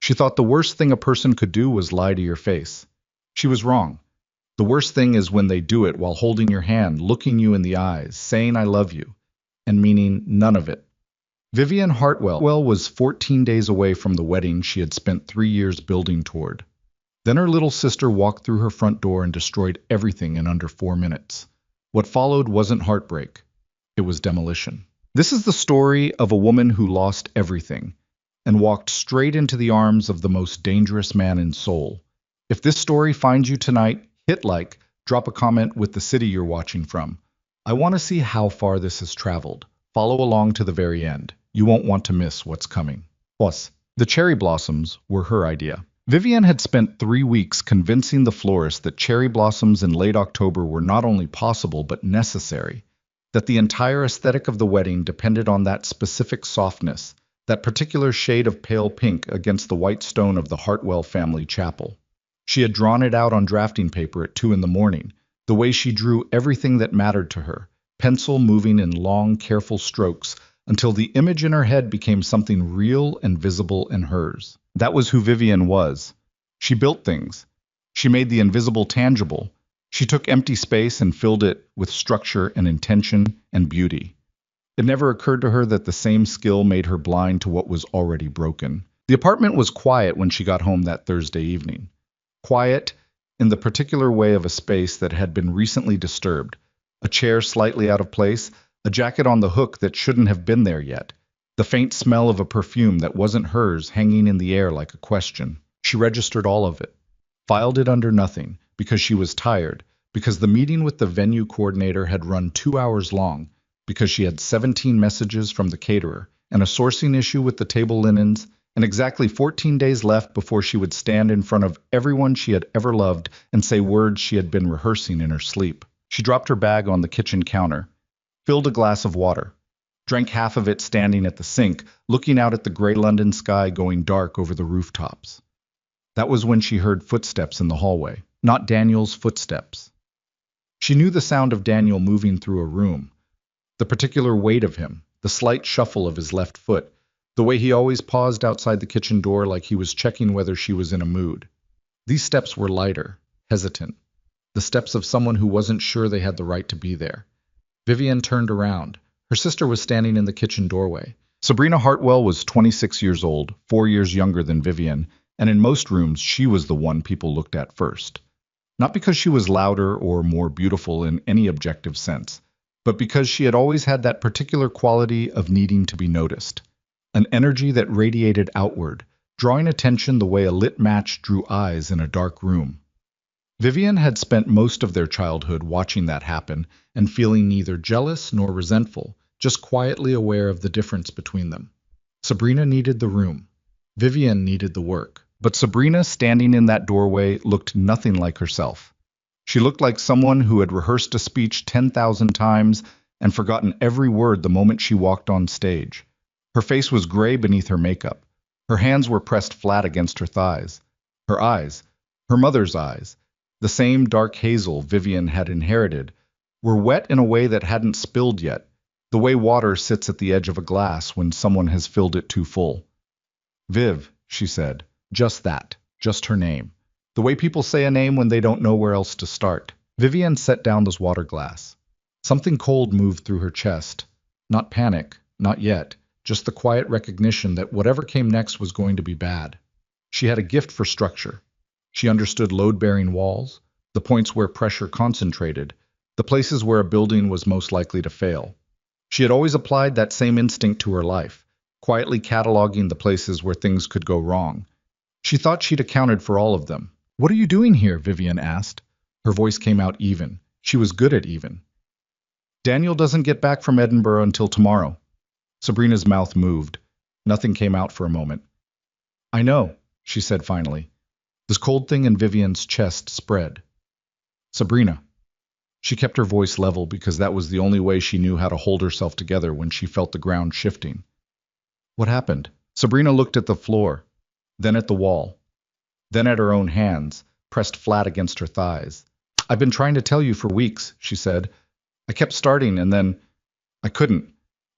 She thought the worst thing a person could do was lie to your face. She was wrong. The worst thing is when they do it while holding your hand, looking you in the eyes, saying I love you, and meaning none of it. Vivian Hartwell was 14 days away from the wedding she had spent 3 years building toward. Then her little sister walked through her front door and destroyed everything in under 4 minutes. What followed wasn't heartbreak. It was demolition. This is the story of a woman who lost everything and walked straight into the arms of the most dangerous man in Seoul. If this story finds you tonight, hit like, drop a comment with the city you're watching from. I want to see how far this has traveled. Follow along to the very end. You won't want to miss what's coming. Plus, the cherry blossoms were her idea. Vivian had spent 3 weeks convincing the florist that cherry blossoms in late October were not only possible but necessary, that the entire aesthetic of the wedding depended on that specific softness, that particular shade of pale pink against the white stone of the Hartwell family chapel. She had drawn it out on drafting paper at 2 in the morning, the way she drew everything that mattered to her, pencil moving in long, careful strokes, until the image in her head became something real and visible in hers. That was who Vivian was. She built things. She made the invisible tangible. She took empty space and filled it with structure and intention and beauty. It never occurred to her that the same skill made her blind to what was already broken. The apartment was quiet when she got home that Thursday evening. Quiet in the particular way of a space that had been recently disturbed. A chair slightly out of place, a jacket on the hook that shouldn't have been there yet, the faint smell of a perfume that wasn't hers hanging in the air like a question. She registered all of it, filed it under nothing, because she was tired, because the meeting with the venue coordinator had run 2 hours long, because she had 17 messages from the caterer, and a sourcing issue with the table linens, and exactly 14 days left before she would stand in front of everyone she had ever loved and say words she had been rehearsing in her sleep. She dropped her bag on the kitchen counter, filled a glass of water, drank half of it standing at the sink, looking out at the gray London sky going dark over the rooftops. That was when she heard footsteps in the hallway, not Daniel's footsteps. She knew the sound of Daniel moving through a room, the particular weight of him, the slight shuffle of his left foot, the way he always paused outside the kitchen door like he was checking whether she was in a mood. These steps were lighter, hesitant, the steps of someone who wasn't sure they had the right to be there. Vivian turned around. Her sister was standing in the kitchen doorway. Sabrina Hartwell was 26 years old, 4 years younger than Vivian, and in most rooms she was the one people looked at first. Not because she was louder or more beautiful in any objective sense, but because she had always had that particular quality of needing to be noticed. An energy that radiated outward, drawing attention the way a lit match drew eyes in a dark room. Vivian had spent most of their childhood watching that happen and feeling neither jealous nor resentful, just quietly aware of the difference between them. Sabrina needed the room. Vivian needed the work. But Sabrina, standing in that doorway, looked nothing like herself. She looked like someone who had rehearsed a speech 10,000 times and forgotten every word the moment she walked on stage. Her face was gray beneath her makeup. Her hands were pressed flat against her thighs. Her eyes, her mother's eyes, the same dark hazel Vivian had inherited, were wet in a way that hadn't spilled yet, the way water sits at the edge of a glass when someone has filled it too full. Viv, she said. Just that. Just her name. The way people say a name when they don't know where else to start. Vivian set down this water glass. Something cold moved through her chest. Not panic, not yet. Just the quiet recognition that whatever came next was going to be bad. She had a gift for structure. She understood load-bearing walls, the points where pressure concentrated, the places where a building was most likely to fail. She had always applied that same instinct to her life, quietly cataloging the places where things could go wrong. She thought she'd accounted for all of them. "What are you doing here?" Vivian asked. Her voice came out even. She was good at even. "Daniel doesn't get back from Edinburgh until tomorrow." Sabrina's mouth moved. Nothing came out for a moment. "I know," she said finally. This cold thing in Vivian's chest spread. "Sabrina." She kept her voice level because that was the only way she knew how to hold herself together when she felt the ground shifting. "What happened?" Sabrina looked at the floor, then at the wall, then at her own hands, pressed flat against her thighs. "I've been trying to tell you for weeks," she said. "I kept starting and then I couldn't.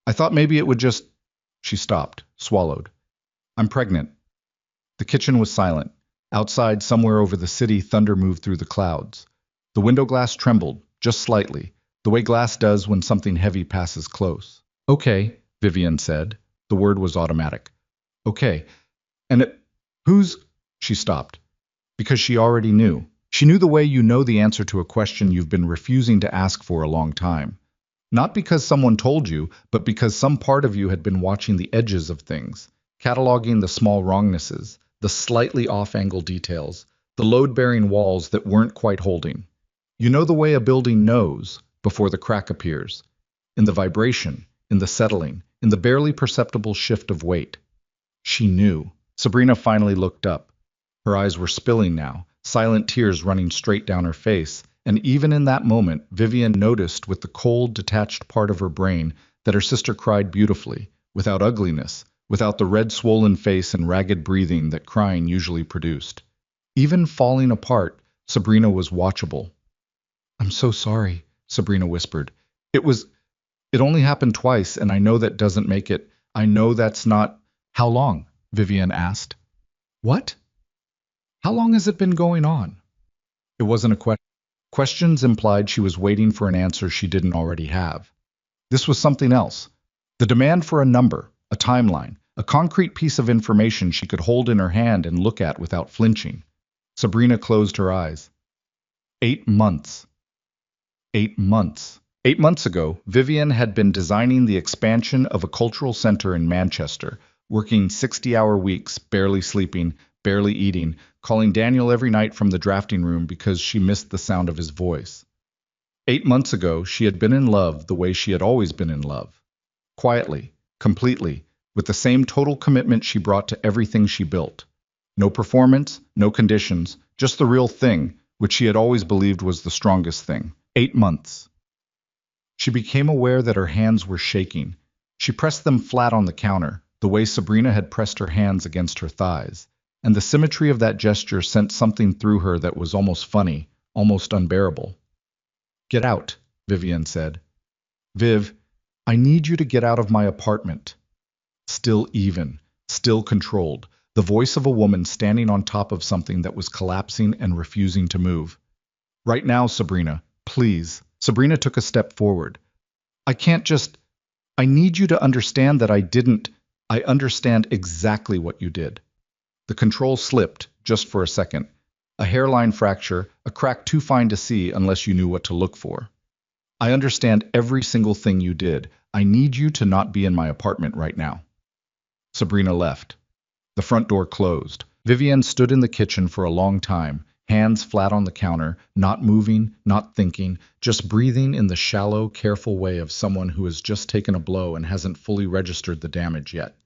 I thought maybe it would just—" She stopped, swallowed. "I'm pregnant." The kitchen was silent. Outside, somewhere over the city, thunder moved through the clouds. The window glass trembled, just slightly, the way glass does when something heavy passes close. Okay, Vivian said. The word was automatic. Okay. And who's... She stopped. Because she already knew. She knew the way you know the answer to a question you've been refusing to ask for a long time. Not because someone told you, but because some part of you had been watching the edges of things, cataloging the small wrongnesses, the slightly off-angle details, the load-bearing walls that weren't quite holding. You know the way a building knows before the crack appears, in the vibration, in the settling, in the barely perceptible shift of weight. She knew. Sabrina finally looked up. Her eyes were spilling now, silent tears running straight down her face, and even in that moment, Vivian noticed with the cold, detached part of her brain that her sister cried beautifully, without ugliness, without the red swollen face and ragged breathing that crying usually produced. Even falling apart, Sabrina was watchable. "I'm so sorry," Sabrina whispered. It only happened twice, and I know that doesn't make it. I know that's not." "How long?" Vivian asked. "What? How long has it been going on?" It wasn't a question. Questions implied she was waiting for an answer she didn't already have. This was something else. The demand for a number, a timeline, a concrete piece of information she could hold in her hand and look at without flinching. Sabrina closed her eyes. 8 months. 8 months. 8 months ago, Vivian had been designing the expansion of a cultural center in Manchester, working 60-hour weeks, barely sleeping, barely eating, calling Daniel every night from the drafting room because she missed the sound of his voice. 8 months ago, she had been in love the way she had always been in love. Quietly, completely, with the same total commitment she brought to everything she built. No performance, no conditions, just the real thing, which she had always believed was the strongest thing. 8 months. She became aware that her hands were shaking. She pressed them flat on the counter, the way Sabrina had pressed her hands against her thighs, and the symmetry of that gesture sent something through her that was almost funny, almost unbearable. "Get out," Vivian said. "Viv, I need you to get out of my apartment." Still even, still controlled, the voice of a woman standing on top of something that was collapsing and refusing to move. "Right now, Sabrina, please." Sabrina took a step forward. "I can't just... I need you to understand that I understand exactly what you did." The control slipped, just for a second. A hairline fracture, a crack too fine to see unless you knew what to look for. "I understand every single thing you did. I need you to not be in my apartment right now." Sabrina left. The front door closed. Vivian stood in the kitchen for a long time, hands flat on the counter, not moving, not thinking, just breathing in the shallow, careful way of someone who has just taken a blow and hasn't fully registered the damage yet.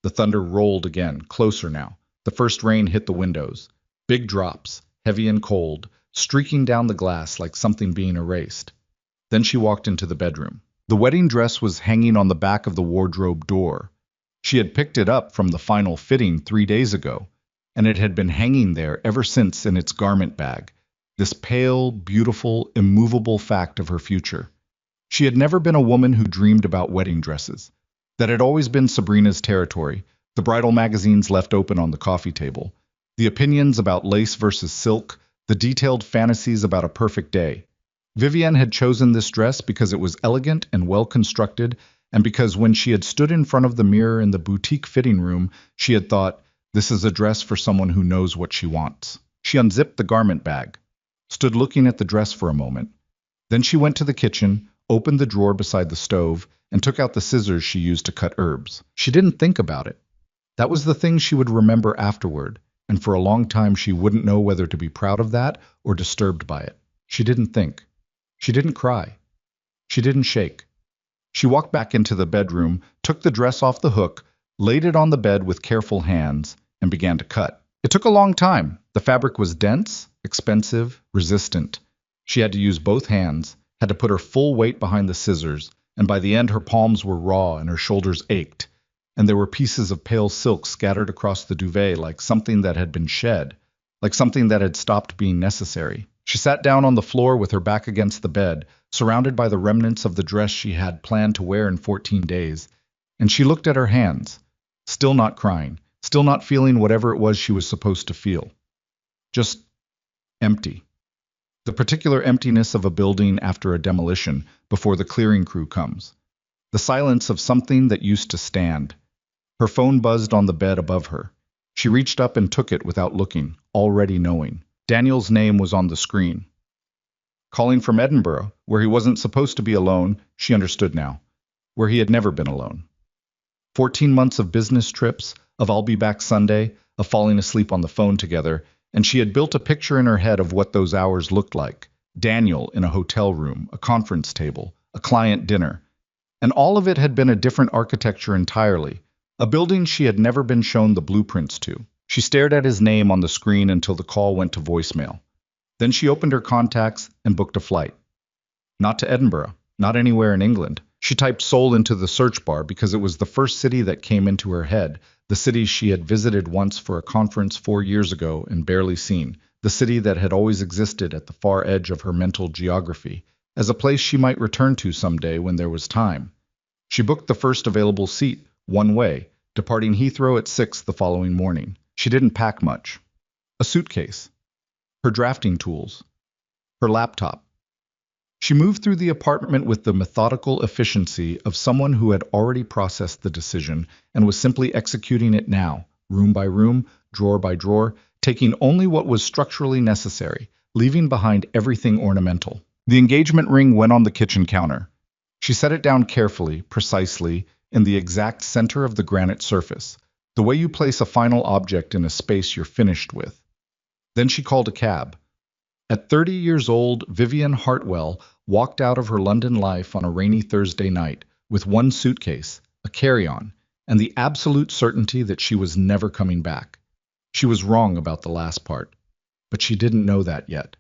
The thunder rolled again, closer now. The first rain hit the windows. Big drops, heavy and cold, streaking down the glass like something being erased. Then she walked into the bedroom. The wedding dress was hanging on the back of the wardrobe door. She had picked it up from the final fitting 3 days ago, and it had been hanging there ever since in its garment bag, this pale, beautiful, immovable fact of her future. She had never been a woman who dreamed about wedding dresses. That had always been Sabrina's territory, the bridal magazines left open on the coffee table, the opinions about lace versus silk, the detailed fantasies about a perfect day. Vivian had chosen this dress because it was elegant and well-constructed, and because when she had stood in front of the mirror in the boutique fitting room, she had thought, "This is a dress for someone who knows what she wants." She unzipped the garment bag, stood looking at the dress for a moment. Then she went to the kitchen, opened the drawer beside the stove, and took out the scissors she used to cut herbs. She didn't think about it. That was the thing she would remember afterward, and for a long time she wouldn't know whether to be proud of that or disturbed by it. She didn't think. She didn't cry. She didn't shake. She walked back into the bedroom, took the dress off the hook, laid it on the bed with careful hands, and began to cut. It took a long time. The fabric was dense, expensive, resistant. She had to use both hands, had to put her full weight behind the scissors, and by the end her palms were raw and her shoulders ached, and there were pieces of pale silk scattered across the duvet like something that had been shed, like something that had stopped being necessary. She sat down on the floor with her back against the bed, surrounded by the remnants of the dress she had planned to wear in 14 days, and she looked at her hands, still not crying, still not feeling whatever it was she was supposed to feel. Just empty. The particular emptiness of a building after a demolition before the clearing crew comes. The silence of something that used to stand. Her phone buzzed on the bed above her. She reached up and took it without looking, already knowing. Daniel's name was on the screen. Calling from Edinburgh, where he wasn't supposed to be alone, she understood now. Where he had never been alone. 14 months of business trips, of I'll be back Sunday, of falling asleep on the phone together, and she had built a picture in her head of what those hours looked like. Daniel in a hotel room, a conference table, a client dinner. And all of it had been a different architecture entirely, a building she had never been shown the blueprints to. She stared at his name on the screen until the call went to voicemail. Then she opened her contacts and booked a flight. Not to Edinburgh, not anywhere in England. She typed Seoul into the search bar because it was the first city that came into her head, the city she had visited once for a conference 4 years ago and barely seen, the city that had always existed at the far edge of her mental geography, as a place she might return to someday when there was time. She booked the first available seat, one way, departing Heathrow at 6 the following morning. She didn't pack much. A suitcase. Her drafting tools. Her laptop. She moved through the apartment with the methodical efficiency of someone who had already processed the decision and was simply executing it now, room by room, drawer by drawer, taking only what was structurally necessary, leaving behind everything ornamental. The engagement ring went on the kitchen counter. She set it down carefully, precisely, in the exact center of the granite surface, the way you place a final object in a space you're finished with. Then she called a cab. At 30 years old, Vivian Hartwell walked out of her London life on a rainy Thursday night with one suitcase, a carry-on, and the absolute certainty that she was never coming back. She was wrong about the last part, but she didn't know that yet.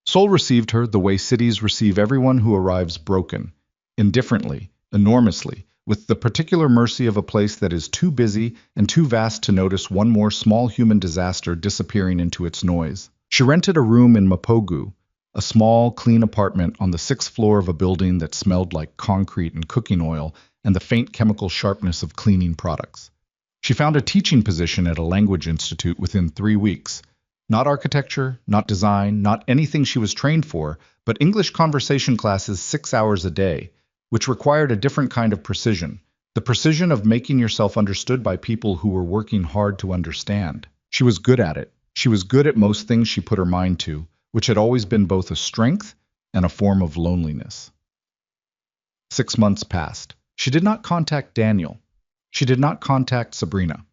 Seoul received her the way cities receive everyone who arrives broken, indifferently, enormously, with the particular mercy of a place that is too busy and too vast to notice one more small human disaster disappearing into its noise. She rented a room in Mapogu, a small, clean apartment on the 6th floor of a building that smelled like concrete and cooking oil and the faint chemical sharpness of cleaning products. She found a teaching position at a language institute within 3 weeks. Not architecture, not design, not anything she was trained for, but English conversation classes 6 hours a day, which required a different kind of precision, the precision of making yourself understood by people who were working hard to understand. She was good at it. She was good at most things she put her mind to, which had always been both a strength and a form of loneliness. 6 months passed. She did not contact Daniel. She did not contact Sabrina.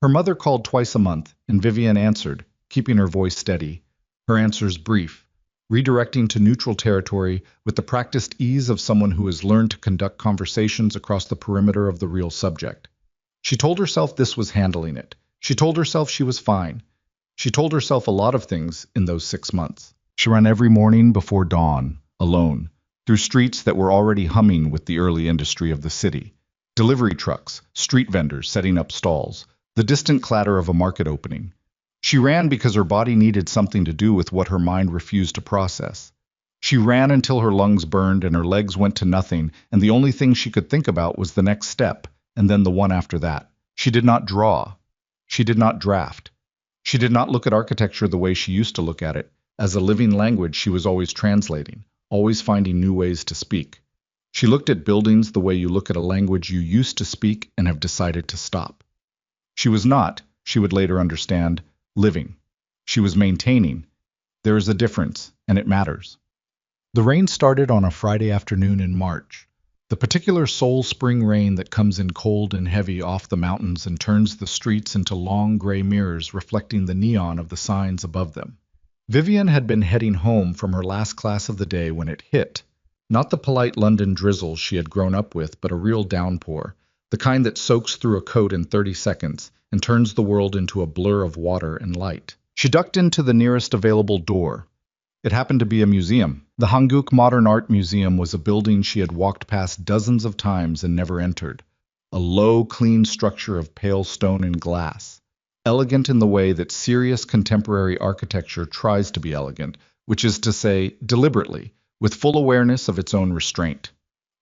Her mother called twice a month, and Vivian answered, keeping her voice steady, her answers brief, redirecting to neutral territory with the practiced ease of someone who has learned to conduct conversations across the perimeter of the real subject. She told herself this was handling it. She told herself she was fine. She told herself a lot of things in those 6 months. She ran every morning before dawn, alone, through streets that were already humming with the early industry of the city. Delivery trucks, street vendors setting up stalls, the distant clatter of a market opening. She ran because her body needed something to do with what her mind refused to process. She ran until her lungs burned and her legs went to nothing, and the only thing she could think about was the next step, and then the one after that. She did not draw. She did not draft. She did not look at architecture the way she used to look at it. As a living language, she was always translating, always finding new ways to speak. She looked at buildings the way you look at a language you used to speak and have decided to stop. She was not, she would later understand, living. She was maintaining. There is a difference, and it matters. The rain started on a Friday afternoon in March. The particular Seoul spring rain that comes in cold and heavy off the mountains and turns the streets into long gray mirrors reflecting the neon of the signs above them. Vivian had been heading home from her last class of the day when it hit. Not the polite London drizzle she had grown up with, but a real downpour, the kind that soaks through a coat in 30 seconds and turns the world into a blur of water and light. She ducked into the nearest available door. It happened to be a museum. The Hanguk Modern Art Museum was a building she had walked past dozens of times and never entered. A low, clean structure of pale stone and glass. Elegant in the way that serious contemporary architecture tries to be elegant, which is to say, deliberately, with full awareness of its own restraint.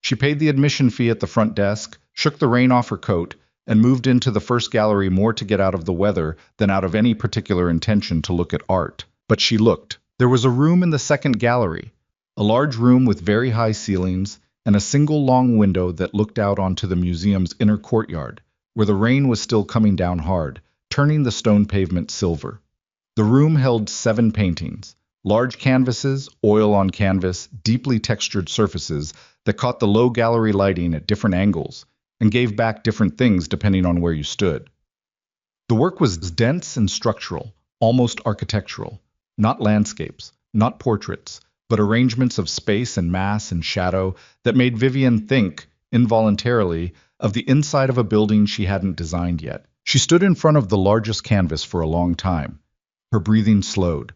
She paid the admission fee at the front desk, shook the rain off her coat, and moved into the first gallery more to get out of the weather than out of any particular intention to look at art. But she looked. There was a room in the second gallery, a large room with very high ceilings and a single long window that looked out onto the museum's inner courtyard, where the rain was still coming down hard, turning the stone pavement silver. The room held 7 paintings, large canvases, oil on canvas, deeply textured surfaces that caught the low gallery lighting at different angles and gave back different things depending on where you stood. The work was dense and structural, almost architectural, not landscapes, not portraits, but arrangements of space and mass and shadow that made Vivian think, involuntarily, of the inside of a building she hadn't designed yet. She stood in front of the largest canvas for a long time. Her breathing slowed.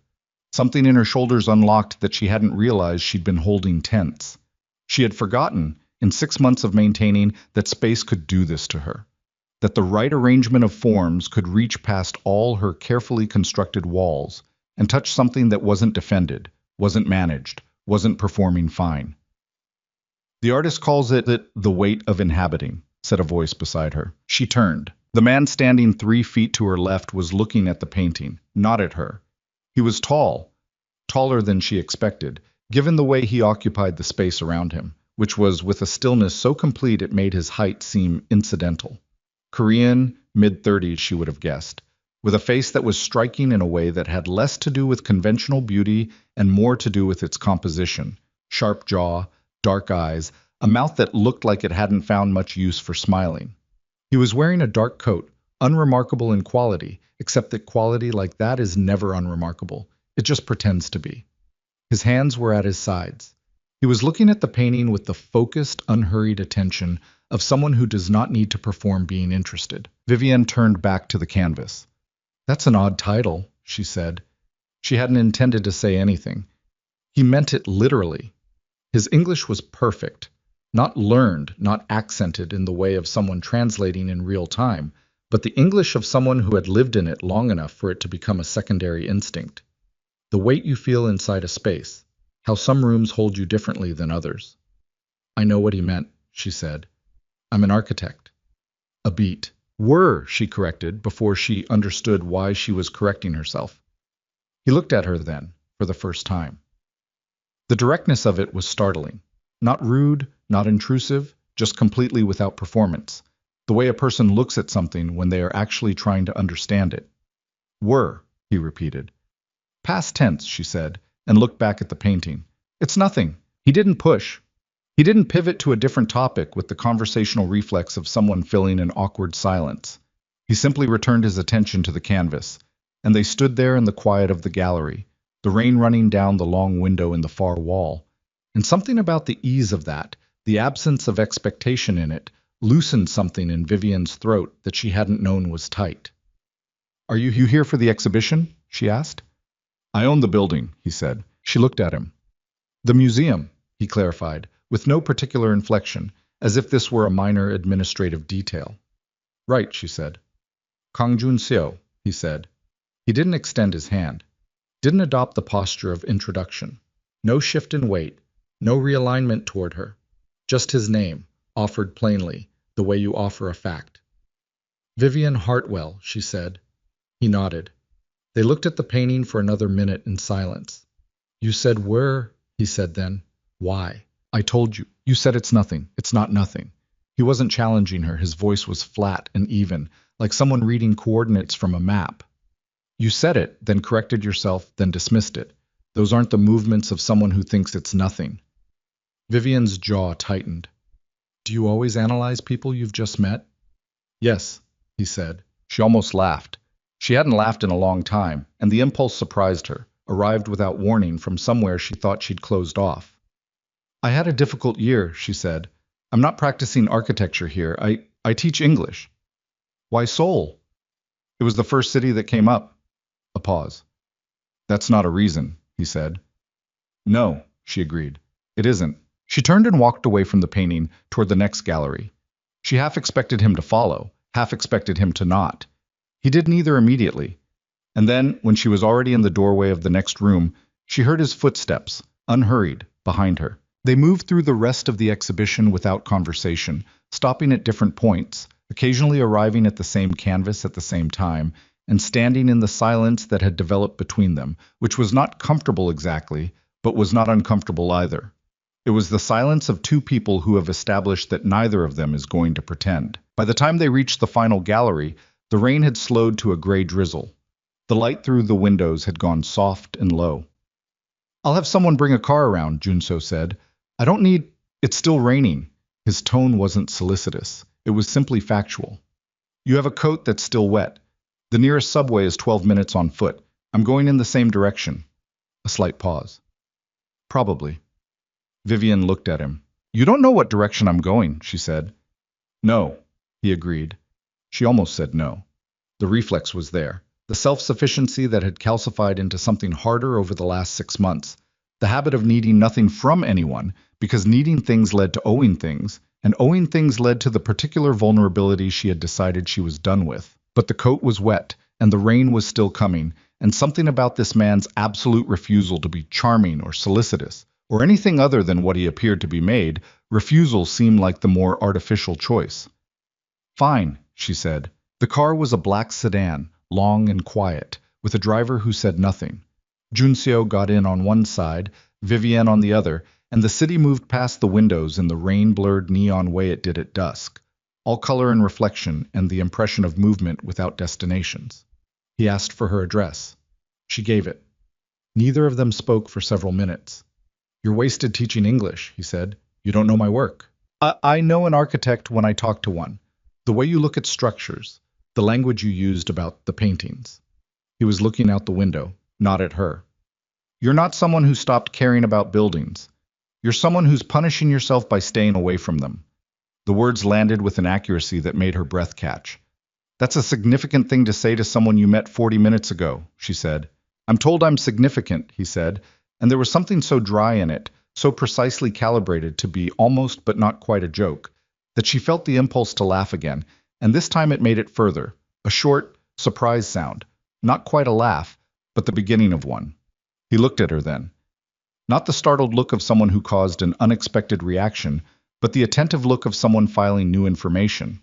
Something in her shoulders unlocked that she hadn't realized she'd been holding tense. She had forgotten, in 6 months of maintaining, that space could do this to her. That the right arrangement of forms could reach past all her carefully constructed walls and touch something that wasn't defended, wasn't managed, wasn't performing fine. The artist calls it the weight of inhabiting, said a voice beside her. She turned. The man standing 3 feet to her left was looking at the painting, not at her. He was tall, taller than she expected, given the way he occupied the space around him, which was with a stillness so complete it made his height seem incidental. Korean, mid-30s, she would have guessed, with a face that was striking in a way that had less to do with conventional beauty and more to do with its composition. Sharp jaw, dark eyes, a mouth that looked like it hadn't found much use for smiling. He was wearing a dark coat, unremarkable in quality, except that quality like that is never unremarkable. It just pretends to be. His hands were at his sides. He was looking at the painting with the focused, unhurried attention of someone who does not need to perform being interested. Vivian turned back to the canvas. "That's an odd title," she said. She hadn't intended to say anything. He meant it literally. His English was perfect, not learned, not accented in the way of someone translating in real time, but the English of someone who had lived in it long enough for it to become a secondary instinct. The weight you feel inside a space, how some rooms hold you differently than others. "I know what he meant," she said. "I'm an architect." A beat. "Were," she corrected, before she understood why she was correcting herself. He looked at her then, for the first time. The directness of it was startling. Not rude, not intrusive, just completely without performance. The way a person looks at something when they are actually trying to understand it. "Were," he repeated. "Past tense," she said, and looked back at the painting. "It's nothing." He didn't push. He didn't pivot to a different topic with the conversational reflex of someone filling an awkward silence. He simply returned his attention to the canvas, and they stood there in the quiet of the gallery, the rain running down the long window in the far wall. And something about the ease of that, the absence of expectation in it, loosened something in Vivian's throat that she hadn't known was tight. "Are you here for the exhibition?" she asked. "I own the building," he said. She looked at him. "The museum," he clarified, with no particular inflection, as if this were a minor administrative detail. "Right," she said. "Kangjun-seo," he said. He didn't extend his hand, didn't adopt the posture of introduction. No shift in weight, no realignment toward her. Just his name, offered plainly, the way you offer a fact. "Vivian Hartwell," she said. He nodded. They looked at the painting for another minute in silence. "You said where," he said then. "Why?" "I told you. You said it's nothing. It's not nothing." He wasn't challenging her. His voice was flat and even, like someone reading coordinates from a map. "You said it, then corrected yourself, then dismissed it. Those aren't the movements of someone who thinks it's nothing." Vivian's jaw tightened. "Do you always analyze people you've just met?" "Yes," he said. She almost laughed. She hadn't laughed in a long time, and the impulse surprised her, arrived without warning from somewhere she thought she'd closed off. "I had a difficult year," she said. "I'm not practicing architecture here. I teach English." "Why Seoul?" "It was the first city that came up." A pause. "That's not a reason," he said. "No," she agreed. "It isn't." She turned and walked away from the painting toward the next gallery. She half expected him to follow, half expected him to not. He did neither immediately. And then, when she was already in the doorway of the next room, she heard his footsteps, unhurried, behind her. They moved through the rest of the exhibition without conversation, stopping at different points, occasionally arriving at the same canvas at the same time, and standing in the silence that had developed between them, which was not comfortable exactly, but was not uncomfortable either. It was the silence of two people who have established that neither of them is going to pretend. By the time they reached the final gallery, the rain had slowed to a gray drizzle. The light through the windows had gone soft and low. "I'll have someone bring a car around," Junso said. "I don't need—" "It's still raining." His tone wasn't solicitous. It was simply factual. "You have a coat that's still wet. The nearest subway is 12 minutes on foot. I'm going in the same direction." A slight pause. "Probably." Vivian looked at him. "You don't know what direction I'm going," she said. "No," he agreed. She almost said no. The reflex was there. The self-sufficiency that had calcified into something harder over the last 6 months. The habit of needing nothing from anyone, because needing things led to owing things, and owing things led to the particular vulnerability she had decided she was done with. But the coat was wet, and the rain was still coming, and something about this man's absolute refusal to be charming or solicitous, or anything other than what he appeared to be made, refusal seemed like the more artificial choice. "Fine," she said. The car was a black sedan, long and quiet, with a driver who said nothing. Junseo got in on one side, Vivienne on the other, and the city moved past the windows in the rain-blurred neon way it did at dusk, all color and reflection and the impression of movement without destinations. He asked for her address. She gave it. Neither of them spoke for several minutes. "You're wasted teaching English," he said. "You don't know my work." I know an architect when I talk to one. The way you look at structures, the language you used about the paintings." He was looking out the window, not at her. "You're not someone who stopped caring about buildings. You're someone who's punishing yourself by staying away from them." The words landed with an accuracy that made her breath catch. "That's a significant thing to say to someone you met 40 minutes ago," she said. "I'm told I'm significant," he said, and there was something so dry in it, so precisely calibrated to be almost but not quite a joke, that she felt the impulse to laugh again, and this time it made it further, a short, surprise sound, not quite a laugh, but the beginning of one. He looked at her then. Not the startled look of someone who caused an unexpected reaction, but the attentive look of someone filing new information.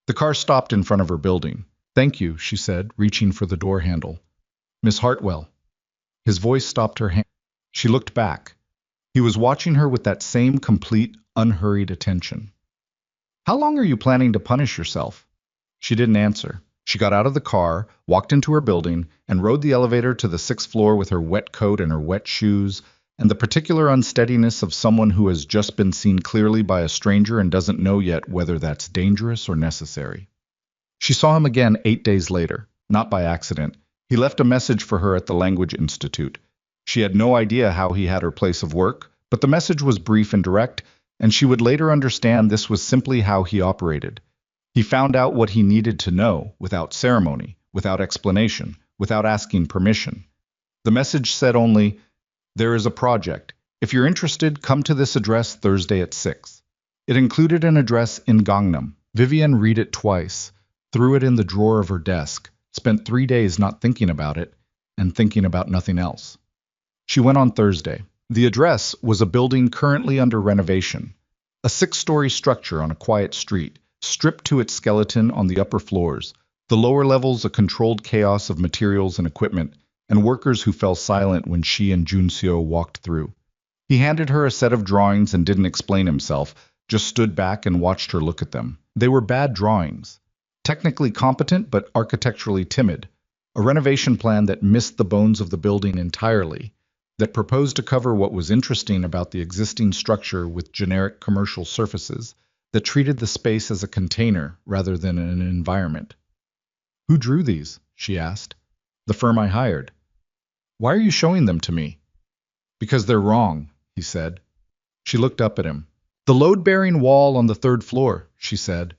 The car stopped in front of her building. "Thank you," she said, reaching for the door handle. "Miss Hartwell." His voice stopped her hand. She looked back. He was watching her with that same complete, unhurried attention. "How long are you planning to punish yourself?" She didn't answer. She got out of the car, walked into her building, and rode the elevator to the 6th floor with her wet coat and her wet shoes, and the particular unsteadiness of someone who has just been seen clearly by a stranger and doesn't know yet whether that's dangerous or necessary. She saw him again 8 days later, not by accident. He left a message for her at the Language Institute. She had no idea how he had her place of work, but the message was brief and direct, and she would later understand this was simply how he operated. He found out what he needed to know, without ceremony, without explanation, without asking permission. The message said only, "There is a project. If you're interested, come to this address Thursday at 6. It included an address in Gangnam. Vivian read it twice, threw it in the drawer of her desk, spent 3 days not thinking about it, and thinking about nothing else. She went on Thursday. The address was a building currently under renovation, a 6-story structure on a quiet street, stripped to its skeleton on the upper floors, the lower levels a controlled chaos of materials and equipment, and workers who fell silent when she and Junseo walked through. He handed her a set of drawings and didn't explain himself, just stood back and watched her look at them. They were bad drawings. Technically competent but architecturally timid. A renovation plan that missed the bones of the building entirely, that proposed to cover what was interesting about the existing structure with generic commercial surfaces, that treated the space as a container rather than an environment. "Who drew these?" she asked. "The firm I hired." "Why are you showing them to me?" "Because they're wrong," he said. She looked up at him. "The load-bearing wall on the 3rd floor," she said.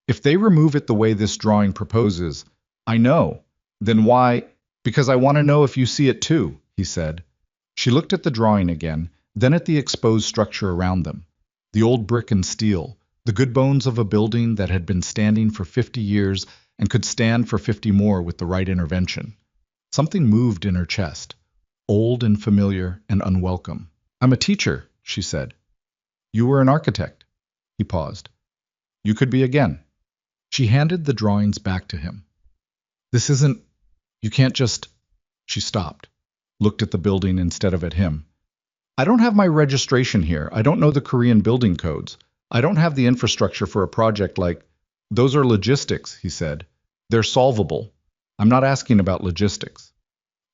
"If they remove it the way this drawing proposes—" "I know. Then why—" "Because I want to know if you see it too," he said. She looked at the drawing again, then at the exposed structure around them. The old brick and steel, the good bones of a building that had been standing for 50 years and could stand for 50 more with the right intervention. Something moved in her chest, old and familiar and unwelcome. "I'm a teacher," she said. "You were an architect." He paused. "You could be again." She handed the drawings back to him. This isn't, you can't just, she stopped, looked at the building instead of at him. I don't have my registration here. I don't know the Korean building codes. I don't have the infrastructure for a project like, those are logistics, he said. They're solvable. I'm not asking about logistics.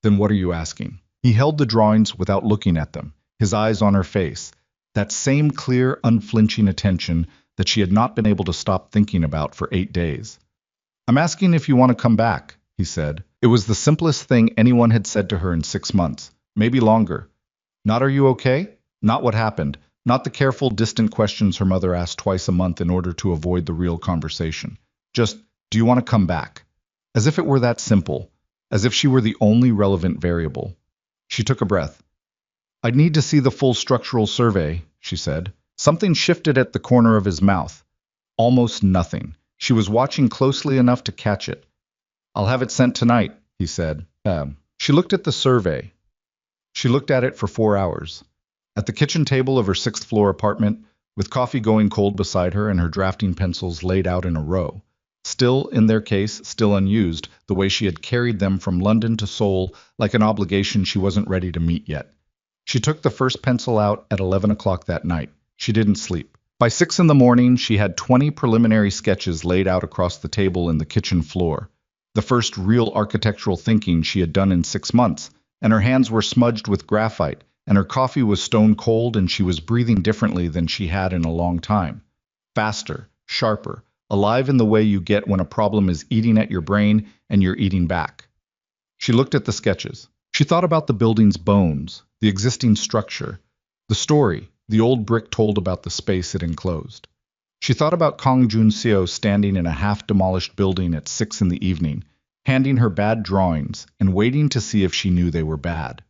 Then what are you asking? He held the drawings without looking at them, his eyes on her face, that same clear, unflinching attention that she had not been able to stop thinking about for 8 days. I'm asking if you want to come back, he said. It was the simplest thing anyone had said to her in 6 months, maybe longer. Not are you okay? Not what happened. Not the careful, distant questions her mother asked twice a month in order to avoid the real conversation. Just, do you want to come back? As if it were that simple, as if she were the only relevant variable. She took a breath. I'd need to see the full structural survey, she said. Something shifted at the corner of his mouth. Almost nothing. She was watching closely enough to catch it. I'll have it sent tonight, he said. She looked at the survey. She looked at it for 4 hours. At the kitchen table of her 6th-floor apartment, with coffee going cold beside her and her drafting pencils laid out in a row. Still in their case, still unused, the way she had carried them from London to Seoul like an obligation she wasn't ready to meet yet. She took the first pencil out at 11 o'clock that night. She didn't sleep. By 6 in the morning, she had 20 preliminary sketches laid out across the table in the kitchen floor. The first real architectural thinking she had done in 6 months, and her hands were smudged with graphite, and her coffee was stone cold, and she was breathing differently than she had in a long time. Faster, sharper, alive in the way you get when a problem is eating at your brain and you're eating back. She looked at the sketches. She thought about the building's bones, the existing structure, the story, the old brick told about the space it enclosed. She thought about Kang Jun-seo standing in a half-demolished building at 6 in the evening, handing her bad drawings and waiting to see if she knew they were bad.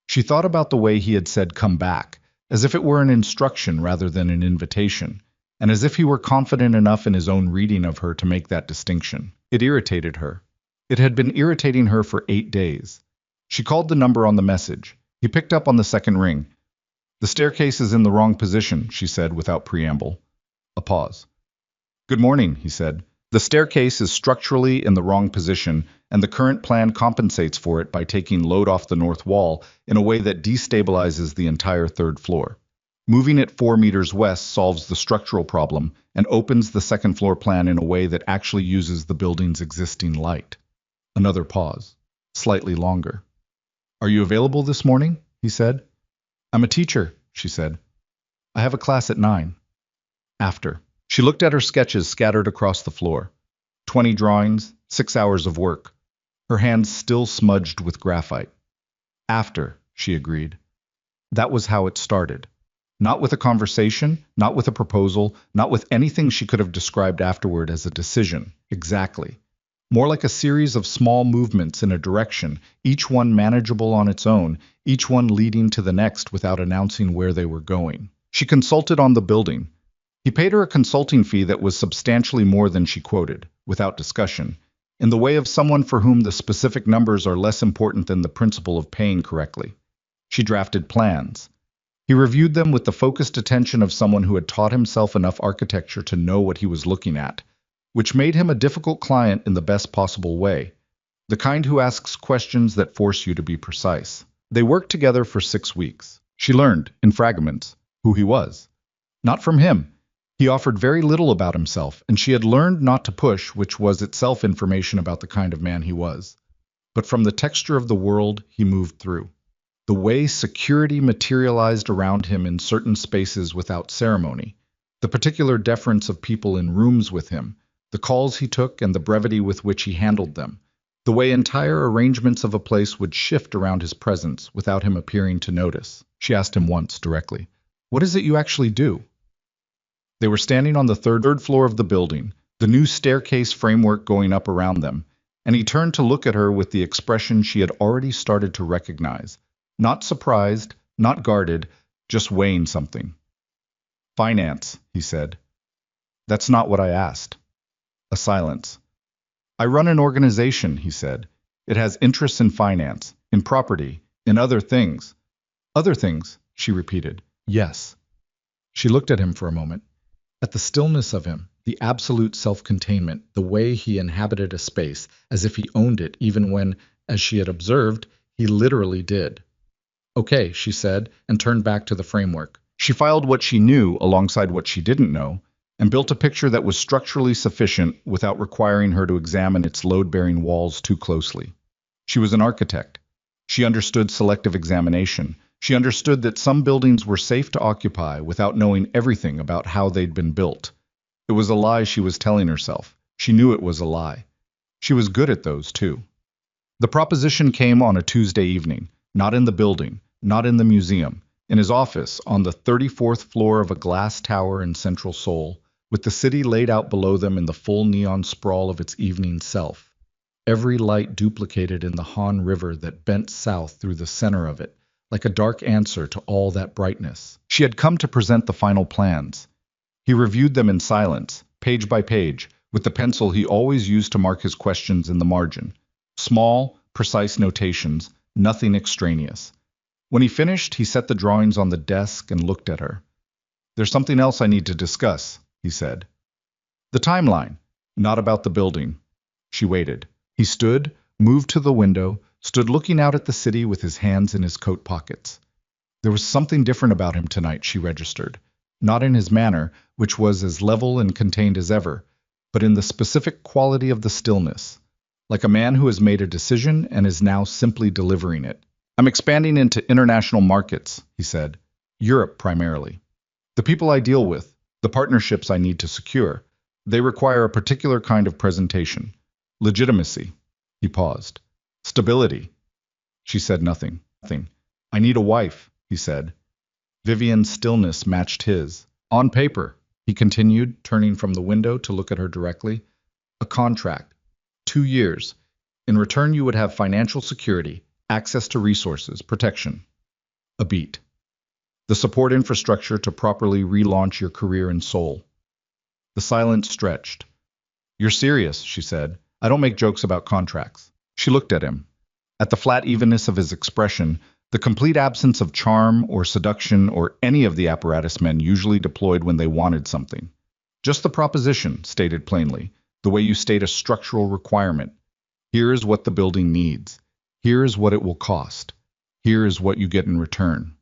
She thought about the way he had said come back, as if it were an instruction rather than an invitation, and as if he were confident enough in his own reading of her to make that distinction. It irritated her. It had been irritating her for 8 days. She called the number on the message. He picked up on the second ring. The staircase is in the wrong position, she said without preamble. A pause. Good morning, he said. The staircase is structurally in the wrong position, and the current plan compensates for it by taking load off the north wall in a way that destabilizes the entire 3rd floor. Moving it 4 meters west solves the structural problem and opens the 2nd floor plan in a way that actually uses the building's existing light. Another pause. Slightly longer. Are you available this morning? He said. I'm a teacher, she said. I have a class at 9. After. She looked at her sketches scattered across the floor. 20 drawings, 6 hours of work. Her hands still smudged with graphite. After, she agreed. That was how it started. Not with a conversation, not with a proposal, not with anything she could have described afterward as a decision, exactly. More like a series of small movements in a direction, each one manageable on its own, each one leading to the next without announcing where they were going. She consulted on the building. He paid her a consulting fee that was substantially more than she quoted, without discussion, in the way of someone for whom the specific numbers are less important than the principle of paying correctly. She drafted plans. He reviewed them with the focused attention of someone who had taught himself enough architecture to know what he was looking at, which made him a difficult client in the best possible way, the kind who asks questions that force you to be precise. They worked together for 6 weeks. She learned, in fragments, who he was. Not from him. He offered very little about himself, and she had learned not to push, which was itself information about the kind of man he was. But from the texture of the world he moved through. The way security materialized around him in certain spaces without ceremony, the particular deference of people in rooms with him, the calls he took and the brevity with which he handled them, the way entire arrangements of a place would shift around his presence without him appearing to notice. She asked him once directly, "What is it you actually do?" They were standing on the third floor of the building, the new staircase framework going up around them, and he turned to look at her with the expression she had already started to recognize. Not surprised, not guarded, just weighing something. "Finance," he said. "That's not what I asked." A silence. "I run an organization," he said. "It has interests in finance, in property, in other things." "Other things," she repeated. "Yes." She looked at him for a moment, at the stillness of him, The absolute self-containment, the way he inhabited a space, as if he owned it, even when, as she had observed, he literally did. Okay, she said, and turned back to the framework. She filed what she knew alongside what she didn't know, and built a picture that was structurally sufficient without requiring her to examine its load-bearing walls too closely. She was an architect. She understood selective examination. She understood that some buildings were safe to occupy without knowing everything about how they'd been built. It was a lie she was telling herself. She knew it was a lie. She was good at those, too. The proposition came on a Tuesday evening, not in the building, not in the museum, in his office on the 34th floor of a glass tower in central Seoul, with the city laid out below them in the full neon sprawl of its evening self. Every light duplicated in the Han River that bent south through the center of it, like a dark answer to all that brightness. She had come to present the final plans. He reviewed them in silence, page by page, with the pencil he always used to mark his questions in the margin. Small, precise notations, nothing extraneous. When he finished, he set the drawings on the desk and looked at her. "There's something else I need to discuss," he said. "The timeline, not about the building." She waited. He stood, moved to the window, stood looking out at the city with his hands in his coat pockets. There was something different about him tonight, she registered. Not in his manner, which was as level and contained as ever, but in the specific quality of the stillness, like a man who has made a decision and is now simply delivering it. "I'm expanding into international markets," he said. "Europe primarily. The people I deal with, the partnerships I need to secure, they require a particular kind of presentation. Legitimacy." He paused. "Stability." She said nothing. "Nothing. I need a wife," he said. Vivian's stillness matched his. "On paper," he continued, turning from the window to look at her directly, "a contract. 2 years. In return, you would have financial security, access to resources, protection. A beat. The support infrastructure to properly relaunch your career in Seoul." The silence stretched. "You're serious," she said. "I don't make jokes about contracts." She looked at him. At the flat evenness of his expression, the complete absence of charm or seduction or any of the apparatus men usually deployed when they wanted something. Just the proposition, stated plainly, the way you state a structural requirement. Here is what the building needs. Here is what it will cost. Here is what you get in return.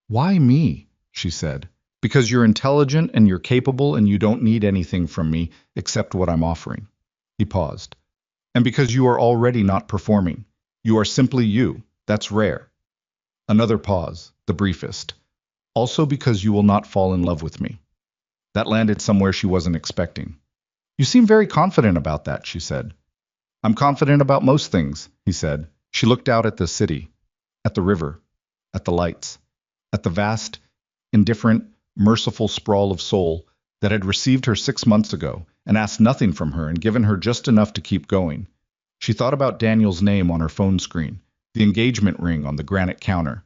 "Why me?" she said. "Because you're intelligent and you're capable and you don't need anything from me except what I'm offering." He paused. "And because you are already not performing. You are simply you. That's rare." Another pause, the briefest. "Also because you will not fall in love with me." That landed somewhere she wasn't expecting. "You seem very confident about that," she said. "I'm confident about most things," he said. She looked out at the city, at the river, at the lights, at the vast, indifferent, merciful sprawl of Seoul that had received her 6 months ago and asked nothing from her and given her just enough to keep going. She thought about Daniel's name on her phone screen, the engagement ring on the granite counter,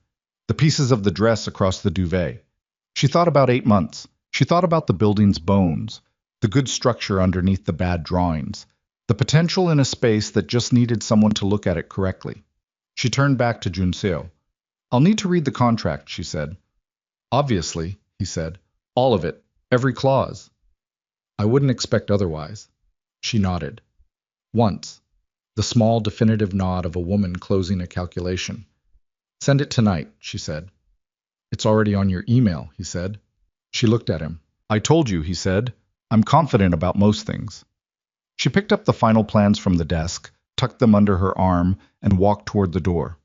the pieces of the dress across the duvet. She thought about 8 months. She thought about the building's bones, the good structure underneath the bad drawings, the potential in a space that just needed someone to look at it correctly. She turned back to Junseo. "I'll need to read the contract," she said. "Obviously," he said. "All of it. Every clause." "I wouldn't expect otherwise." She nodded. Once. The small, definitive nod of a woman closing a calculation. "Send it tonight," she said. "It's already on your email," he said. She looked at him. "I told you," he said. "I'm confident about most things." She picked up the final plans from the desk, tucked them under her arm, and walked toward the door.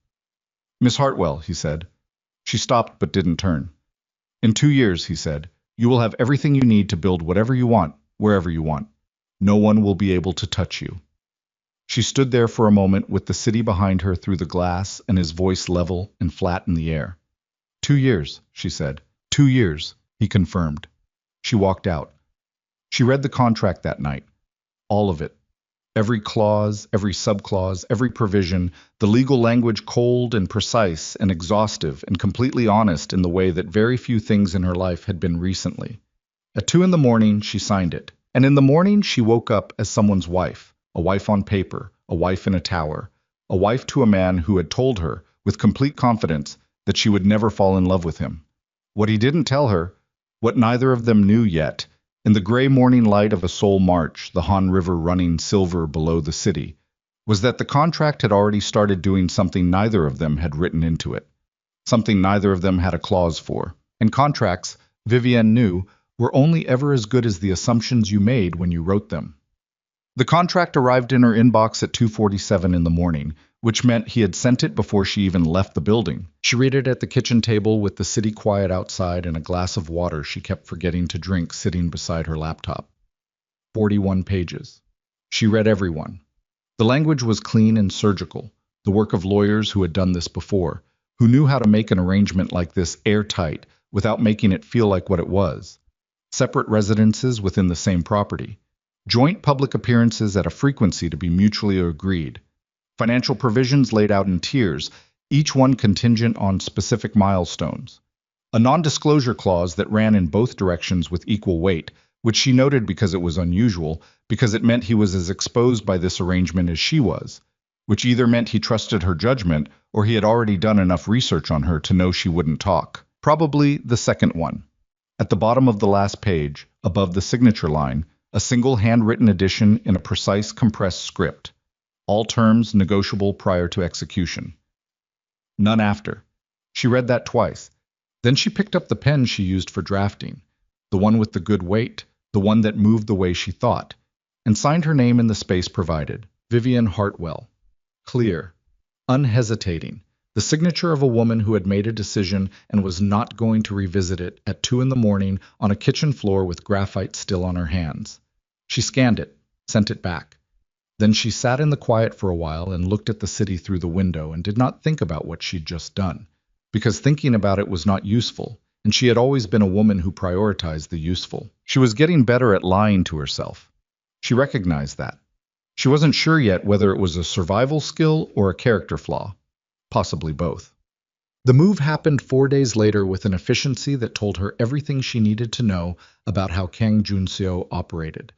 "Miss Hartwell," he said. She stopped but didn't turn. "In 2 years," he said, "you will have everything you need to build whatever you want, wherever you want. No one will be able to touch you." She stood there for a moment with the city behind her through the glass and his voice level and flat in the air. 2 years, she said. 2 years, he confirmed. She walked out. She read the contract that night. All of it. Every clause, every subclause, every provision, the legal language cold and precise and exhaustive and completely honest in the way that very few things in her life had been recently. At 2 in the morning, she signed it. And in the morning, she woke up as someone's wife, a wife on paper, a wife in a tower, a wife to a man who had told her, with complete confidence, that she would never fall in love with him. What he didn't tell her, what neither of them knew yet, In the gray morning light of a Seoul March, the Han River running silver below the city, was that the contract had already started doing something neither of them had written into it, something neither of them had a clause for. And contracts, Vivienne knew, were only ever as good as the assumptions you made when you wrote them. The contract arrived in her inbox at 2:47 in the morning, which meant he had sent it before she even left the building. She read it at the kitchen table with the city quiet outside and a glass of water she kept forgetting to drink sitting beside her laptop. 41 pages. She read every one. The language was clean and surgical, the work of lawyers who had done this before, who knew how to make an arrangement like this airtight without making it feel like what it was. Separate residences within the same property. Joint public appearances at a frequency to be mutually agreed. Financial provisions laid out in tiers, each one contingent on specific milestones. A non-disclosure clause that ran in both directions with equal weight, which she noted because it was unusual, because it meant he was as exposed by this arrangement as she was, which either meant he trusted her judgment or he had already done enough research on her to know she wouldn't talk. Probably the second one. At the bottom of the last page, above the signature line, a single handwritten addition in a precise compressed script. All terms negotiable prior to execution. None after. She read that twice. Then she picked up the pen she used for drafting, the one with the good weight, the one that moved the way she thought, and signed her name in the space provided, Vivienne Hartwell. Clear, unhesitating, the signature of a woman who had made a decision and was not going to revisit it at 2 in the morning on a kitchen floor with graphite still on her hands. She scanned it, sent it back. Then she sat in the quiet for a while and looked at the city through the window and did not think about what she'd just done, because thinking about it was not useful, and she had always been a woman who prioritized the useful. She was getting better at lying to herself. She recognized that. She wasn't sure yet whether it was a survival skill or a character flaw. Possibly both. The move happened 4 days later with an efficiency that told her everything she needed to know about how Kang Junseo operated.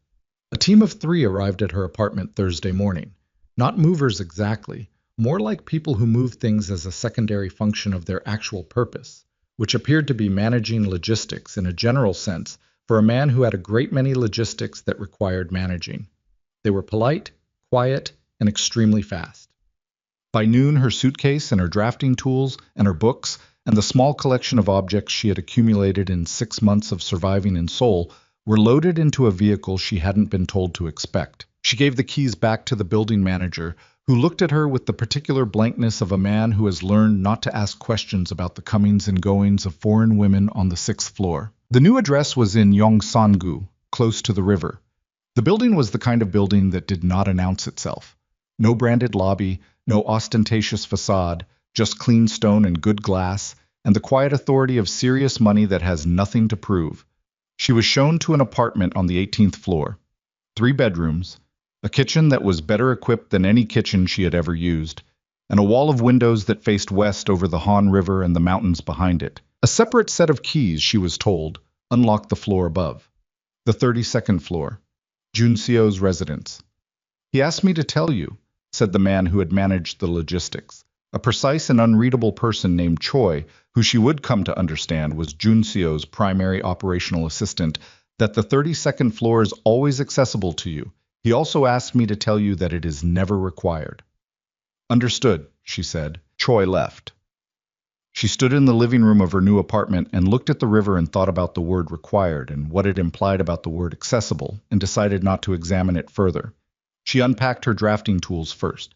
A team of 3 arrived at her apartment Thursday morning. Not movers exactly, more like people who move things as a secondary function of their actual purpose, which appeared to be managing logistics in a general sense for a man who had a great many logistics that required managing. They were polite, quiet, and extremely fast. By noon, her suitcase and her drafting tools and her books and the small collection of objects she had accumulated in 6 months of surviving in Seoul were loaded into a vehicle she hadn't been told to expect. She gave the keys back to the building manager, who looked at her with the particular blankness of a man who has learned not to ask questions about the comings and goings of foreign women on the 6th floor. The new address was in Yongsan-gu, close to the river. The building was the kind of building that did not announce itself. No branded lobby, no ostentatious facade, just clean stone and good glass, and the quiet authority of serious money that has nothing to prove. She was shown to an apartment on the 18th floor. 3 bedrooms, a kitchen that was better equipped than any kitchen she had ever used, and a wall of windows that faced west over the Han River and the mountains behind it. A separate set of keys, she was told, unlocked the floor above. The 32nd floor. Junseo's residence. "He asked me to tell you," said the man who had managed the logistics, a precise and unreadable person named Choi, who she would come to understand was Junseo's primary operational assistant, "that the 32nd floor is always accessible to you. He also asked me to tell you that it is never required." "Understood," she said. Choi left. She stood in the living room of her new apartment and looked at the river and thought about the word required and what it implied about the word accessible, and decided not to examine it further. She unpacked her drafting tools first.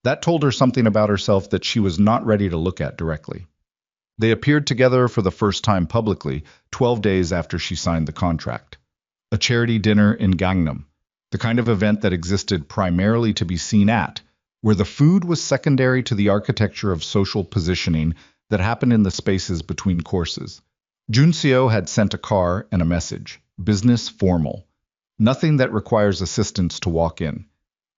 That told her something about herself that she was not ready to look at directly. They appeared together for the first time publicly, 12 days after she signed the contract. A charity dinner in Gangnam, the kind of event that existed primarily to be seen at, where the food was secondary to the architecture of social positioning that happened in the spaces between courses. Junseo had sent a car and a message, business formal. Nothing that requires assistance to walk in.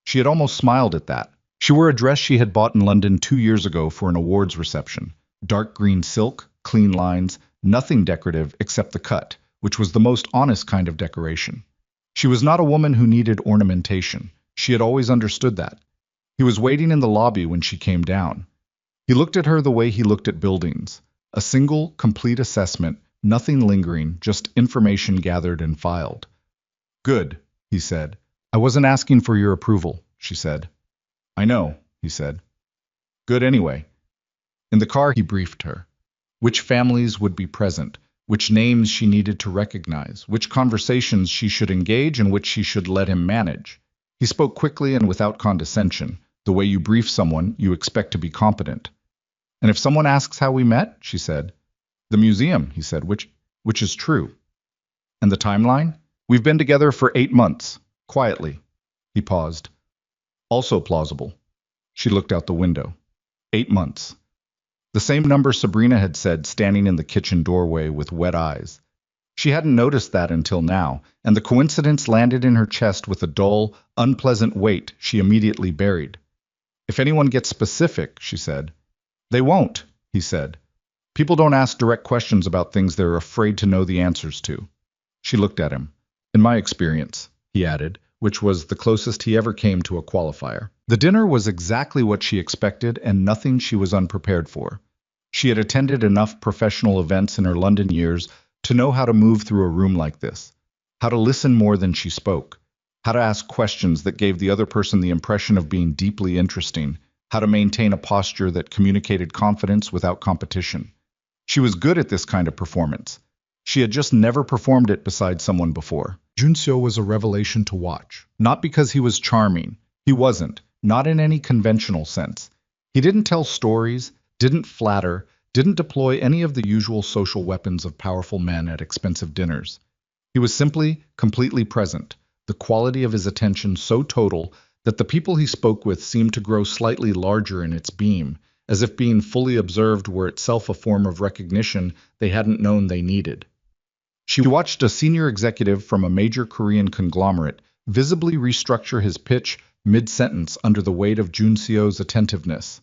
She had almost smiled at that. She wore a dress she had bought in London 2 years ago for an awards reception. Dark green silk, clean lines, nothing decorative except the cut, which was the most honest kind of decoration. She was not a woman who needed ornamentation. She had always understood that. He was waiting in the lobby when she came down. He looked at her the way he looked at buildings. A single, complete assessment, nothing lingering, just information gathered and filed. Good, he said. I wasn't asking for your approval, she said. I know, he said. Good anyway. In the car, he briefed her. Which families would be present, which names she needed to recognize, which conversations she should engage and which she should let him manage. He spoke quickly and without condescension, the way you brief someone you expect to be competent. And if someone asks how we met, she said. The museum, he said, which is true. And the timeline? We've been together for 8 months. Quietly. He paused. Also plausible. She looked out the window. 8 months. The same number Sabrina had said standing in the kitchen doorway with wet eyes. She hadn't noticed that until now, and the coincidence landed in her chest with a dull, unpleasant weight she immediately buried. If anyone gets specific, she said. They won't, he said. People don't ask direct questions about things they're afraid to know the answers to. She looked at him. In my experience, he added, which was the closest he ever came to a qualifier. The dinner was exactly what she expected and nothing she was unprepared for. She had attended enough professional events in her London years to know how to move through a room like this, how to listen more than she spoke, how to ask questions that gave the other person the impression of being deeply interesting, how to maintain a posture that communicated confidence without competition. She was good at this kind of performance. She had just never performed it beside someone before. Junseo was a revelation to watch. Not because he was charming. He wasn't. Not in any conventional sense. He didn't tell stories, didn't flatter, didn't deploy any of the usual social weapons of powerful men at expensive dinners. He was simply, completely present, the quality of his attention so total that the people he spoke with seemed to grow slightly larger in its beam, as if being fully observed were itself a form of recognition they hadn't known they needed. She watched a senior executive from a major Korean conglomerate visibly restructure his pitch mid-sentence under the weight of Junseo's attentiveness.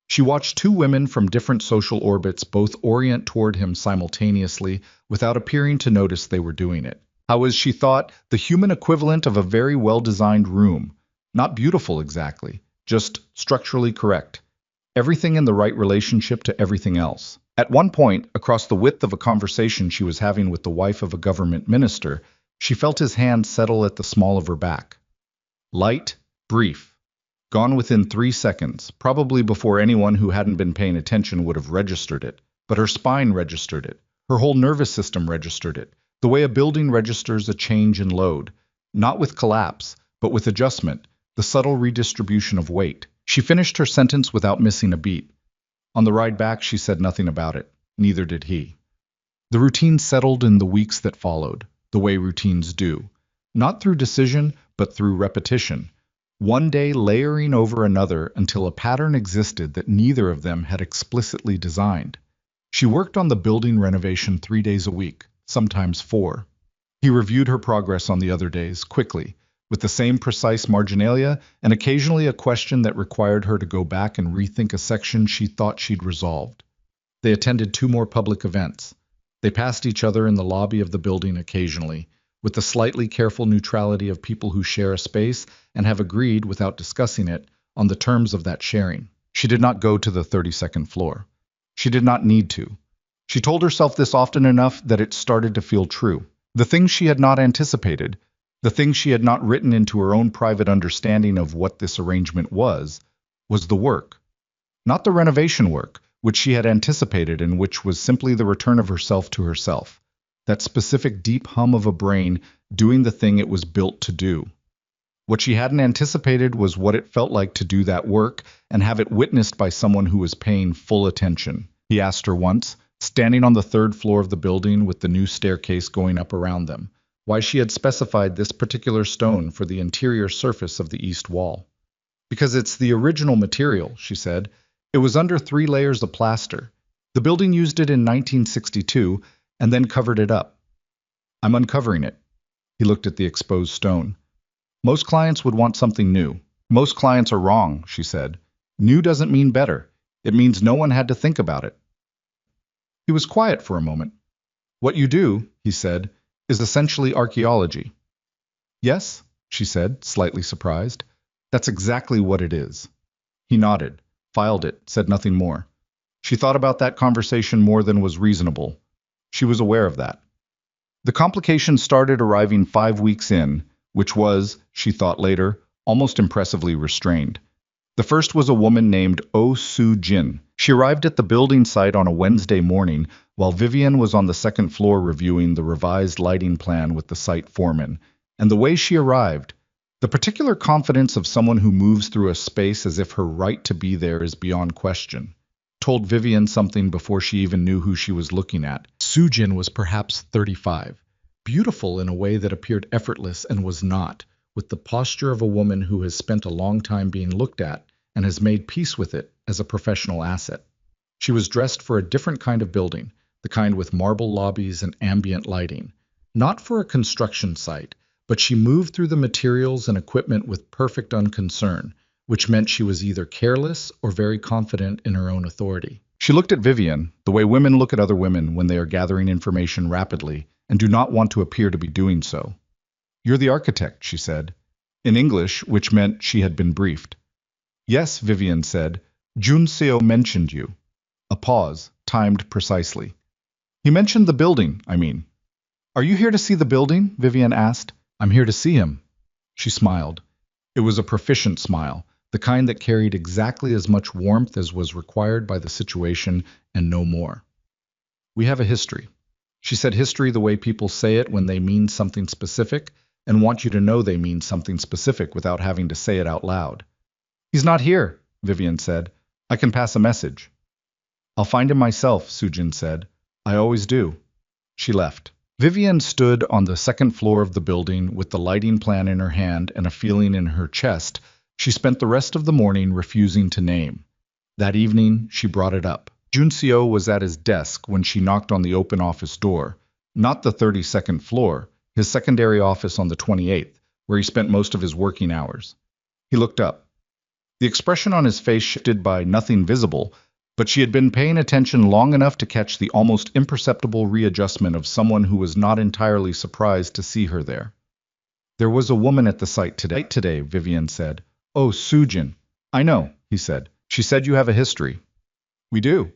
She watched two women from different social orbits both orient toward him simultaneously without appearing to notice they were doing it. How was, she thought, the human equivalent of a very well-designed room. Not beautiful exactly, just structurally correct. Everything in the right relationship to everything else. At one point, across the width of a conversation she was having with the wife of a government minister, she felt his hand settle at the small of her back. Light, brief. Gone within 3 seconds, probably before anyone who hadn't been paying attention would have registered it. But her spine registered it. Her whole nervous system registered it. The way a building registers a change in load. Not with collapse, but with adjustment, the subtle redistribution of weight. She finished her sentence without missing a beat. On the ride back, she said nothing about it. Neither did he. The routine settled in the weeks that followed, the way routines do. Not through decision, but through repetition. One day layering over another until a pattern existed that neither of them had explicitly designed. She worked on the building renovation 3 days a week, sometimes 4. He reviewed her progress on the other days, quickly, with the same precise marginalia and occasionally a question that required her to go back and rethink a section she thought she'd resolved. They attended 2 more public events. They passed each other in the lobby of the building occasionally, with the slightly careful neutrality of people who share a space and have agreed, without discussing it, on the terms of that sharing. She did not go to the 32nd floor. She did not need to. She told herself this often enough that it started to feel true. The things she had not anticipated, the thing she had not written into her own private understanding of what this arrangement was the work. Not the renovation work, which she had anticipated and which was simply the return of herself to herself. That specific deep hum of a brain doing the thing it was built to do. What she hadn't anticipated was what it felt like to do that work and have it witnessed by someone who was paying full attention. He asked her once, standing on the 3rd floor of the building with the new staircase going up around them, why she had specified this particular stone for the interior surface of the east wall. Because it's the original material, she said. It was under 3 layers of plaster. The building used it in 1962 and then covered it up. I'm uncovering it. He looked at the exposed stone. Most clients would want something new. Most clients are wrong, she said. New doesn't mean better. It means no one had to think about it. He was quiet for a moment. What you do, he said, is essentially archaeology. Yes, she said, slightly surprised. That's exactly what it is. He nodded, filed it, said nothing more. She thought about that conversation more than was reasonable. She was aware of that. The complications started arriving 5 weeks in, which was, she thought later, almost impressively restrained. The first was a woman named Oh Soo-jin. She arrived at the building site on a Wednesday morning while Vivian was on the second floor reviewing the revised lighting plan with the site foreman. And the way she arrived, the particular confidence of someone who moves through a space as if her right to be there is beyond question, told Vivian something before she even knew who she was looking at. Soo-jin was perhaps 35, beautiful in a way that appeared effortless and was not, with the posture of a woman who has spent a long time being looked at and has made peace with it as a professional asset. She was dressed for a different kind of building, the kind with marble lobbies and ambient lighting. Not for a construction site, but she moved through the materials and equipment with perfect unconcern, which meant she was either careless or very confident in her own authority. She looked at Vivian, the way women look at other women when they are gathering information rapidly and do not want to appear to be doing so. "You're the architect," she said, in English, which meant she had been briefed. "Yes," Vivian said. "Junseo mentioned you." A pause, timed precisely. "He mentioned the building, I mean." "Are you here to see the building?" Vivian asked. "I'm here to see him." She smiled. It was a proficient smile, the kind that carried exactly as much warmth as was required by the situation and no more. "We have a history." She said history the way people say it when they mean something specific and want you to know they mean something specific without having to say it out loud. "He's not here," Vivian said. "I can pass a message." "I'll find him myself," Soo-jin said. "I always do." She left. Vivian stood on the second floor of the building with the lighting plan in her hand and a feeling in her chest she spent the rest of the morning refusing to name. That evening, she brought it up. Junseo was at his desk when she knocked on the open office door, not the 32nd floor, his secondary office on the 28th, where he spent most of his working hours. He looked up. The expression on his face shifted by nothing visible, but she had been paying attention long enough to catch the almost imperceptible readjustment of someone who was not entirely surprised to see her there. "There was a woman at the site today," Vivian said. "Oh, Soo-jin." "I know," he said. "She said you have a history." "We do."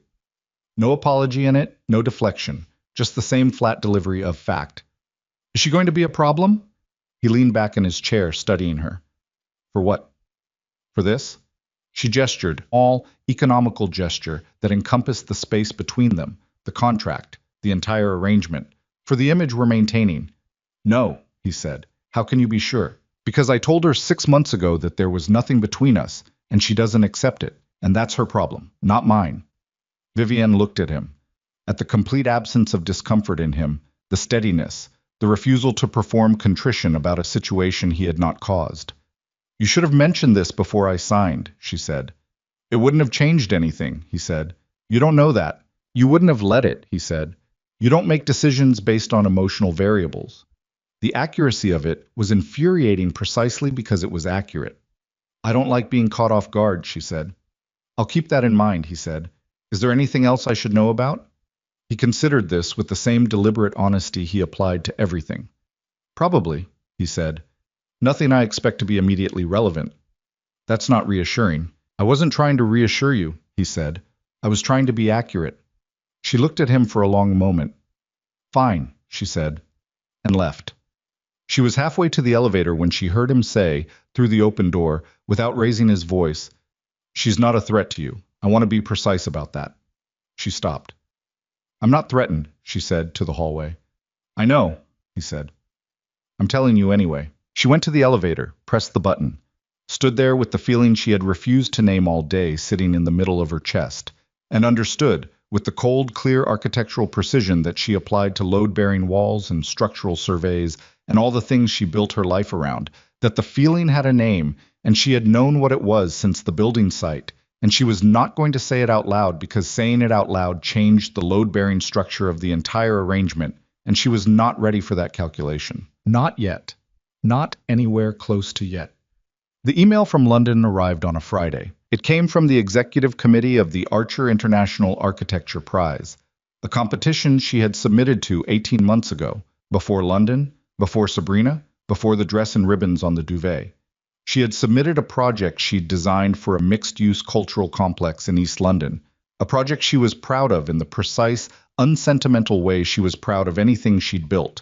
No apology in it, no deflection, just the same flat delivery of fact. "Is she going to be a problem?" He leaned back in his chair, studying her. "For what? For this?" She gestured, all economical gesture that encompassed the space between them, the contract, the entire arrangement. "For the image we're maintaining." "No," he said. "How can you be sure?" "Because I told her 6 months ago that there was nothing between us, and she doesn't accept it, and that's her problem, not mine." Vivian looked at him. At the complete absence of discomfort in him, the steadiness, the refusal to perform contrition about a situation he had not caused. "You should have mentioned this before I signed," she said. "It wouldn't have changed anything," he said. "You don't know that. You wouldn't have let it," he said. "You don't make decisions based on emotional variables." The accuracy of it was infuriating precisely because it was accurate. "I don't like being caught off guard," she said. "I'll keep that in mind," he said. "Is there anything else I should know about?" He considered this with the same deliberate honesty he applied to everything. "Probably," he said. "Nothing I expect to be immediately relevant." "That's not reassuring." "I wasn't trying to reassure you," he said. "I was trying to be accurate." She looked at him for a long moment. "Fine," she said, and left. She was halfway to the elevator when she heard him say, through the open door, without raising his voice, "She's not a threat to you. I want to be precise about that." She stopped. "I'm not threatened," she said, to the hallway. "I know," he said. "I'm telling you anyway." She went to the elevator, pressed the button, stood there with the feeling she had refused to name all day sitting in the middle of her chest, and understood, with the cold, clear architectural precision that she applied to load-bearing walls and structural surveys and all the things she built her life around, that the feeling had a name, and she had known what it was since the building site, and she was not going to say it out loud because saying it out loud changed the load-bearing structure of the entire arrangement, and she was not ready for that calculation. Not yet. Not anywhere close to yet. The email from London arrived on a Friday. It came from the executive committee of the Archer International Architecture Prize, a competition she had submitted to 18 months ago, before London, before Sabrina, before the dress and ribbons on the duvet. She had submitted a project she'd designed for a mixed-use cultural complex in East London, a project she was proud of in the precise, unsentimental way she was proud of anything she'd built,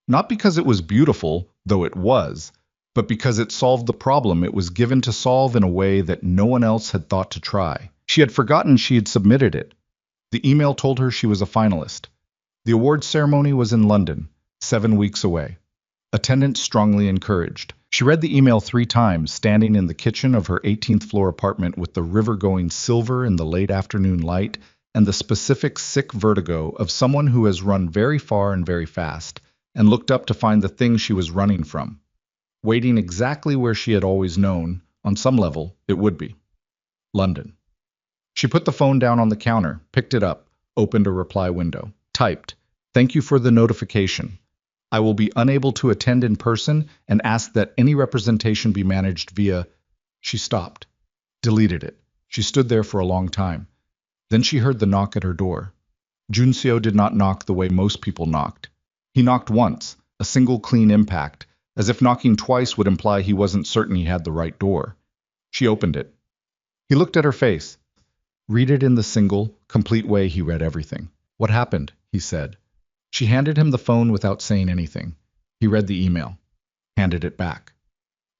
Not because it was beautiful, though it was, but because it solved the problem it was given to solve in a way that no one else had thought to try. She had forgotten she had submitted it. The email told her she was a finalist. The awards ceremony was in London, 7 weeks away. Attendance strongly encouraged. She read the email 3 times, standing in the kitchen of her 18th floor apartment with the river going silver in the late afternoon light and the specific sick vertigo of someone who has run very far and very fast and looked up to find the thing she was running from, waiting exactly where she had always known, on some level, it would be. London. She put the phone down on the counter, picked it up, opened a reply window, typed, "Thank you for the notification. I will be unable to attend in person and ask that any representation be managed via." She stopped, deleted it. She stood there for a long time. Then she heard the knock at her door. Junseo did not knock the way most people knocked. He knocked once, a single clean impact, as if knocking twice would imply he wasn't certain he had the right door. She opened it. He looked at her face. Read it in the single, complete way he read everything. "What happened?" he said. She handed him the phone without saying anything. He read the email, handed it back,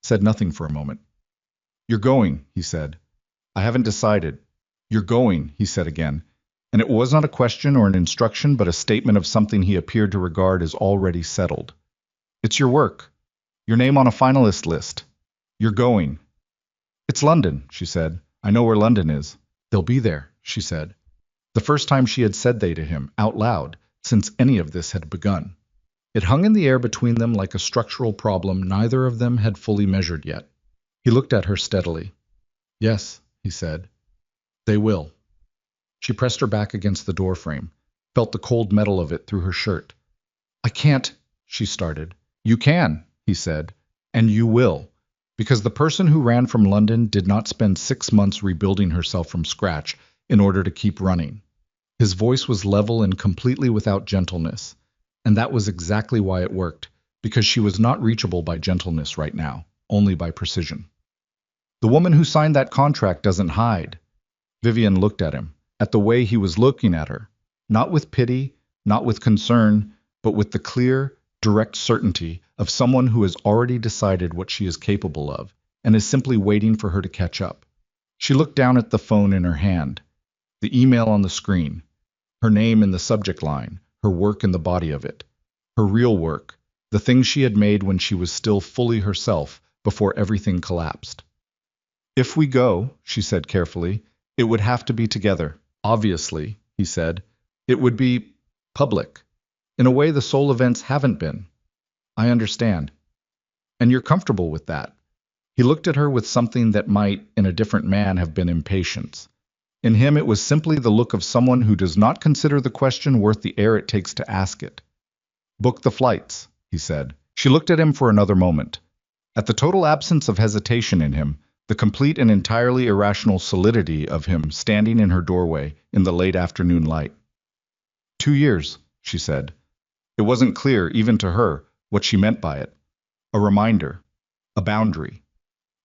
said nothing for a moment. "You're going," he said. "I haven't decided." "You're going," he said again, and it was not a question or an instruction but a statement of something he appeared to regard as already settled. "It's your work. Your name on a finalist list. You're going." "It's London," she said. "I know where London is." "They'll be there," she said. The first time she had said they to him, out loud, since any of this had begun. It hung in the air between them like a structural problem neither of them had fully measured yet. He looked at her steadily. "Yes," he said. "They will." She pressed her back against the doorframe, felt the cold metal of it through her shirt. "I can't," she started. "You can," he said, "and you will, because the person who ran from London did not spend 6 months rebuilding herself from scratch in order to keep running. His voice was level and completely without gentleness, and that was exactly why it worked, because she was not reachable by gentleness right now, only by precision. "The woman who signed that contract doesn't hide." Vivian looked at him, at the way he was looking at her, not with pity, not with concern, but with the clear, direct certainty of someone who has already decided what she is capable of and is simply waiting for her to catch up. She looked down at the phone in her hand, the email on the screen, her name in the subject line, her work in the body of it, her real work, the thing she had made when she was still fully herself before everything collapsed. "If we go," she said carefully, "it would have to be together." "Obviously," he said, "it would be public, in a way the Seoul events haven't been." "I understand." "And you're comfortable with that?" He looked at her with something that might, in a different man, have been impatience. In him it was simply the look of someone who does not consider the question worth the air it takes to ask it. "Book the flights," he said. She looked at him for another moment. At the total absence of hesitation in him, the complete and entirely irrational solidity of him standing in her doorway in the late afternoon light. 2 years, she said. It wasn't clear, even to her, what she meant by it. A reminder. A boundary.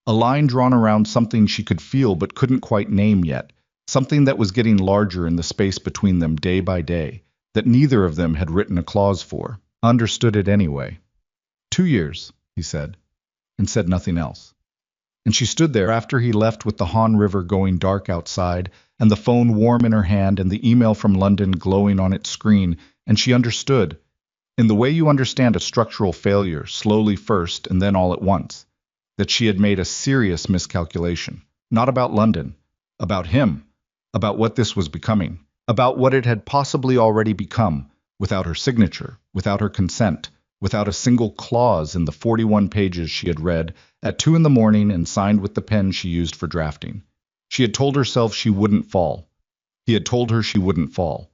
A line drawn around something she could feel but couldn't quite name yet. Something that was getting larger in the space between them day by day, that neither of them had written a clause for, understood it anyway. 2 years, he said, and said nothing else. And she stood there after he left with the Han River going dark outside, and the phone warm in her hand and the email from London glowing on its screen, and she understood, in the way you understand a structural failure, slowly first and then all at once, that she had made a serious miscalculation, not about London, about him, about what this was becoming, about what it had possibly already become, without her signature, without her consent, without a single clause in the 41 pages she had read at 2 in the morning and signed with the pen she used for drafting. She had told herself she wouldn't fall. He had told her she wouldn't fall.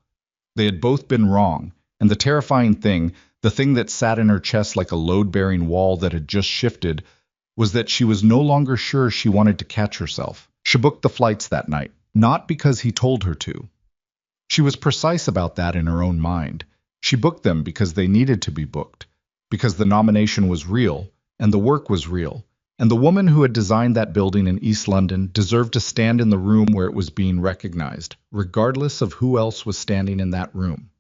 They had both been wrong, and the terrifying thing, the thing that sat in her chest like a load-bearing wall that had just shifted, was that she was no longer sure she wanted to catch herself. She booked the flights that night, not because he told her to. She was precise about that in her own mind. She booked them because they needed to be booked, because the nomination was real, and the work was real, and the woman who had designed that building in East London deserved to stand in the room where it was being recognized, regardless of who else was standing in that room.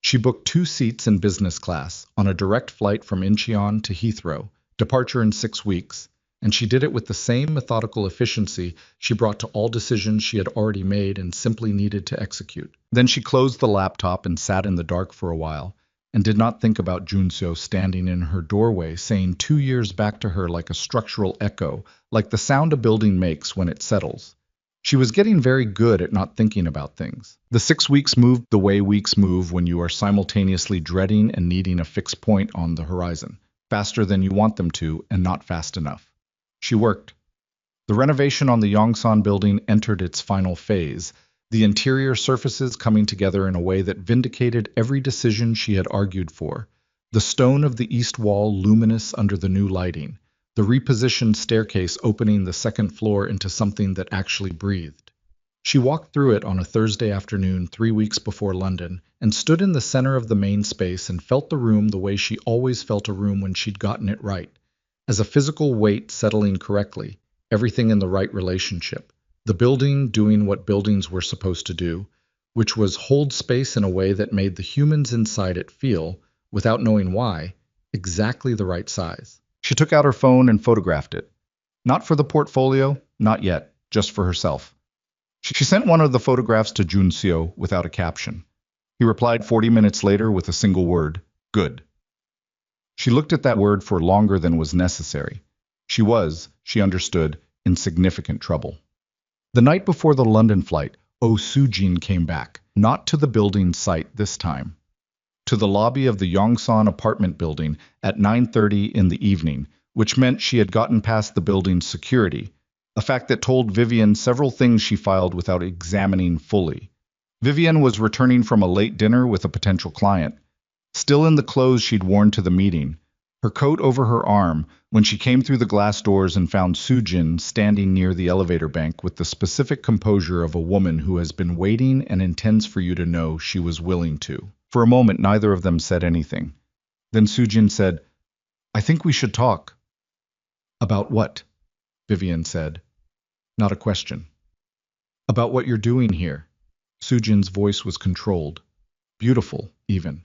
She booked 2 seats in business class on a direct flight from Incheon to Heathrow, departure in 6 weeks, and she did it with the same methodical efficiency she brought to all decisions she had already made and simply needed to execute. Then she closed the laptop and sat in the dark for a while, and did not think about Junseo standing in her doorway saying 2 years back to her like a structural echo, like the sound a building makes when it settles. She was getting very good at not thinking about things. The 6 weeks moved the way weeks move when you are simultaneously dreading and needing a fixed point on the horizon, faster than you want them to and not fast enough. She worked. The renovation on the Yongsan building entered its final phase, the interior surfaces coming together in a way that vindicated every decision she had argued for. The stone of the east wall luminous under the new lighting, the repositioned staircase opening the second floor into something that actually breathed. She walked through it on a Thursday afternoon 3 weeks before London, and stood in the center of the main space and felt the room the way she always felt a room when she'd gotten it right, as a physical weight settling correctly, everything in the right relationship. The building doing what buildings were supposed to do, which was hold space in a way that made the humans inside it feel, without knowing why, exactly the right size. She took out her phone and photographed it. Not for the portfolio, not yet, just for herself. She sent one of the photographs to Junseo without a caption. He replied 40 minutes later with a single word, "Good." She looked at that word for longer than was necessary. She understood, in significant trouble. The night before the London flight, Oh Soo-jin came back, not to the building site this time. To the lobby of the Yongsan apartment building at 9:30 in the evening, which meant she had gotten past the building's security, a fact that told Vivian several things she filed without examining fully. Vivian was returning from a late dinner with a potential client, still in the clothes she'd worn to the meeting, her coat over her arm, when she came through the glass doors and found Soo-jin standing near the elevator bank with the specific composure of a woman who has been waiting and intends for you to know she was willing to. For a moment, neither of them said anything. Then Soo-jin said, "I think we should talk." "About what?" Vivian said. Not a question. "About what you're doing here." Soo-jin's voice was controlled, beautiful, even.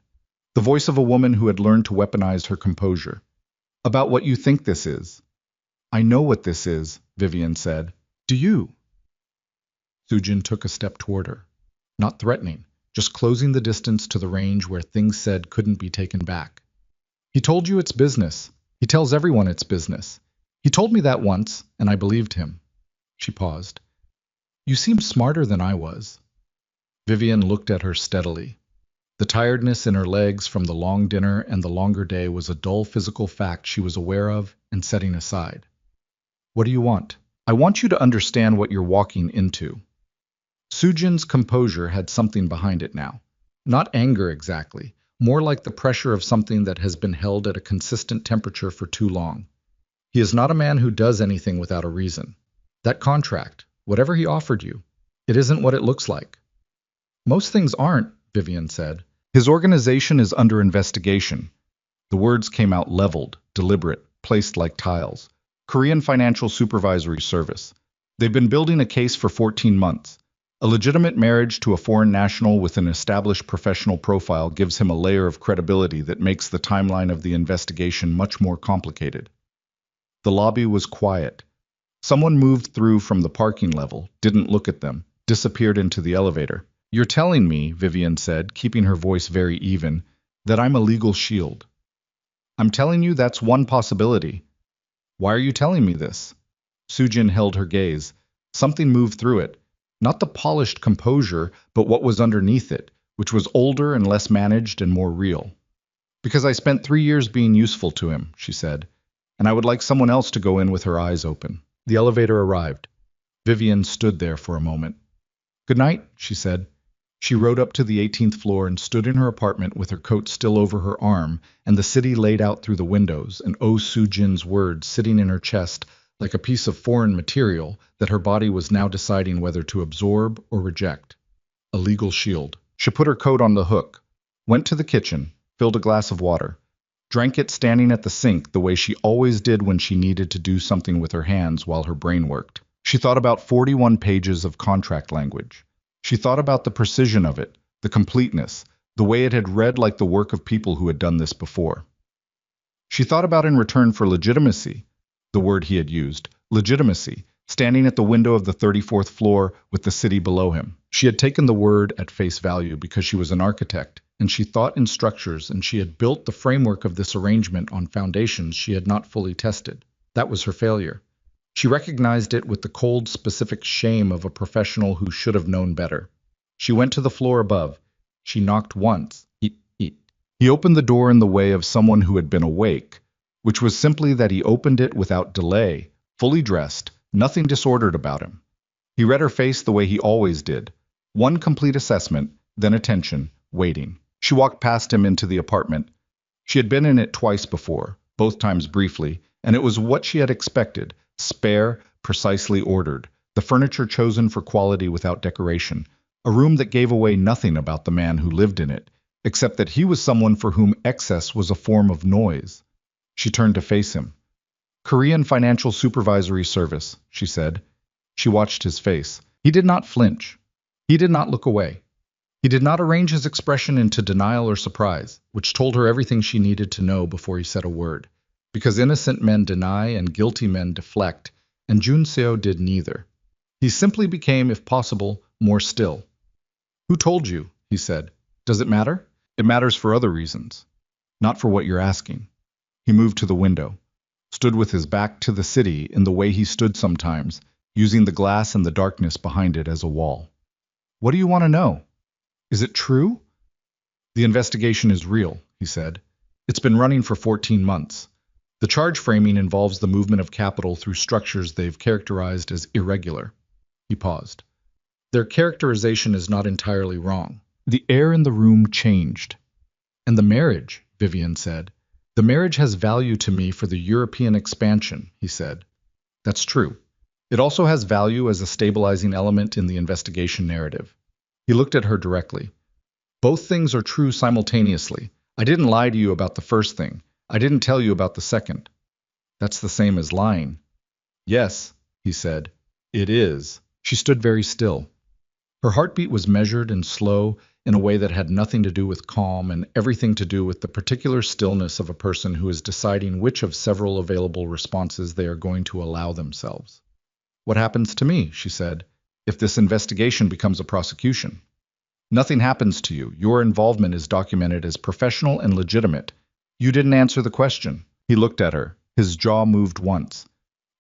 The voice of a woman who had learned to weaponize her composure. "About what you think this is." "I know what this is," Vivian said. "Do you?" Soo-jin took a step toward her. Not threatening, just closing the distance to the range where things said couldn't be taken back. "He told you it's business. He tells everyone it's business. He told me that once, and I believed him." She paused. "You seem smarter than I was." Vivian looked at her steadily. The tiredness in her legs from the long dinner and the longer day was a dull physical fact she was aware of and setting aside. "What do you want?" "I want you to understand what you're walking into." Soo-jin's composure had something behind it now. Not anger exactly, more like the pressure of something that has been held at a consistent temperature for too long. He is not a man who does anything without a reason. That contract, whatever he offered you, it isn't what it looks like. "Most things aren't," Vivian said. "His organization is under investigation." The words came out leveled, deliberate, placed like tiles. "Korean Financial Supervisory Service. They've been building a case for 14 months. A legitimate marriage to a foreign national with an established professional profile gives him a layer of credibility that makes the timeline of the investigation much more complicated." The lobby was quiet. Someone moved through from the parking level, didn't look at them, disappeared into the elevator. "You're telling me," Vivian said, keeping her voice very even, "that I'm a legal shield." "I'm telling you that's one possibility." "Why are you telling me this?" Soo-jin held her gaze. Something moved through it. Not the polished composure, but what was underneath it, which was older and less managed and more real. "Because I spent 3 years being useful to him," she said, "and I would like someone else to go in with her eyes open." The elevator arrived. Vivian stood there for a moment. "Good night," she said. She rode up to the 18th floor and stood in her apartment with her coat still over her arm and the city laid out through the windows and Oh Soo-jin's words sitting in her chest like a piece of foreign material that her body was now deciding whether to absorb or reject. A legal shield. She put her coat on the hook, went to the kitchen, filled a glass of water, drank it standing at the sink the way she always did when she needed to do something with her hands while her brain worked. She thought about 41 pages of contract language. She thought about the precision of it, the completeness, the way it had read like the work of people who had done this before. She thought about in return for legitimacy, the word he had used, legitimacy, standing at the window of the 34th floor with the city below him. She had taken the word at face value because she was an architect, and she thought in structures, and she had built the framework of this arrangement on foundations she had not fully tested. That was her failure. She recognized it with the cold, specific shame of a professional who should have known better. She went to the floor above. She knocked once. He opened the door in the way of someone who had been awake, which was simply that he opened it without delay, fully dressed, nothing disordered about him. He read her face the way he always did. One complete assessment, then attention, waiting. She walked past him into the apartment. She had been in it twice before, both times briefly, and it was what she had expected, spare, precisely ordered, the furniture chosen for quality without decoration, a room that gave away nothing about the man who lived in it, except that he was someone for whom excess was a form of noise. She turned to face him. "Korean Financial Supervisory Service," she said. She watched his face. He did not flinch. He did not look away. He did not arrange his expression into denial or surprise, which told her everything she needed to know before he said a word. Because innocent men deny and guilty men deflect, and Jun Seo did neither. He simply became, if possible, more still. "Who told you?" he said. "Does it matter?" "It matters for other reasons. Not for what you're asking." He moved to the window, stood with his back to the city in the way he stood sometimes, using the glass and the darkness behind it as a wall. "What do you want to know? Is it true?" "The investigation is real," he said. "It's been running for 14 months. The charge framing involves the movement of capital through structures they've characterized as irregular." He paused. "Their characterization is not entirely wrong." The air in the room changed. "And the marriage," Vivian said. "The marriage has value to me for the European expansion," he said. "That's true. It also has value as a stabilizing element in the investigation narrative." He looked at her directly. "Both things are true simultaneously. I didn't lie to you about the first thing. I didn't tell you about the second." "That's the same as lying." "Yes," he said. "It is." She stood very still. Her heartbeat was measured and slow in a way that had nothing to do with calm and everything to do with the particular stillness of a person who is deciding which of several available responses they are going to allow themselves. "What happens to me," she said, "if this investigation becomes a prosecution?" "Nothing happens to you. Your involvement is documented as professional and legitimate." "You didn't answer the question." He looked at her. His jaw moved once.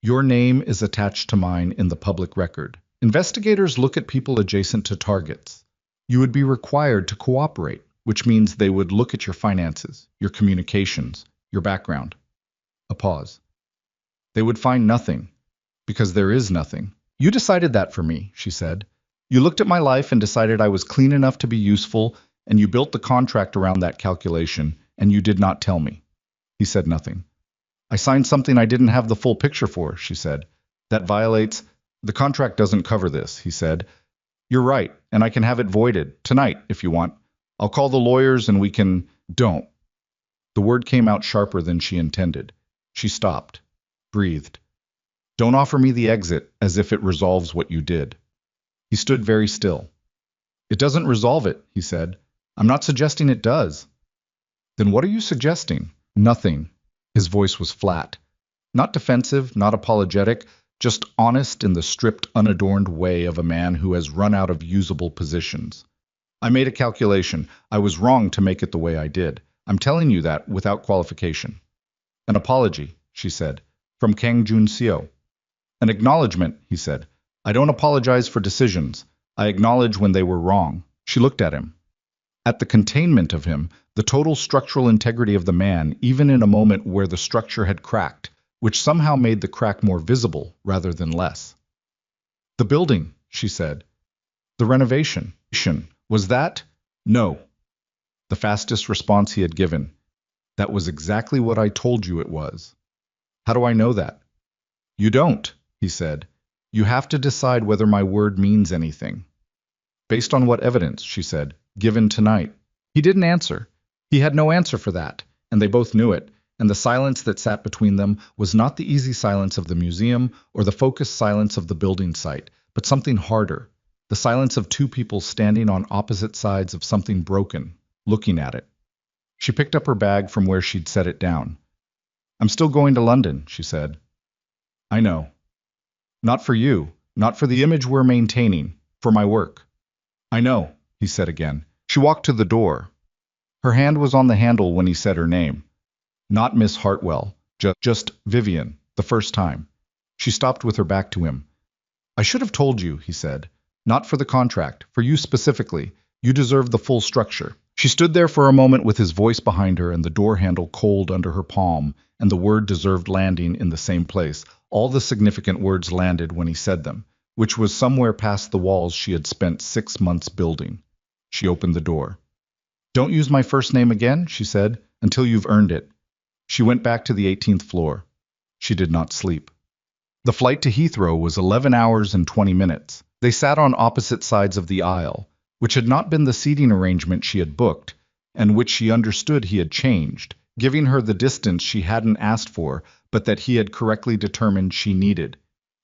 "Your name is attached to mine in the public record. Investigators look at people adjacent to targets. You would be required to cooperate, which means they would look at your finances, your communications, your background." A pause. "They would find nothing, because there is nothing." "You decided that for me," she said. "You looked at my life and decided I was clean enough to be useful, and you built the contract around that calculation, and you did not tell me." He said nothing. "I signed something I didn't have the full picture for," she said. "That violates—" "The contract doesn't cover this," he said. "You're right, and I can have it voided, tonight, if you want. I'll call the lawyers and we can—" "Don't." The word came out sharper than she intended. She stopped, breathed. "Don't offer me the exit as if it resolves what you did." He stood very still. "It doesn't resolve it," he said. "I'm not suggesting it does." "Then what are you suggesting?" "Nothing." His voice was flat. Not defensive, not apologetic, just honest in the stripped, unadorned way of a man who has run out of usable positions. "I made a calculation. I was wrong to make it the way I did. I'm telling you that without qualification." "An apology," she said, "from Kang Jun Seo." "An acknowledgement," he said. "I don't apologize for decisions. I acknowledge when they were wrong." She looked at him. At the containment of him, the total structural integrity of the man, even in a moment where the structure had cracked, which somehow made the crack more visible rather than less. "The building," she said. "The renovation. Was that?" "No." The fastest response he had given. "That was exactly what I told you it was." "How do I know that?" "You don't," he said. "You have to decide whether my word means anything." "Based on what evidence?" she said. "Given tonight." He didn't answer. He had no answer for that, and they both knew it. And the silence that sat between them was not the easy silence of the museum or the focused silence of the building site, but something harder, the silence of two people standing on opposite sides of something broken, looking at it. She picked up her bag from where she'd set it down. I'm still going to London, she said. I know. Not for you, not for the image we're maintaining, for my work. I know, he said again. She walked to the door. Her hand was on the handle when he said her name. Not Miss Hartwell, just Vivian, the first time. She stopped with her back to him. I should have told you, he said. Not for the contract, for you specifically. You deserve the full structure. She stood there for a moment with his voice behind her and the door handle cold under her palm, and the word deserved landing in the same place. All the significant words landed when he said them, which was somewhere past the walls she had spent 6 months building. She opened the door. Don't use my first name again, she said, until you've earned it. She went back to the 18th floor. She did not sleep. The flight to Heathrow was 11 hours and 20 minutes. They sat on opposite sides of the aisle, which had not been the seating arrangement she had booked, and which she understood he had changed, giving her the distance she hadn't asked for, but that he had correctly determined she needed.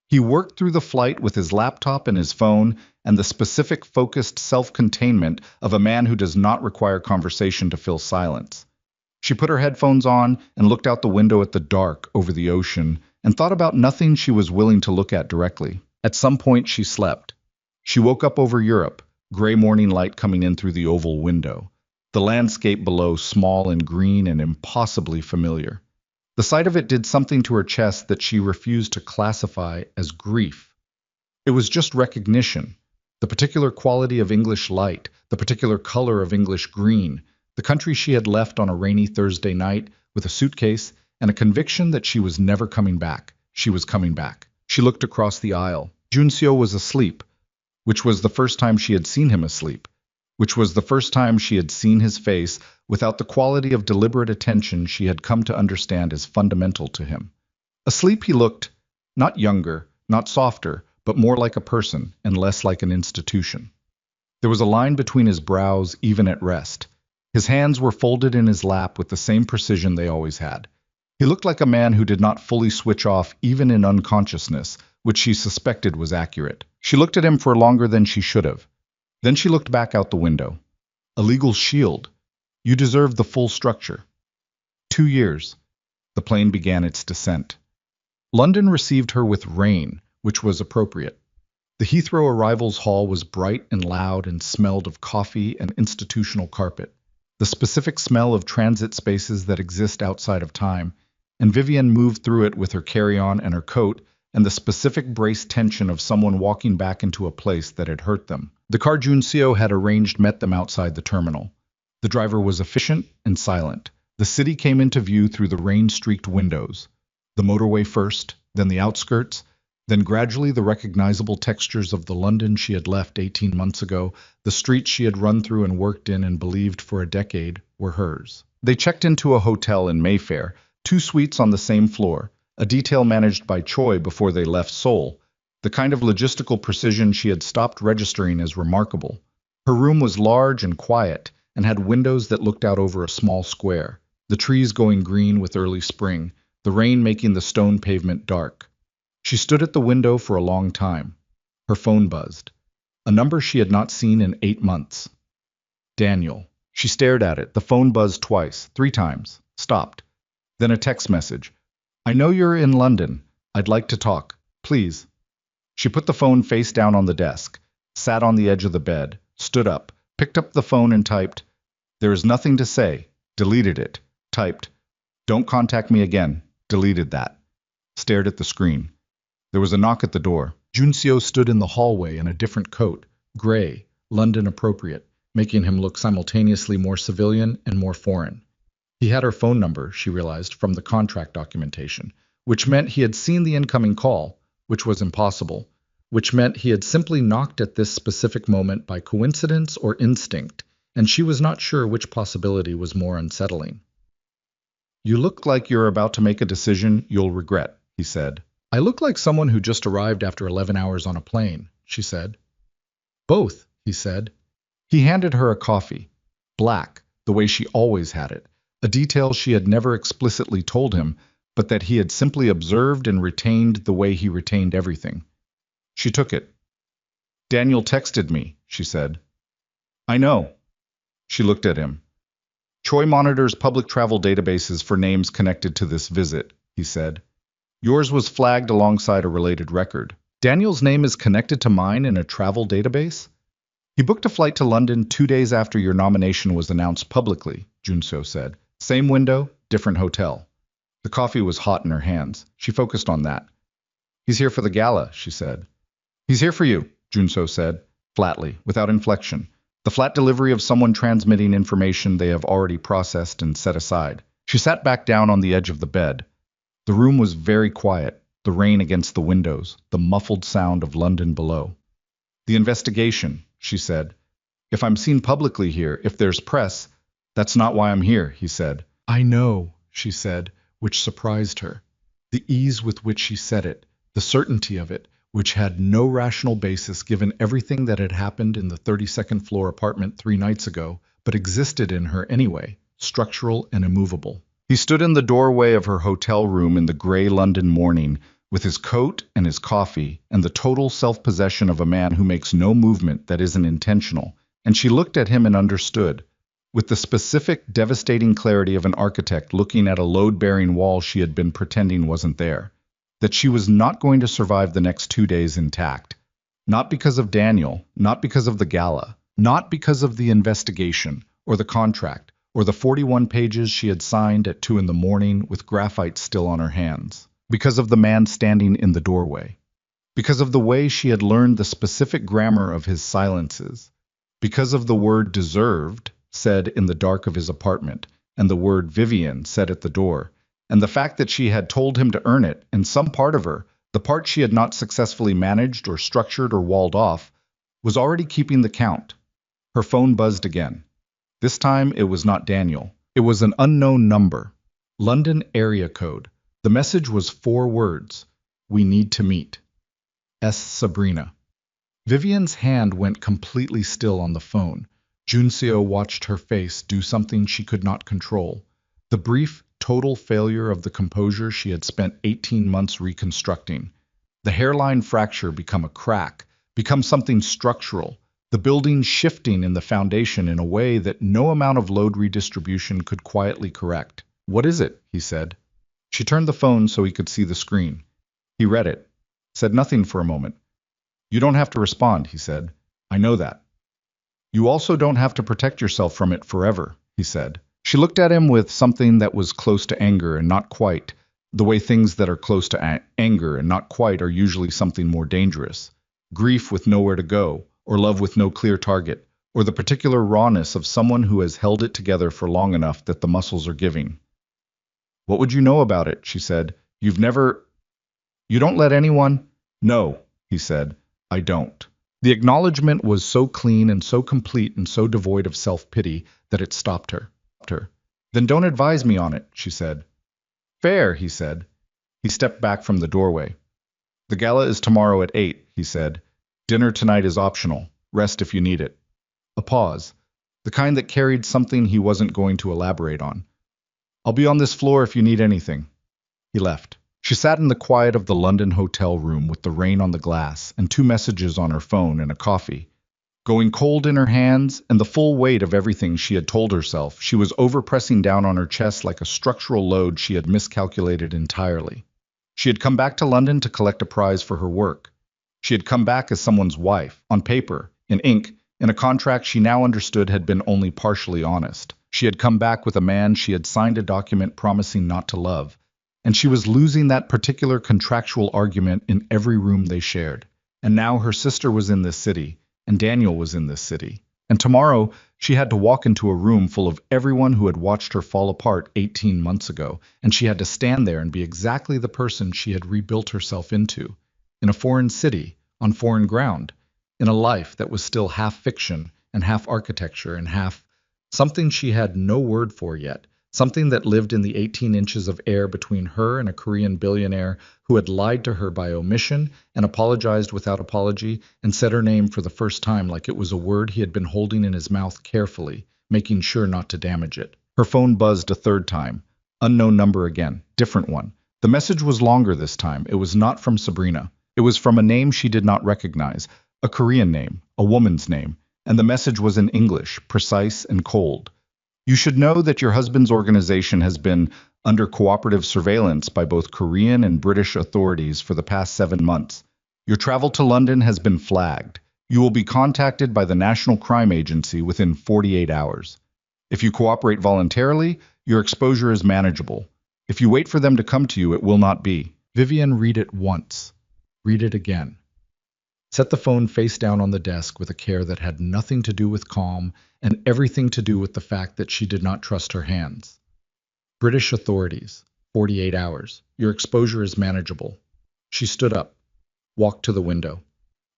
He worked through the flight with his laptop and his phone, and the specific, focused self-containment of a man who does not require conversation to fill silence. She put her headphones on and looked out the window at the dark over the ocean, and thought about nothing she was willing to look at directly. At some point she slept. She woke up over Europe, gray morning light coming in through the oval window. The landscape below small and green and impossibly familiar. The sight of it did something to her chest that she refused to classify as grief. It was just recognition. The particular quality of English light, the particular color of English green, the country she had left on a rainy Thursday night with a suitcase, and a conviction that she was never coming back. She was coming back. She looked across the aisle. Junseo was asleep, which was the first time she had seen him asleep, which was the first time she had seen his face without the quality of deliberate attention she had come to understand as fundamental to him. Asleep he looked, not younger, not softer, but more like a person and less like an institution. There was a line between his brows, even at rest. His hands were folded in his lap with the same precision they always had. He looked like a man who did not fully switch off even in unconsciousness, which she suspected was accurate. She looked at him for longer than she should have. Then she looked back out the window. A legal shield. You deserve the full structure. 2 years. The plane began its descent. London received her with rain, which was appropriate. The Heathrow arrivals hall was bright and loud and smelled of coffee and institutional carpet, the specific smell of transit spaces that exist outside of time, and Vivian moved through it with her carry-on and her coat, and the specific braced tension of someone walking back into a place that had hurt them. The car Junseo had arranged met them outside the terminal. The driver was efficient and silent. The city came into view through the rain-streaked windows. The motorway first, then the outskirts, then gradually the recognizable textures of the London she had left 18 months ago, the streets she had run through and worked in and believed for a decade, were hers. They checked into a hotel in Mayfair, 2 suites on the same floor, a detail managed by Choi before they left Seoul, the kind of logistical precision she had stopped registering as remarkable. Her room was large and quiet, and had windows that looked out over a small square, the trees going green with early spring, the rain making the stone pavement dark. She stood at the window for a long time. Her phone buzzed. A number she had not seen in 8 months. Daniel. She stared at it. The phone buzzed twice, 3 times, stopped. Then a text message. I know you're in London. I'd like to talk. Please. She put the phone face down on the desk, sat on the edge of the bed, stood up, picked up the phone and typed, There is nothing to say. Deleted it. Typed, Don't contact me again. Deleted that. Stared at the screen. There was a knock at the door. Junseo stood in the hallway in a different coat, gray, London appropriate, making him look simultaneously more civilian and more foreign. He had her phone number, she realized, from the contract documentation, which meant he had seen the incoming call, which was impossible, which meant he had simply knocked at this specific moment by coincidence or instinct, and she was not sure which possibility was more unsettling. You look like you're about to make a decision you'll regret, he said. I look like someone who just arrived after 11 hours on a plane, she said. Both, he said. He handed her a coffee, black, the way she always had it, a detail she had never explicitly told him, but that he had simply observed and retained the way he retained everything. She took it. Daniel texted me, she said. I know. She looked at him. Choi monitors public travel databases for names connected to this visit, he said. Yours was flagged alongside a related record. Daniel's name is connected to mine in a travel database? He booked a flight to London 2 days after your nomination was announced publicly, Junso said. Same window, different hotel. The coffee was hot in her hands. She focused on that. He's here for the gala, she said. He's here for you, Junso said, flatly, without inflection. The flat delivery of someone transmitting information they have already processed and set aside. She sat back down on the edge of the bed. The room was very quiet, the rain against the windows, the muffled sound of London below. The investigation, she said. If I'm seen publicly here, if there's press, that's not why I'm here, he said. I know, she said, which surprised her. The ease with which she said it, the certainty of it, which had no rational basis given everything that had happened in the 32nd floor apartment 3 nights ago, but existed in her anyway, structural and immovable. He stood in the doorway of her hotel room in the gray London morning, with his coat and his coffee and the total self-possession of a man who makes no movement that isn't intentional, and she looked at him and understood, with the specific, devastating clarity of an architect looking at a load-bearing wall she had been pretending wasn't there, that she was not going to survive the next 2 days intact. Not because of Daniel, not because of the gala, not because of the investigation, or the contract, or the 41 pages she had signed at 2 in the morning with graphite still on her hands. Because of the man standing in the doorway. Because of the way she had learned the specific grammar of his silences. Because of the word deserved said in the dark of his apartment, and the word Vivian said at the door, and the fact that she had told him to earn it, and some part of her, the part she had not successfully managed or structured or walled off, was already keeping the count. Her phone buzzed again. This time it was not Daniel. It was an unknown number. London area code. The message was 4 words. We need to meet. S. Sabrina. Vivian's hand went completely still on the phone. Junseo watched her face do something she could not control. The brief, total failure of the composure she had spent 18 months reconstructing. The hairline fracture become a crack, become something structural, the building shifting in the foundation in a way that no amount of load redistribution could quietly correct. What is it? He said. She turned the phone so he could see the screen. He read it, said nothing for a moment. You don't have to respond, he said. I know that. You also don't have to protect yourself from it forever, he said. She looked at him with something that was close to anger and not quite, the way things that are close to anger and not quite are usually something more dangerous. Grief with nowhere to go, or love with no clear target, or the particular rawness of someone who has held it together for long enough that the muscles are giving. What would you know about it? She said. You don't let anyone? No, he said. I don't. The acknowledgement was so clean and so complete and so devoid of self-pity that it stopped her. Then don't advise me on it, she said. Fair, he said. He stepped back from the doorway. The gala is tomorrow at 8, he said. Dinner tonight is optional. Rest if you need it. A pause, the kind that carried something he wasn't going to elaborate on. I'll be on this floor if you need anything. He left. She sat in the quiet of the London hotel room with the rain on the glass and 2 messages on her phone and a coffee. Going cold in her hands and the full weight of everything she had told herself, she was overpressing down on her chest like a structural load she had miscalculated entirely. She had come back to London to collect a prize for her work. She had come back as someone's wife, on paper, in ink, in a contract she now understood had been only partially honest. She had come back with a man she had signed a document promising not to love, and she was losing that particular contractual argument in every room they shared. And now her sister was in this city, and Daniel was in this city. And tomorrow she had to walk into a room full of everyone who had watched her fall apart 18 months ago, and she had to stand there and be exactly the person she had rebuilt herself into, in a foreign city, on foreign ground, in a life that was still half fiction and half architecture and half something she had no word for yet, something that lived in the 18 inches of air between her and a Korean billionaire who had lied to her by omission and apologized without apology and said her name for the first time like it was a word he had been holding in his mouth carefully, making sure not to damage it. Her phone buzzed a 3rd time. Unknown number again. Different one. The message was longer this time. It was not from Sabrina. It was from a name she did not recognize, a Korean name, a woman's name, and the message was in English, precise and cold. You should know that your husband's organization has been under cooperative surveillance by both Korean and British authorities for the past 7 months. Your travel to London has been flagged. You will be contacted by the National Crime Agency within 48 hours. If you cooperate voluntarily, your exposure is manageable. If you wait for them to come to you, it will not be. Vivian, read it once. Read it again. Set the phone face down on the desk with a care that had nothing to do with calm and everything to do with the fact that she did not trust her hands. British authorities, 48 hours. Your exposure is manageable. She stood up, walked to the window,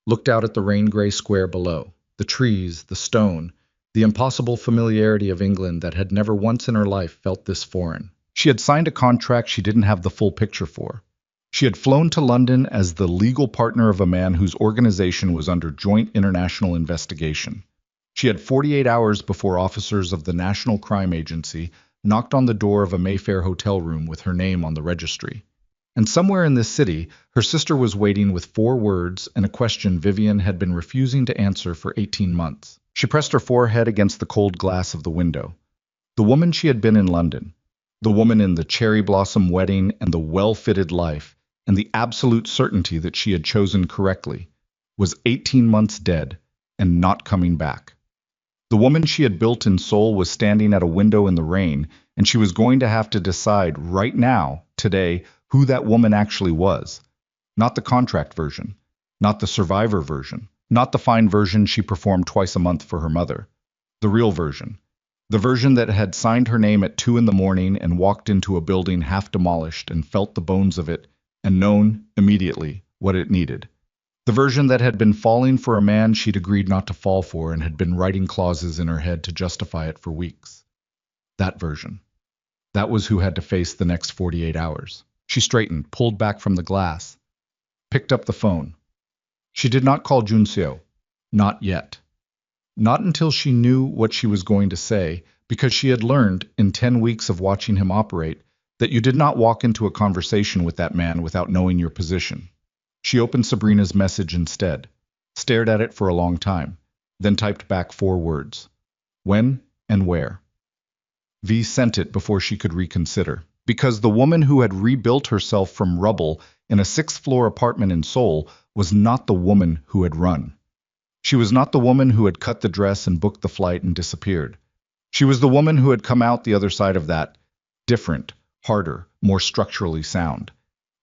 looked out at the rain-gray square below, the trees, the stone, the impossible familiarity of England that had never once in her life felt this foreign. She had signed a contract she didn't have the full picture for. She had flown to London as the legal partner of a man whose organization was under joint international investigation. She had 48 hours before officers of the National Crime Agency knocked on the door of a Mayfair hotel room with her name on the registry. And somewhere in this city, her sister was waiting with 4 words and a question Vivian had been refusing to answer for 18 months. She pressed her forehead against the cold glass of the window. The woman she had been in London, the woman in the cherry blossom wedding and the well-fitted life, and the absolute certainty that she had chosen correctly, was 18 months dead and not coming back. The woman she had built in Seoul was standing at a window in the rain, and she was going to have to decide right now, today, who that woman actually was. Not the contract version, not the survivor version, not the fine version she performed twice a month for her mother. The real version. The version that had signed her name at 2 in the morning and walked into a building half demolished and felt the bones of it and known immediately what it needed. The version that had been falling for a man she'd agreed not to fall for and had been writing clauses in her head to justify it for weeks. That version. That was who had to face the next 48 hours. She straightened, pulled back from the glass, picked up the phone. She did not call Junseo. Not yet. Not until she knew what she was going to say, because she had learned, in 10 weeks of watching him operate, that you did not walk into a conversation with that man without knowing your position. She opened Sabrina's message instead, stared at it for a long time, then typed back 4 words. When and where. V sent it before she could reconsider, because the woman who had rebuilt herself from rubble in a 6th-floor apartment in Seoul was not the woman who had run. She was not the woman who had cut the dress and booked the flight and disappeared. She was the woman who had come out the other side of that, different, harder, more structurally sound.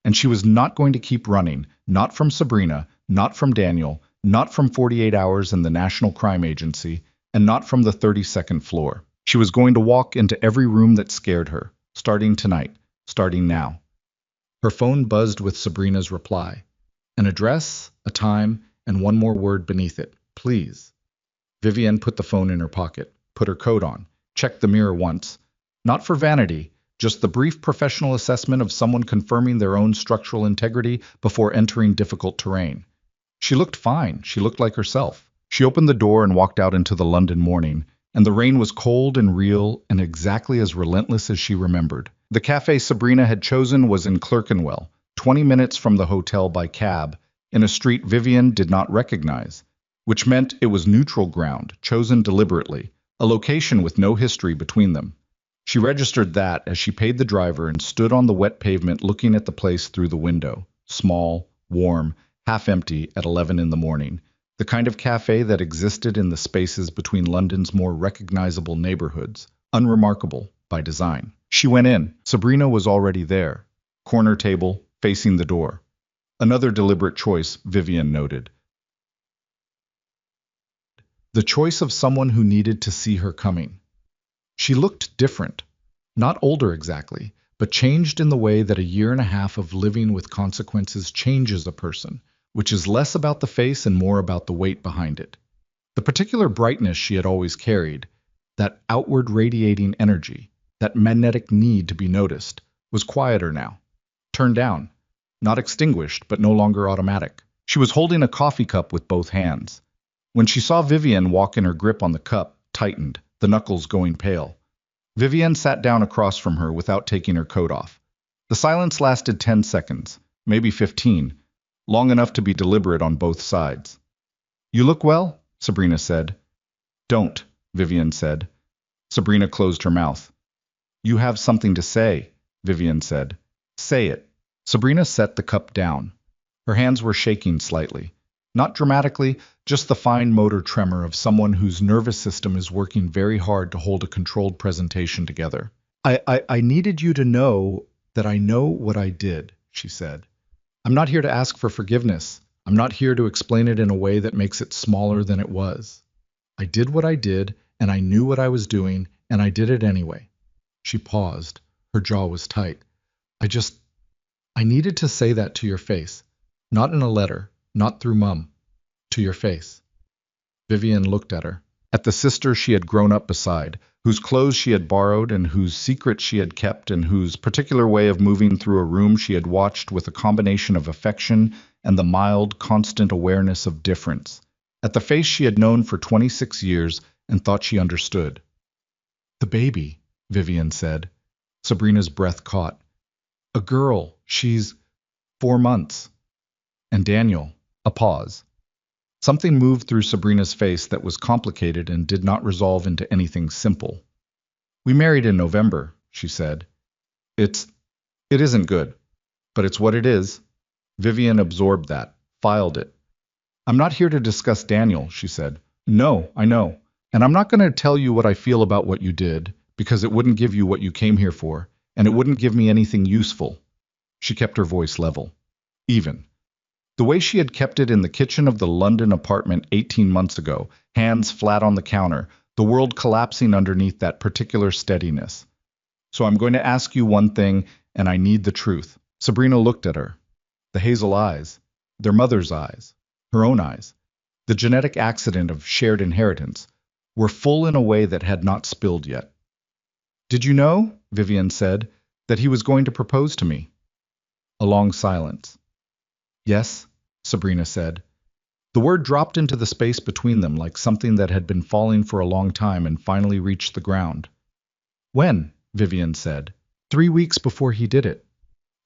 And she was not going to keep running, not from Sabrina, not from Daniel, not from 48 hours and the National Crime Agency, and not from the 32nd floor. She was going to walk into every room that scared her, starting tonight, starting now. Her phone buzzed with Sabrina's reply. An address, a time, and one more word beneath it. Please. Vivian put the phone in her pocket, put her coat on, checked the mirror once. Not for vanity, just the brief professional assessment of someone confirming their own structural integrity before entering difficult terrain. She looked fine. She looked like herself. She opened the door and walked out into the London morning, and the rain was cold and real and exactly as relentless as she remembered. The cafe Sabrina had chosen was in Clerkenwell, 20 minutes from the hotel by cab, in a street Vivian did not recognize, which meant it was neutral ground, chosen deliberately, a location with no history between them. She registered that as she paid the driver and stood on the wet pavement looking at the place through the window, small, warm, half empty at 11 in the morning, the kind of cafe that existed in the spaces between London's more recognizable neighborhoods, unremarkable by design. She went in. Sabrina was already there, corner table, facing the door. Another deliberate choice, Vivian noted. The choice of someone who needed to see her coming. She looked different, not older exactly, but changed in the way that a year and a half of living with consequences changes a person, which is less about the face and more about the weight behind it. The particular brightness she had always carried, that outward radiating energy, that magnetic need to be noticed, was quieter now, turned down, not extinguished, but no longer automatic. She was holding a coffee cup with both hands. When she saw Vivian walk in, her grip on the cup tightened, the knuckles going pale. Vivian sat down across from her without taking her coat off. The silence lasted 10 seconds, maybe 15, long enough to be deliberate on both sides. You look well, Sabrina said. Don't, Vivian said. Sabrina closed her mouth. You have something to say, Vivian said. Say it. Sabrina set the cup down. Her hands were shaking slightly. Not dramatically, just the fine motor tremor of someone whose nervous system is working very hard to hold a controlled presentation together. I needed you to know that I know what I did, she said. I'm not here to ask for forgiveness. I'm not here to explain it in a way that makes it smaller than it was. I did what I did, and I knew what I was doing, and I did it anyway. She paused. Her jaw was tight. I needed to say that to your face. Not in a letter, not through Mum. To your face. Vivian looked at her. At the sister she had grown up beside, whose clothes she had borrowed and whose secret she had kept and whose particular way of moving through a room she had watched with a combination of affection and the mild, constant awareness of difference. At the face she had known for 26 years and thought she understood. The baby, Vivian said. Sabrina's breath caught. A girl, she's 4 months. And Daniel, a pause. Something moved through Sabrina's face that was complicated and did not resolve into anything simple. We married in November, she said. It isn't good, but it's what it is. Vivian absorbed that, filed it. I'm not here to discuss Daniel, she said. No, I know. And I'm not going to tell you what I feel about what you did, because it wouldn't give you what you came here for, and it wouldn't give me anything useful. She kept her voice level. Even. The way she had kept it in the kitchen of the London apartment 18 months ago, hands flat on the counter, the world collapsing underneath that particular steadiness. So I'm going to ask you one thing, and I need the truth. Sabrina looked at her. The hazel eyes, their mother's eyes, her own eyes, the genetic accident of shared inheritance, were full in a way that had not spilled yet. Did you know, Vivian said, that he was going to propose to me? A long silence. Yes, Sabrina said. The word dropped into the space between them like something that had been falling for a long time and finally reached the ground. When? Vivian said. 3 weeks before he did it.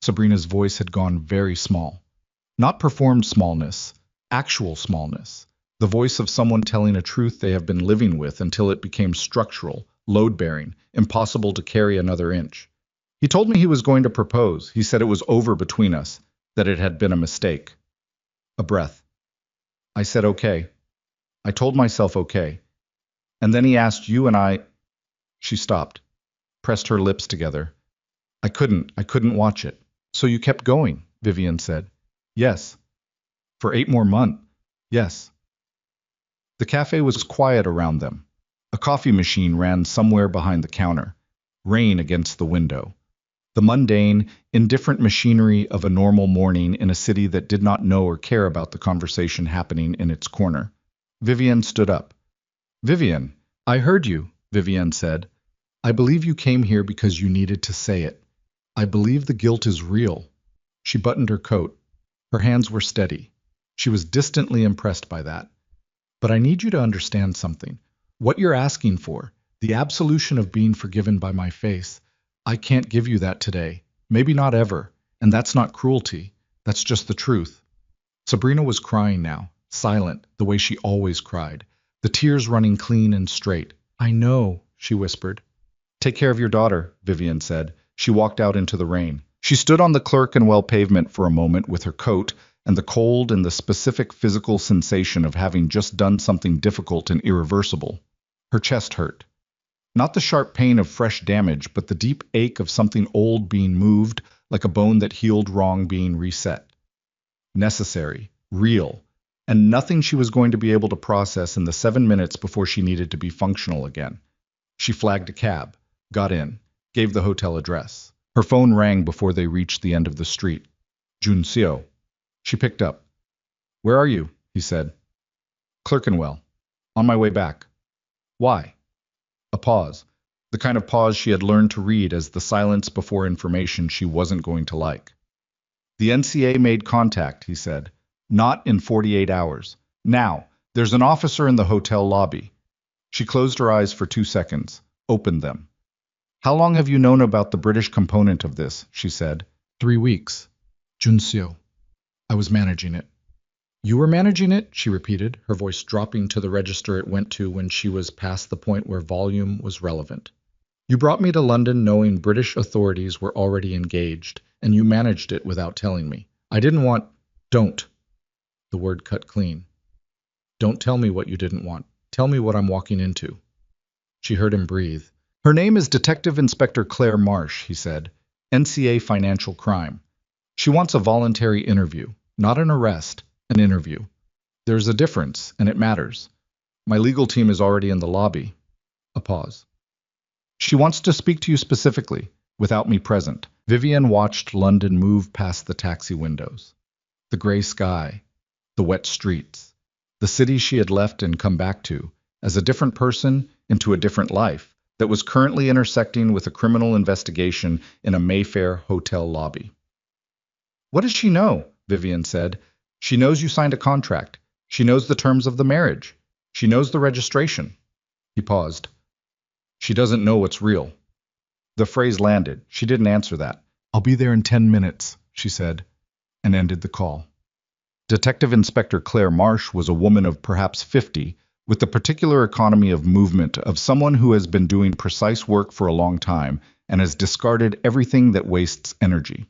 Sabrina's voice had gone very small. Not performed smallness, actual smallness. The voice of someone telling a truth they have been living with until it became structural, load-bearing, impossible to carry another inch. He told me he was going to propose. He said it was over between us, that it had been a mistake. A breath. I said okay. I told myself okay. And then he asked you and I... She stopped, pressed her lips together. I couldn't watch it. So you kept going, Vivian said. Yes. For 8 more months. Yes. The cafe was quiet around them. A coffee machine ran somewhere behind the counter. Rain against the window. The mundane, indifferent machinery of a normal morning in a city that did not know or care about the conversation happening in its corner. Vivian stood up. Vivian, I heard you, Vivian said. I believe you came here because you needed to say it. I believe the guilt is real. She buttoned her coat. Her hands were steady. She was distantly impressed by that. But I need you to understand something. What you're asking for, the absolution of being forgiven by my face, I can't give you that today. Maybe not ever. And that's not cruelty. That's just the truth. Sabrina was crying now, silent, the way she always cried, the tears running clean and straight. I know, she whispered. Take care of your daughter, Vivian said. She walked out into the rain. She stood on the Clerkenwell pavement for a moment with her coat and the cold and the specific physical sensation of having just done something difficult and irreversible. Her chest hurt. Not the sharp pain of fresh damage, but the deep ache of something old being moved, like a bone that healed wrong being reset. Necessary, real, and nothing she was going to be able to process in the 7 minutes before she needed to be functional again. She flagged a cab, got in, gave the hotel address. Her phone rang before they reached the end of the street. Junseo. She picked up. Where are you? He said. Clerkenwell. On my way back. Why? A pause. The kind of pause she had learned to read as the silence before information she wasn't going to like. The NCA made contact, he said. Not in 48 hours. Now, there's an officer in the hotel lobby. She closed her eyes for 2 seconds, opened them. How long have you known about the British component of this? She said. 3 weeks. Junseo. I was managing it. You were managing it, she repeated, her voice dropping to the register it went to when she was past the point where volume was relevant. You brought me to London knowing British authorities were already engaged, and you managed it without telling me. I didn't want— Don't. The word cut clean. Don't tell me what you didn't want. Tell me what I'm walking into. She heard him breathe. Her name is Detective Inspector Claire Marsh, he said. NCA Financial Crime. She wants a voluntary interview, not an arrest, an interview. There's a difference, and it matters. My legal team is already in the lobby. A pause. She wants to speak to you specifically, without me present. Vivienne watched London move past the taxi windows. The gray sky, the wet streets, the city she had left and come back to, as a different person into a different life, that was currently intersecting with a criminal investigation in a Mayfair hotel lobby. What does she know? Vivienne said. She knows you signed a contract. She knows the terms of the marriage. She knows the registration. He paused. She doesn't know what's real. The phrase landed. She didn't answer that. I'll be there in 10 minutes, she said, and ended the call. Detective Inspector Claire Marsh was a woman of perhaps 50, with the particular economy of movement of someone who has been doing precise work for a long time and has discarded everything that wastes energy.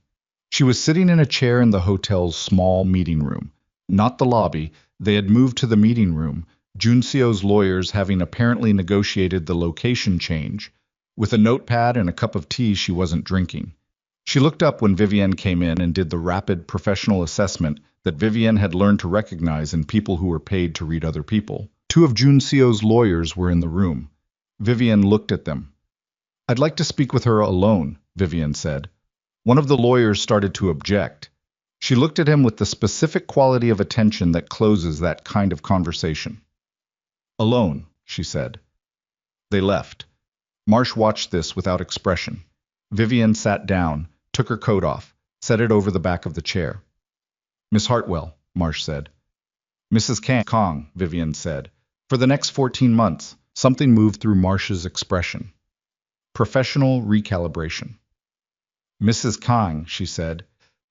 She was sitting in a chair in the hotel's small meeting room. Not the lobby. They had moved to the meeting room, Junseo's lawyers having apparently negotiated the location change. With a notepad and a cup of tea she wasn't drinking. She looked up when Vivienne came in and did the rapid professional assessment that Vivienne had learned to recognize in people who were paid to read other people. Two of Junseo's lawyers were in the room. Vivienne looked at them. I'd like to speak with her alone, Vivienne said. One of the lawyers started to object. She looked at him with the specific quality of attention that closes that kind of conversation. Alone, she said. They left. Marsh watched this without expression. Vivienne sat down, took her coat off, set it over the back of the chair. Miss Hartwell, Marsh said. Mrs. Kong, Vivienne said. For the next 14 months, something moved through Marsh's expression. Professional recalibration. Mrs. Kong, she said,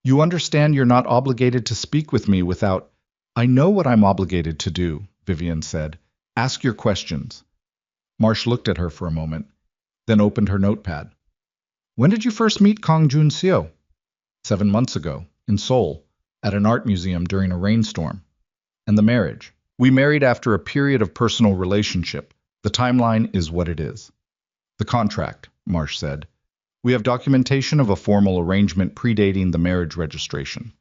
you understand you're not obligated to speak with me without— I know what I'm obligated to do, Vivienne said. Ask your questions. Marsh looked at her for a moment, then opened her notepad. When did you first meet Kong Junseo? 7 months ago, in Seoul, at an art museum during a rainstorm. And the marriage. We married after a period of personal relationship. The timeline is what it is. The contract, Marsh said. We have documentation of a formal arrangement predating the marriage registration.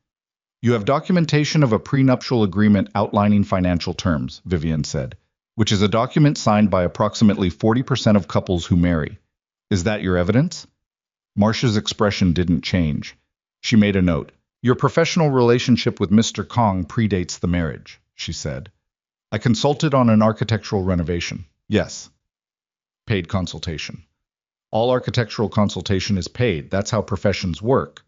You have documentation of a prenuptial agreement outlining financial terms, Vivienne said, which is a document signed by approximately 40% of couples who marry. Is that your evidence? Marsh's expression didn't change. She made a note. Your professional relationship with Mr. Kong predates the marriage, she said. I consulted on an architectural renovation. Yes. Paid consultation. All architectural consultation is paid. That's how professions work.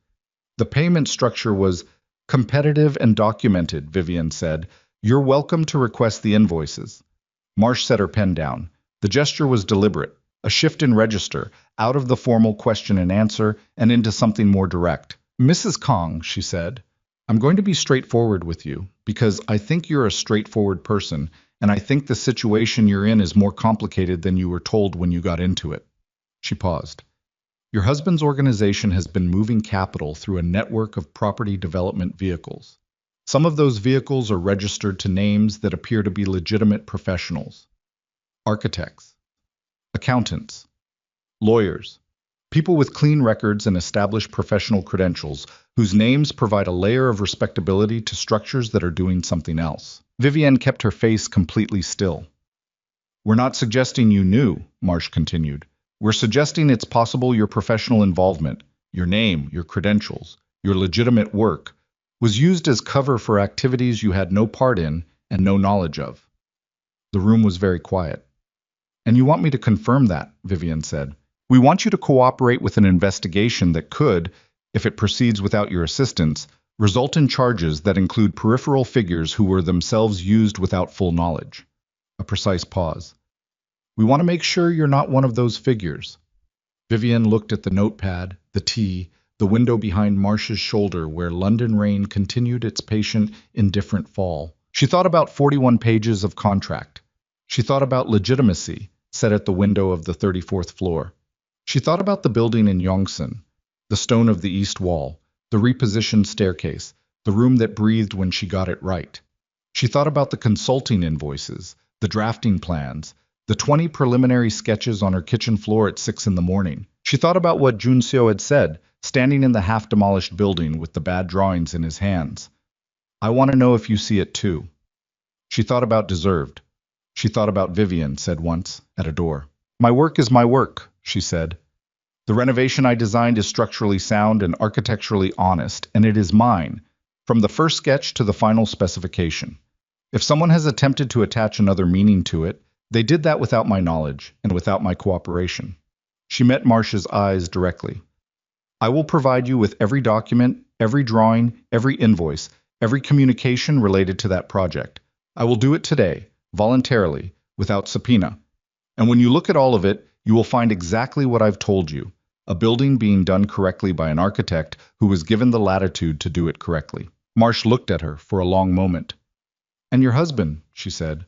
The payment structure was competitive and documented, Vivienne said. You're welcome to request the invoices. Marsh set her pen down. The gesture was deliberate, a shift in register, out of the formal question and answer and into something more direct. Mrs. Kong, she said, I'm going to be straightforward with you, because I think you're a straightforward person, and I think the situation you're in is more complicated than you were told when you got into it. She paused. Your husband's organization has been moving capital through a network of property development vehicles. Some of those vehicles are registered to names that appear to be legitimate professionals. Architects, accountants, lawyers, people with clean records and established professional credentials whose names provide a layer of respectability to structures that are doing something else. Vivienne kept her face completely still. We're not suggesting you knew, Marsh continued. We're suggesting it's possible your professional involvement, your name, your credentials, your legitimate work, was used as cover for activities you had no part in and no knowledge of. The room was very quiet. And you want me to confirm that, Vivienne said. We want you to cooperate with an investigation that could, if it proceeds without your assistance, result in charges that include peripheral figures who were themselves used without full knowledge. A precise pause. We want to make sure you're not one of those figures. Vivienne looked at the notepad, the tea, the window behind Marsh's shoulder where London rain continued its patient, indifferent fall. She thought about 41 pages of contract. She thought about legitimacy, set at the window of the 34th floor. She thought about the building in Yongsan, the stone of the east wall, the repositioned staircase, the room that breathed when she got it right. She thought about the consulting invoices, the drafting plans, the 20 preliminary sketches on her kitchen floor at 6 in the morning. She thought about what Junseo had said, standing in the half-demolished building with the bad drawings in his hands. I want to know if you see it too. She thought about deserved. She thought about Vivian said once, at a door. My work is my work, she said. The renovation I designed is structurally sound and architecturally honest, and it is mine, from the first sketch to the final specification. If someone has attempted to attach another meaning to it, they did that without my knowledge and without my cooperation. She met Marsh's eyes directly. I will provide you with every document, every drawing, every invoice, every communication related to that project. I will do it today, voluntarily, without subpoena. And when you look at all of it, you will find exactly what I've told you, a building being done correctly by an architect who was given the latitude to do it correctly. Marsh looked at her for a long moment. And your husband, she said.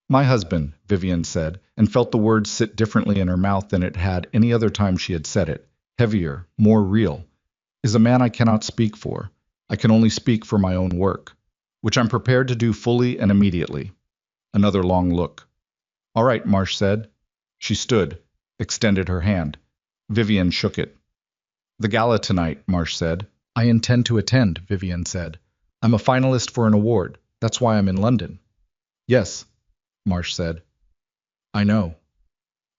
My husband, Vivian said, and felt the words sit differently in her mouth than it had any other time she had said it, heavier, more real, is a man I cannot speak for. I can only speak for my own work, which I'm prepared to do fully and immediately. Another long look. All right, Marsh said. She stood, extended her hand. Vivian shook it. The gala tonight, Marsh said. I intend to attend, Vivian said. I'm a finalist for an award. That's why I'm in London. Yes, Marsh said. I know.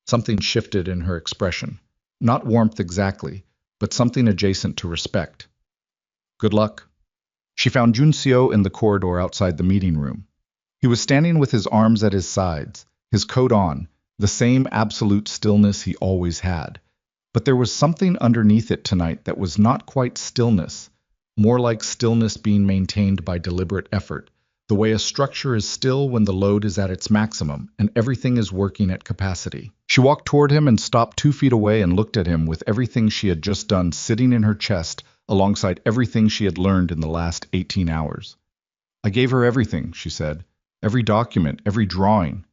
Something shifted in her expression. Not warmth exactly, but something adjacent to respect. Good luck. She found Junseo in the corridor outside the meeting room. He was standing with his arms at his sides, his coat on, the same absolute stillness he always had. But there was something underneath it tonight that was not quite stillness, more like stillness being maintained by deliberate effort, the way a structure is still when the load is at its maximum and everything is working at capacity. She walked toward him and stopped 2 feet away and looked at him with everything she had just done sitting in her chest alongside everything she had learned in the last 18 hours. I gave her everything, she said. Every document, every drawing.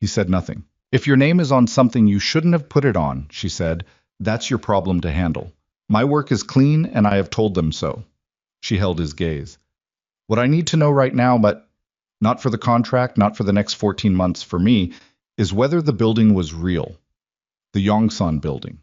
He said nothing. If your name is on something you shouldn't have put it on, she said, that's your problem to handle. My work is clean and I have told them so. She held his gaze. What I need to know right now, but not for the contract, not for the next 14 months for me, is whether the building was real. The Yongsan building.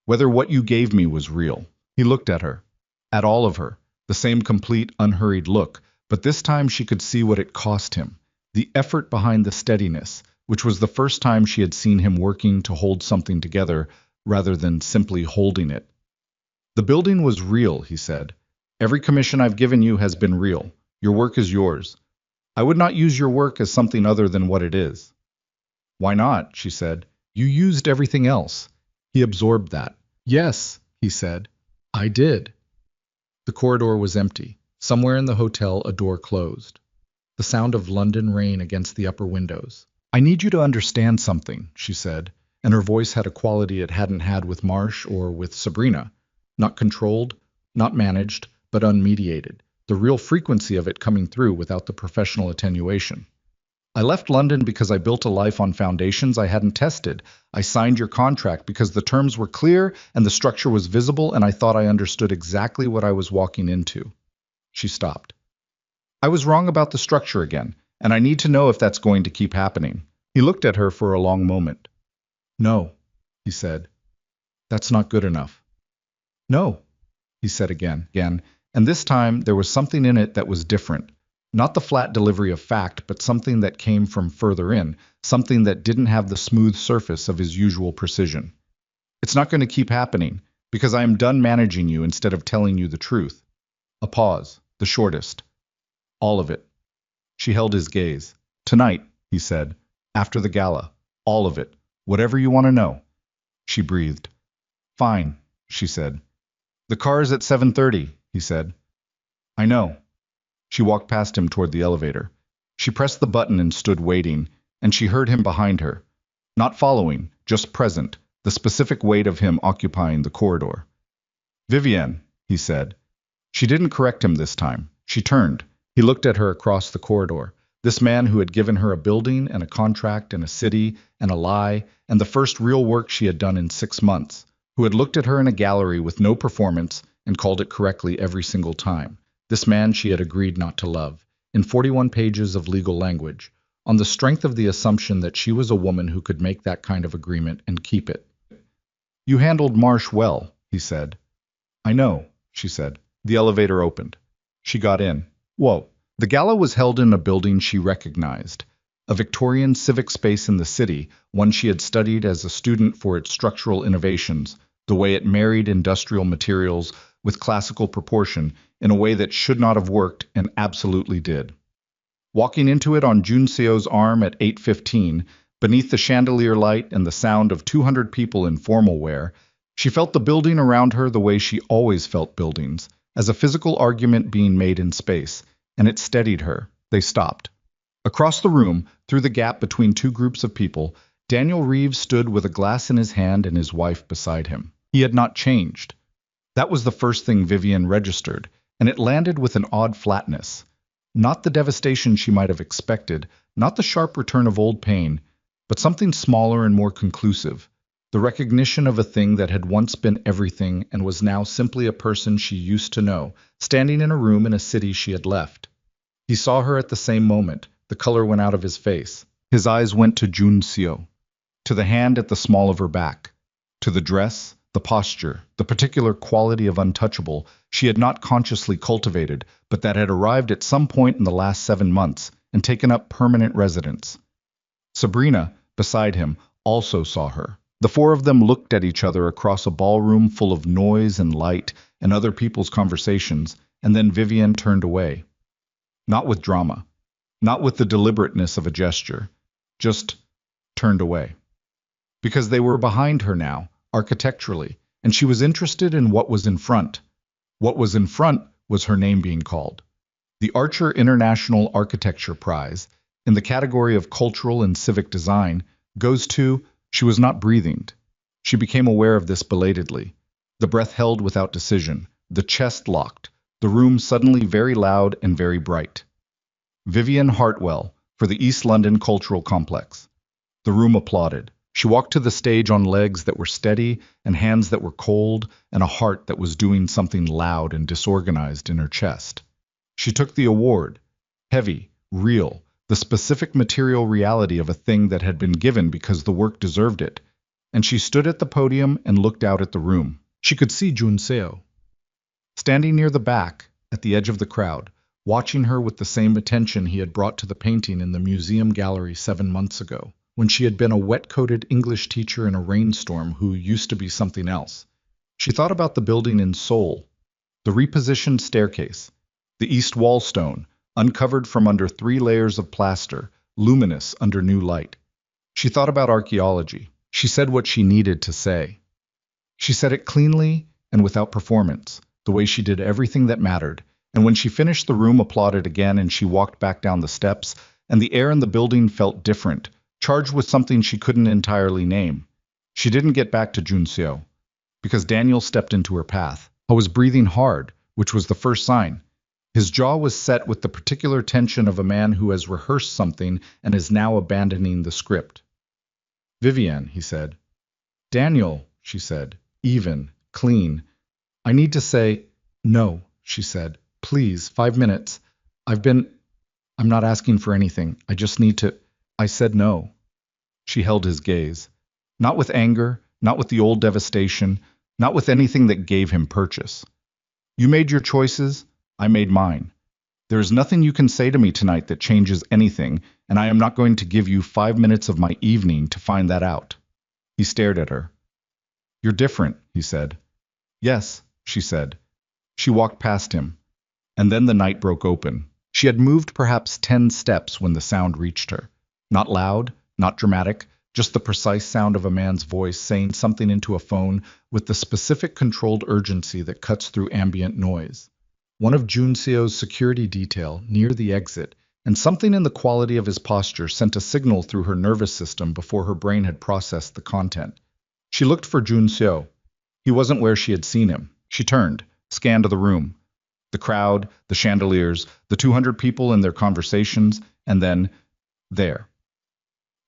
Whether what you gave me was real. He looked at her. At all of her. The same complete, unhurried look. But this time she could see what it cost him. The effort behind the steadiness, which was the first time she had seen him working to hold something together rather than simply holding it. The building was real, he said. Every commission I've given you has been real. Your work is yours. I would not use your work as something other than what it is. Why not? She said. You used everything else. He absorbed that. Yes, he said. I did. The corridor was empty. Somewhere in the hotel, a door closed. The sound of London rain against the upper windows. I need you to understand something, she said, and her voice had a quality it hadn't had with Marsh or with Sabrina. Not controlled, not managed, but unmediated. The real frequency of it coming through without the professional attenuation. I left London because I built a life on foundations I hadn't tested. I signed your contract because the terms were clear and the structure was visible and I thought I understood exactly what I was walking into. She stopped. I was wrong about the structure again, and I need to know if that's going to keep happening. He looked at her for a long moment. No, he said. That's not good enough. No, he said again, and this time there was something in it that was different. Not the flat delivery of fact, but something that came from further in, something that didn't have the smooth surface of his usual precision. It's not going to keep happening, because I am done managing you instead of telling you the truth. A pause, the shortest. All of it. She held his gaze. Tonight, he said, after the gala. All of it. Whatever you want to know. She breathed. Fine, she said. The car is at 7:30, he said. I know. She walked past him toward the elevator. She pressed the button and stood waiting, and she heard him behind her. Not following, just present, the specific weight of him occupying the corridor. Vivienne, he said. She didn't correct him this time. She turned. He looked at her across the corridor. This man who had given her a building and a contract and a city and a lie and the first real work she had done in 6 months, who had looked at her in a gallery with no performance and called it correctly every single time. This man she had agreed not to love, in 41 pages of legal language, on the strength of the assumption that she was a woman who could make that kind of agreement and keep it. You handled Marsh well, he said. I know, she said. The elevator opened. She got in. Whoa. The gala was held in a building she recognized, a Victorian civic space in the city, one she had studied as a student for its structural innovations, the way it married industrial materials with classical proportion in a way that should not have worked and absolutely did. Walking into it on Jun Seo's arm at 8:15, beneath the chandelier light and the sound of 200 people in formal wear, she felt the building around her the way she always felt buildings, as a physical argument being made in space, and it steadied her. They stopped. Across the room, through the gap between two groups of people, Daniel Reeves stood with a glass in his hand and his wife beside him. He had not changed. That was the first thing Vivian registered, and it landed with an odd flatness. Not the devastation she might have expected, not the sharp return of old pain, but something smaller and more conclusive. The recognition of a thing that had once been everything and was now simply a person she used to know, standing in a room in a city she had left. He saw her at the same moment. The color went out of his face. His eyes went to Jun Seo, to the hand at the small of her back, to the dress, the posture, the particular quality of untouchable she had not consciously cultivated, but that had arrived at some point in the last 7 months and taken up permanent residence. Sabrina, beside him, also saw her. The four of them looked at each other across a ballroom full of noise and light and other people's conversations, and then Vivian turned away. Not with drama, not with the deliberateness of a gesture, just turned away. Because they were behind her now, architecturally, and she was interested in what was in front. What was in front was her name being called. The Archer International Architecture Prize, in the category of cultural and civic design, goes to. She was not breathing. She became aware of this belatedly. The breath held without decision, the chest locked, the room suddenly very loud and very bright. Vivian Hartwell, for the East London Cultural Complex. The room applauded. She walked to the stage on legs that were steady and hands that were cold and a heart that was doing something loud and disorganized in her chest. She took the award, heavy, real, the specific material reality of a thing that had been given because the work deserved it, and she stood at the podium and looked out at the room. She could see Jun Seo, standing near the back, at the edge of the crowd, watching her with the same attention he had brought to the painting in the museum gallery 7 months ago, when she had been a wet-coated English teacher in a rainstorm who used to be something else. She thought about the building in Seoul, the repositioned staircase, the east wall stone, uncovered from under 3 layers of plaster, luminous under new light. She thought about archaeology. She said what she needed to say. She said it cleanly and without performance, the way she did everything that mattered, and when she finished the room applauded again and she walked back down the steps, and the air in the building felt different, charged with something she couldn't entirely name. She didn't get back to Jun Seo, because Daniel stepped into her path. I was breathing hard, which was the first sign. His jaw was set with the particular tension of a man who has rehearsed something and is now abandoning the script. Vivian, he said. Daniel, she said, even, clean. I need to say, no, she said. Please, 5 minutes. I'm not asking for anything. I just need to. I said no. She held his gaze. Not with anger, not with the old devastation, not with anything that gave him purchase. You made your choices. I made mine. There is nothing you can say to me tonight that changes anything, and I am not going to give you 5 minutes of my evening to find that out. He stared at her. You're different, he said. Yes, she said. She walked past him, and then the night broke open. She had moved perhaps 10 steps when the sound reached her. Not loud, not dramatic, just the precise sound of a man's voice saying something into a phone with the specific controlled urgency that cuts through ambient noise. One of Jun Seo's security detail near the exit, and something in the quality of his posture sent a signal through her nervous system before her brain had processed the content. She looked for Jun Seo. He wasn't where she had seen him. She turned. scanned the room. The crowd, the chandeliers, the 200 people and their conversations, and then, there.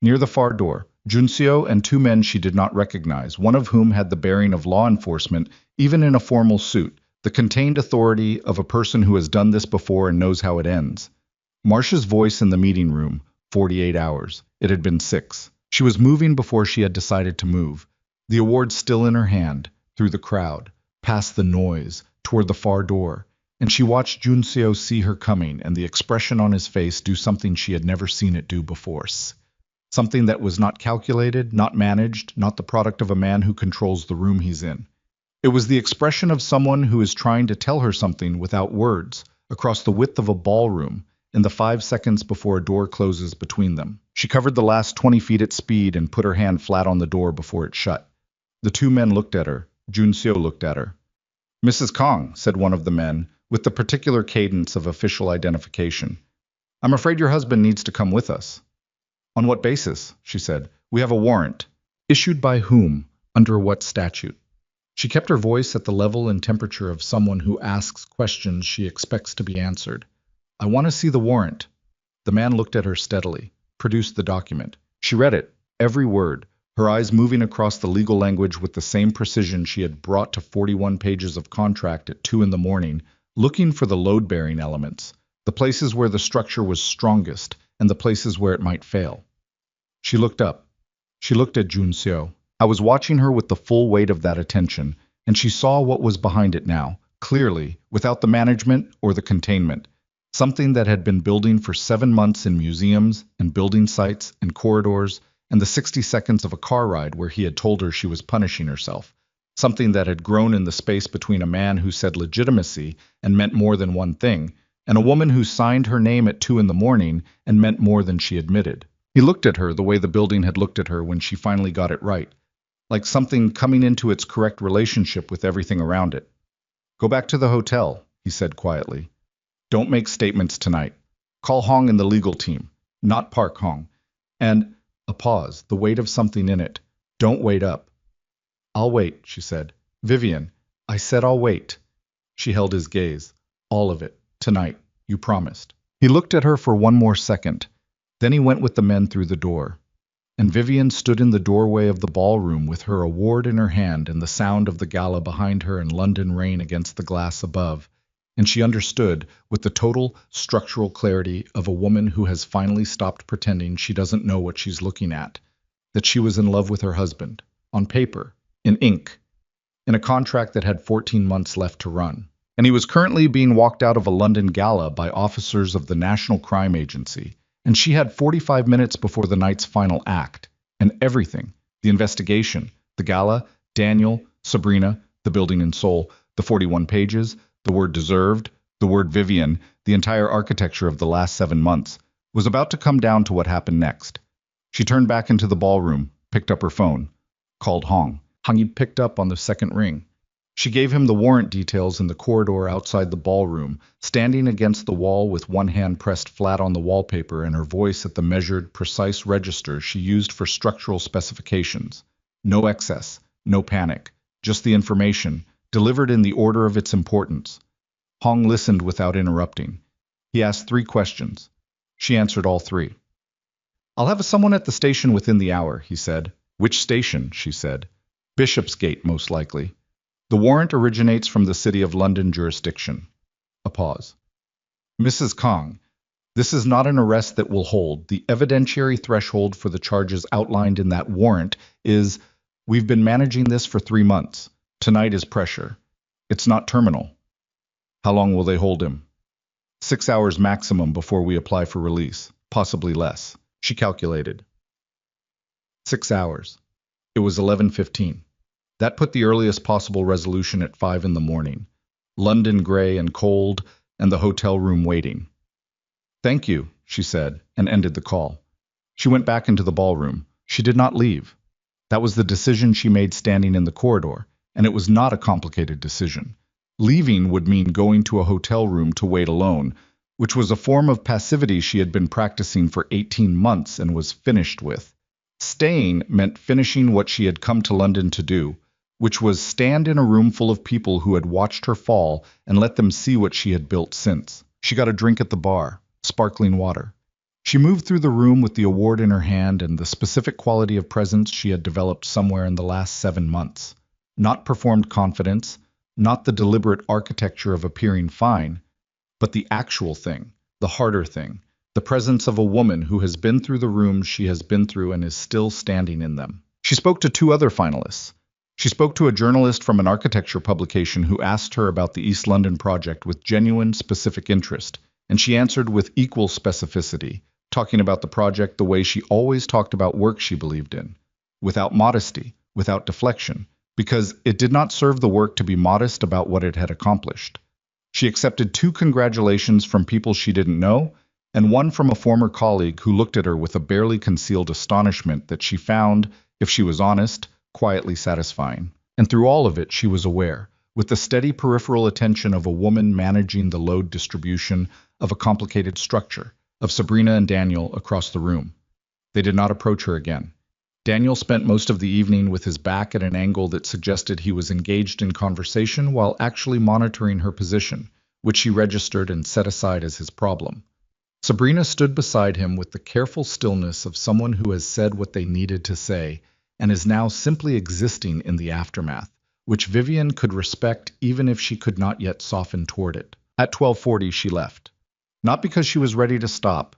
Near the far door, Junseo and two men she did not recognize, one of whom had the bearing of law enforcement, even in a formal suit, the contained authority of a person who has done this before and knows how it ends. Marcia's voice in the meeting room, 48 hours. It had been 6. She was moving before she had decided to move. The award still in her hand, through the crowd, past the noise, toward the far door. And she watched Junseo see her coming and the expression on his face do something she had never seen it do before. Something that was not calculated, not managed, not the product of a man who controls the room he's in. It was the expression of someone who is trying to tell her something without words, across the width of a ballroom, in the 5 seconds before a door closes between them. She covered the last 20 feet at speed and put her hand flat on the door before it shut. The two men looked at her. Junseo looked at her. "Mrs. Kong," said one of the men, with the particular cadence of official identification. "I'm afraid your husband needs to come with us." "On what basis?" she said. "We have a warrant." "Issued by whom? Under what statute?" She kept her voice at the level and temperature of someone who asks questions she expects to be answered. "I want to see the warrant." The man looked at her steadily, produced the document. She read it, every word, her eyes moving across the legal language with the same precision she had brought to 41 pages of contract at 2 in the morning, looking for the load-bearing elements, the places where the structure was strongest and the places where it might fail. She looked up. She looked at Junseo. I was watching her with the full weight of that attention, and she saw what was behind it now, clearly, without the management or the containment. Something that had been building for 7 months in museums and building sites and corridors, and the 60 seconds of a car ride where he had told her she was punishing herself. Something that had grown in the space between a man who said legitimacy and meant more than one thing, and a woman who signed her name at 2 in the morning and meant more than she admitted. He looked at her the way the building had looked at her when she finally got it right, like something coming into its correct relationship with everything around it. "Go back to the hotel," he said quietly. "Don't make statements tonight. Call Hong and the legal team, not Park Hong. And," a pause, the weight of something in it, "don't wait up." "I'll wait," she said. "Vivian, I said I'll wait." She held his gaze. "All of it. Tonight. You promised." He looked at her for one more second. Then he went with the men through the door. And Vivian stood in the doorway of the ballroom with her award in her hand and the sound of the gala behind her and London rain against the glass above. And she understood, with the total structural clarity of a woman who has finally stopped pretending she doesn't know what she's looking at, that she was in love with her husband, on paper, in ink, in a contract that had 14 months left to run. And he was currently being walked out of a London gala by officers of the National Crime Agency. And she had 45 minutes before the night's final act. And everything, the investigation, the gala, Daniel, Sabrina, the building in Seoul, the 41 pages, the word deserved, the word Vivian, the entire architecture of the last 7 months, was about to come down to what happened next. She turned back into the ballroom, picked up her phone, called Hong. Hong picked up on the second ring. She gave him the warrant details in the corridor outside the ballroom, standing against the wall with one hand pressed flat on the wallpaper and her voice at the measured, precise register she used for structural specifications. No excess, no panic, just the information, delivered in the order of its importance. Hong listened without interrupting. He asked 3 questions. She answered all 3. "I'll have someone at the station within the hour," he said. "Which station?" she said. "Bishopsgate, most likely. The warrant originates from the City of London jurisdiction." A pause. "Mrs. Kong, this is not an arrest that will hold. The evidentiary threshold for the charges outlined in that warrant is, we've been managing this for 3 months. Tonight is pressure. It's not terminal." "How long will they hold him?" 6 hours maximum before we apply for release, possibly less," she calculated. 6 hours. It was 11:15. That put the earliest possible resolution at 5 in the morning. London grey and cold, and the hotel room waiting. "Thank you," she said, and ended the call. She went back into the ballroom. She did not leave. That was the decision she made standing in the corridor, and it was not a complicated decision. Leaving would mean going to a hotel room to wait alone, which was a form of passivity she had been practicing for 18 months and was finished with. Staying meant finishing what she had come to London to do, which was stand in a room full of people who had watched her fall and let them see what she had built since. She got a drink at the bar, sparkling water. She moved through the room with the award in her hand and the specific quality of presence she had developed somewhere in the last 7 months. Not performed confidence, not the deliberate architecture of appearing fine, but the actual thing, the harder thing, the presence of a woman who has been through the rooms she has been through and is still standing in them. She spoke to 2 other finalists. She spoke to a journalist from an architecture publication who asked her about the East London project with genuine, specific interest, and she answered with equal specificity, talking about the project the way she always talked about work she believed in, without modesty, without deflection, because it did not serve the work to be modest about what it had accomplished. She accepted 2 congratulations from people she didn't know, and one from a former colleague who looked at her with a barely concealed astonishment that she found, if she was honest, quietly satisfying. And through all of it, she was aware, with the steady peripheral attention of a woman managing the load distribution of a complicated structure, of Sabrina and Daniel across the room. They did not approach her again. Daniel spent most of the evening with his back at an angle that suggested he was engaged in conversation while actually monitoring her position, which she registered and set aside as his problem. Sabrina stood beside him with the careful stillness of someone who has said what they needed to say and is now simply existing in the aftermath, which Vivian could respect even if she could not yet soften toward it. At 12:40 she left. Not because she was ready to stop,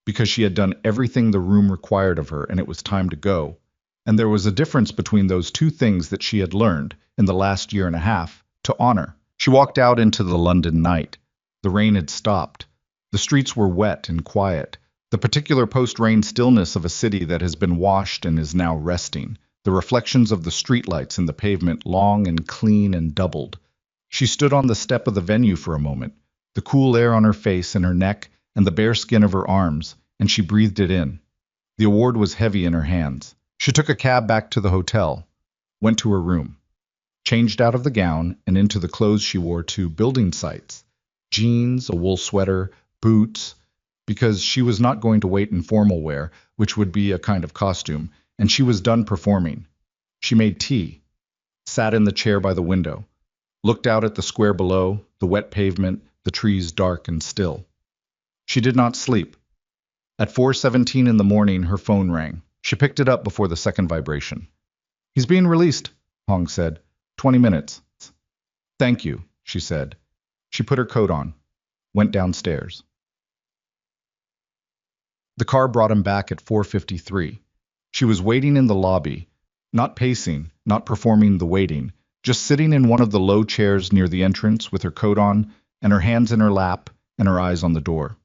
because she had done everything the room required of her and it was time to go. And there was a difference between those 2 things that she had learned, in the last year and a half, to honor. She walked out into the London night. The rain had stopped. The streets were wet and quiet, the particular post-rain stillness of a city that has been washed and is now resting, the reflections of the streetlights in the pavement long and clean and doubled. She stood on the step of the venue for a moment, the cool air on her face and her neck and the bare skin of her arms, and she breathed it in. The award was heavy in her hands. She took a cab back to the hotel, went to her room, changed out of the gown and into the clothes she wore to building sites, jeans, a wool sweater, boots, because she was not going to wait in formal wear, which would be a kind of costume, and she was done performing. She made tea, sat in the chair by the window, looked out at the square below, the wet pavement, the trees dark and still. She did not sleep. At 4:17 in the morning, her phone rang. She picked it up before the second vibration. "He's being released," Hong said. 20 minutes. "Thank you," she said. She put her coat on, went downstairs. The car brought him back at 4:53. She was waiting in the lobby, not pacing, not performing the waiting, just sitting in one of the low chairs near the entrance with her coat on and her hands in her lap and her eyes on the door.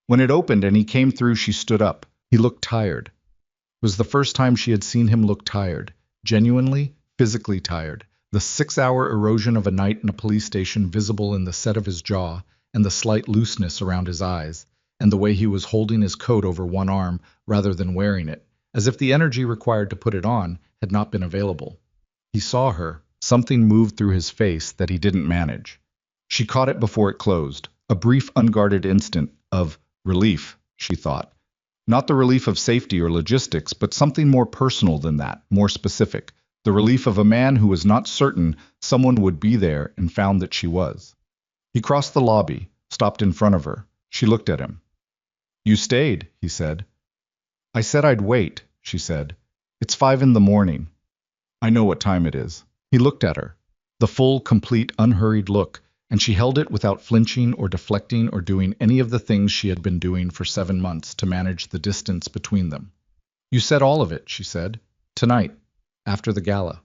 When it opened and he came through, she stood up. He looked tired. It was the first time she had seen him look tired, genuinely, physically tired. The 6-hour erosion of a night in a police station visible in the set of his jaw and the slight looseness around his eyes, and the way he was holding his coat over one arm rather than wearing it, as if the energy required to put it on had not been available. He saw her. Something moved through his face that he didn't manage. She caught it before it closed, a brief, unguarded instant of relief, she thought. Not the relief of safety or logistics, but something more personal than that, more specific. The relief of a man who was not certain someone would be there and found that she was. He crossed the lobby, stopped in front of her. She looked at him. "You stayed," he said. "I said I'd wait," she said. "It's 5 in the morning. I know what time it is." He looked at her, the full, complete, unhurried look, and she held it without flinching or deflecting or doing any of the things she had been doing for 7 months to manage the distance between them. "You said all of it," she said. "Tonight, after the gala."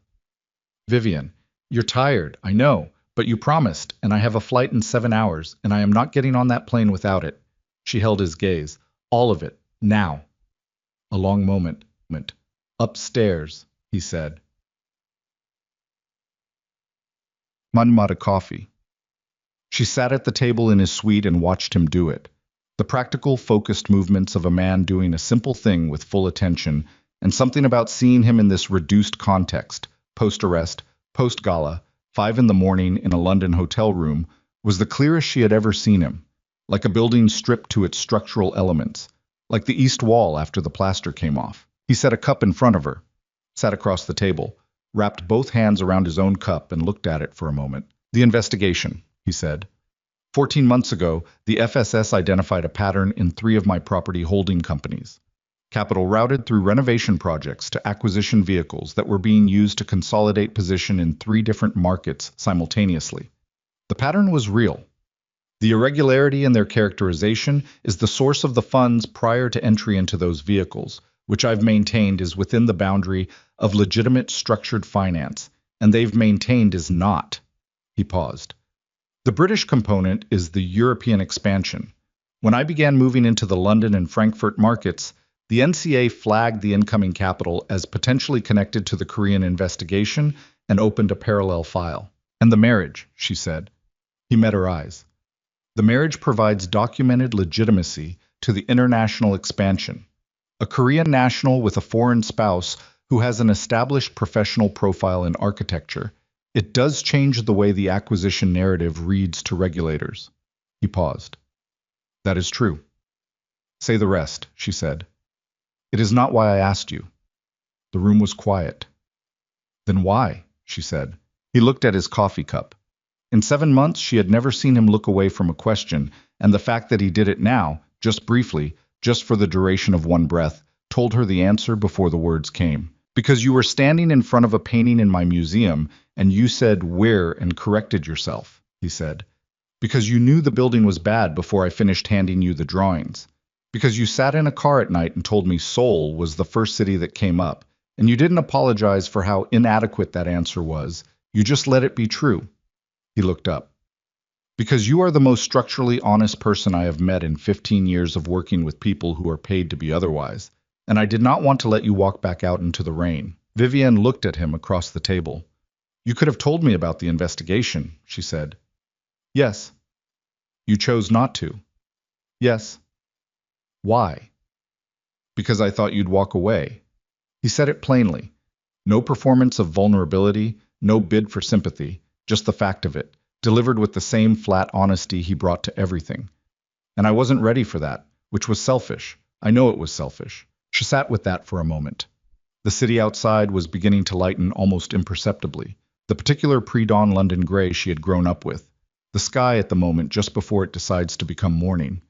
"Vivian, you're tired, I know, but you promised, and I have a flight in 7 hours, and I am not getting on that plane without it." She held his gaze. "All of it, now." A long moment. "Upstairs," he said. Manmada coffee. She sat at the table in his suite and watched him do it. The practical, focused movements of a man doing a simple thing with full attention, and something about seeing him in this reduced context, post-arrest, post-gala, 5 in the morning in a London hotel room, was the clearest she had ever seen him, like a building stripped to its structural elements, like the east wall after the plaster came off. He set a cup in front of her, sat across the table, wrapped both hands around his own cup and looked at it for a moment. The investigation, he said. 14 months ago, the FSS identified a pattern in 3 of my property holding companies. Capital routed through renovation projects to acquisition vehicles that were being used to consolidate position in 3 different markets simultaneously. The pattern was real. The irregularity in their characterization is the source of the funds prior to entry into those vehicles, which I've maintained is within the boundary of legitimate structured finance, and they've maintained is not. He paused. The British component is the European expansion. When I began moving into the London and Frankfurt markets, the NCA flagged the incoming capital as potentially connected to the Korean investigation and opened a parallel file. And the marriage, she said. He met her eyes. The marriage provides documented legitimacy to the international expansion. A Korean national with a foreign spouse who has an established professional profile in architecture. It does change the way the acquisition narrative reads to regulators. He paused. That is true. Say the rest, she said. It is not why I asked you. The room was quiet. Then why? She said. He looked at his coffee cup. In 7 months, she had never seen him look away from a question, and the fact that he did it now, just briefly, just for the duration of one breath, told her the answer before the words came. Because you were standing in front of a painting in my museum, and you said where and corrected yourself, he said. Because you knew the building was bad before I finished handing you the drawings. Because you sat in a car at night and told me Seoul was the first city that came up, and you didn't apologize for how inadequate that answer was. You just let it be true. He looked up. Because you are the most structurally honest person I have met in 15 years of working with people who are paid to be otherwise. And I did not want to let you walk back out into the rain. Vivienne looked at him across the table. You could have told me about the investigation, she said. Yes. You chose not to. Yes. Why? Because I thought you'd walk away. He said it plainly. No performance of vulnerability, no bid for sympathy, just the fact of it, delivered with the same flat honesty he brought to everything. And I wasn't ready for that, which was selfish. I know it was selfish. She sat with that for a moment. The city outside was beginning to lighten almost imperceptibly, the particular pre-dawn London grey she had grown up with, the sky at the moment just before it decides to become morning.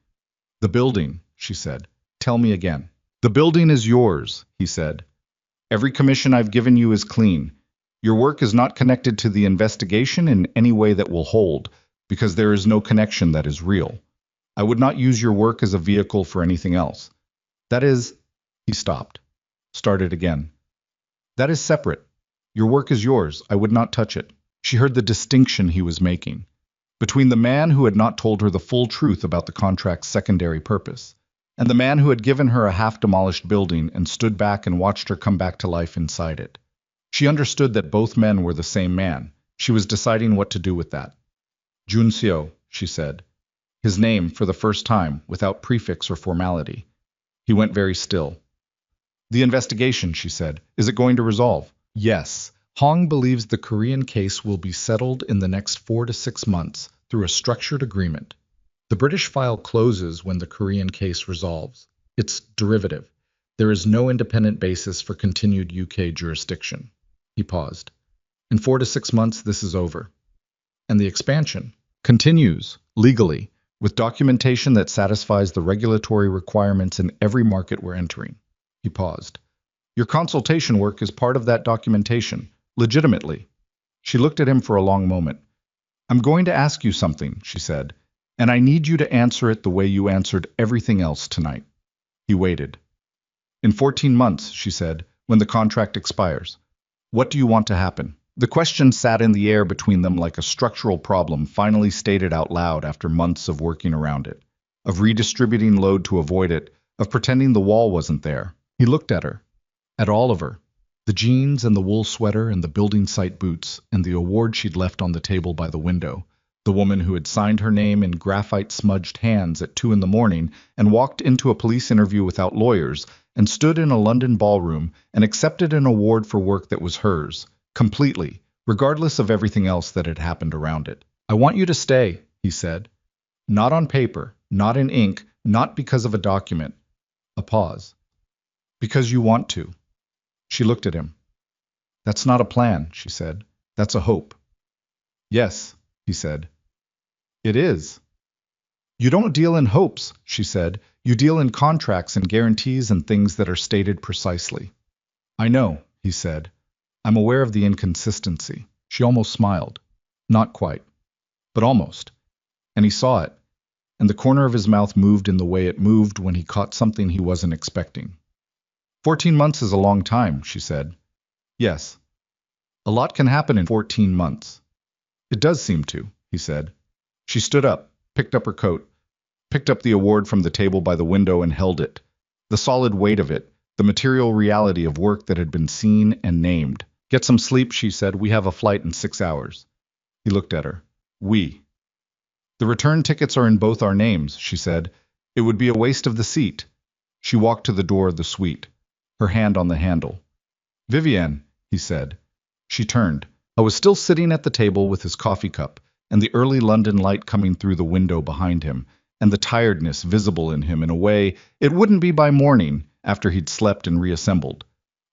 The building, she said. Tell me again. The building is yours, he said. Every commission I've given you is clean. Your work is not connected to the investigation in any way that will hold, because there is no connection that is real. I would not use your work as a vehicle for anything else. That is... He stopped. Started again. That is separate. Your work is yours. I would not touch it. She heard the distinction he was making between the man who had not told her the full truth about the contract's secondary purpose, and the man who had given her a half-demolished building and stood back and watched her come back to life inside it. She understood that both men were the same man. She was deciding what to do with that. Jun Seo, she said. His name, for the first time, without prefix or formality. He went very still. The investigation, she said. Is it going to resolve? Yes. Hong believes the Korean case will be settled in the next 4 to 6 months through a structured agreement. The British file closes when the Korean case resolves. It's derivative. There is no independent basis for continued UK jurisdiction. He paused. In 4 to 6 months, this is over. And the expansion continues, legally, with documentation that satisfies the regulatory requirements in every market we're entering. He paused. Your consultation work is part of that documentation, legitimately. She looked at him for a long moment. I'm going to ask you something, she said, and I need you to answer it the way you answered everything else tonight. He waited. In 14 months, she said, when the contract expires. What do you want to happen? The question sat in the air between them like a structural problem finally stated out loud after months of working around it, of redistributing load to avoid it, of pretending the wall wasn't there. He looked at her, at all of her, the jeans and the wool sweater and the building site boots and the award she'd left on the table by the window, the woman who had signed her name in graphite-smudged hands at 2 a.m. and walked into a police interview without lawyers and stood in a London ballroom and accepted an award for work that was hers, completely, regardless of everything else that had happened around it. I want you to stay, he said. Not on paper, not in ink, not because of a document. A pause. Because you want to. She looked at him. That's not a plan, she said. That's a hope. Yes, he said. It is. You don't deal in hopes, she said. You deal in contracts and guarantees and things that are stated precisely. I know, he said. I'm aware of the inconsistency. She almost smiled. Not quite, but almost. And he saw it, and the corner of his mouth moved in the way it moved when he caught something he wasn't expecting. 14 months is a long time, she said. Yes. A lot can happen in 14 months. It does seem to, he said. She stood up, picked up her coat, picked up the award from the table by the window and held it. The solid weight of it, the material reality of work that had been seen and named. Get some sleep, she said. We have a flight in 6 hours. He looked at her. We. The return tickets are in both our names, she said. It would be a waste of the seat. She walked to the door of the suite, her hand on the handle. Vivienne, he said. She turned. I was still sitting at the table with his coffee cup, and the early London light coming through the window behind him, and the tiredness visible in him in a way it wouldn't be by morning after he'd slept and reassembled.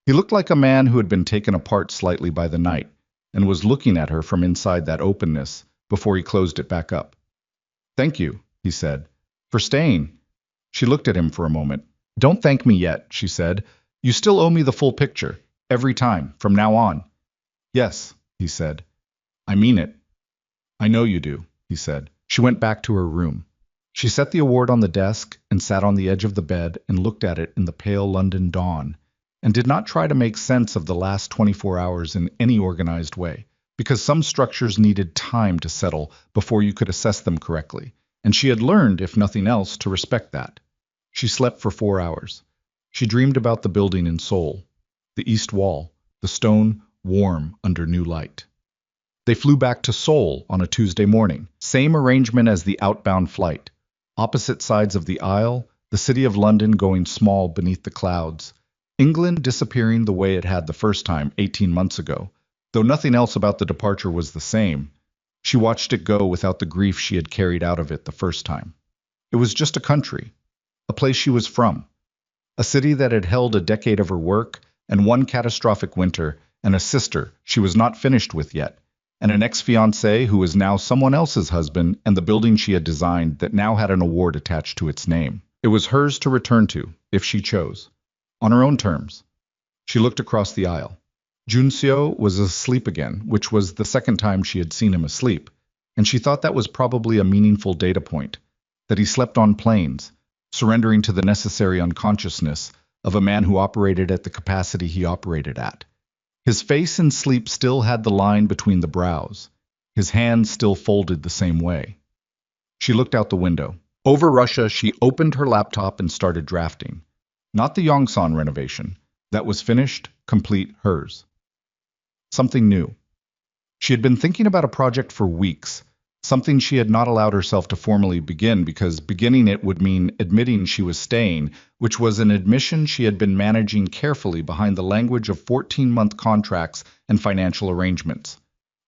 He looked like a man who had been taken apart slightly by the night, and was looking at her from inside that openness before he closed it back up. Thank you, he said, for staying. She looked at him for a moment. Don't thank me yet, she said. You still owe me the full picture, every time, from now on. Yes, he said. I mean it. I know you do, he said. She went back to her room. She set the award on the desk and sat on the edge of the bed and looked at it in the pale London dawn, and did not try to make sense of the last 24 hours in any organized way, because some structures needed time to settle before you could assess them correctly, and she had learned, if nothing else, to respect that. She slept for 4 hours. She dreamed about the building in Seoul, the east wall, the stone warm under new light. They flew back to Seoul on a Tuesday morning, same arrangement as the outbound flight. Opposite sides of the aisle, the city of London going small beneath the clouds, England disappearing the way it had the first time 18 months ago. Though nothing else about the departure was the same, she watched it go without the grief she had carried out of it the first time. It was just a country, a place she was from, a city that had held a decade of her work and one catastrophic winter, and a sister she was not finished with yet, and an ex-fiancé who was now someone else's husband, and the building she had designed that now had an award attached to its name. It was hers to return to, if she chose, on her own terms. She looked across the aisle. Junseo was asleep again, which was the second time she had seen him asleep, and she thought that was probably a meaningful data point, that he slept on planes, surrendering to the necessary unconsciousness of a man who operated at the capacity he operated at. His face in sleep still had the line between the brows. His hands still folded the same way. She looked out the window. Over Russia, she opened her laptop and started drafting. Not the Yongsan renovation. That was finished, complete, hers. Something new. She had been thinking about a project for weeks, something she had not allowed herself to formally begin because beginning it would mean admitting she was staying, which was an admission she had been managing carefully behind the language of 14-month contracts and financial arrangements.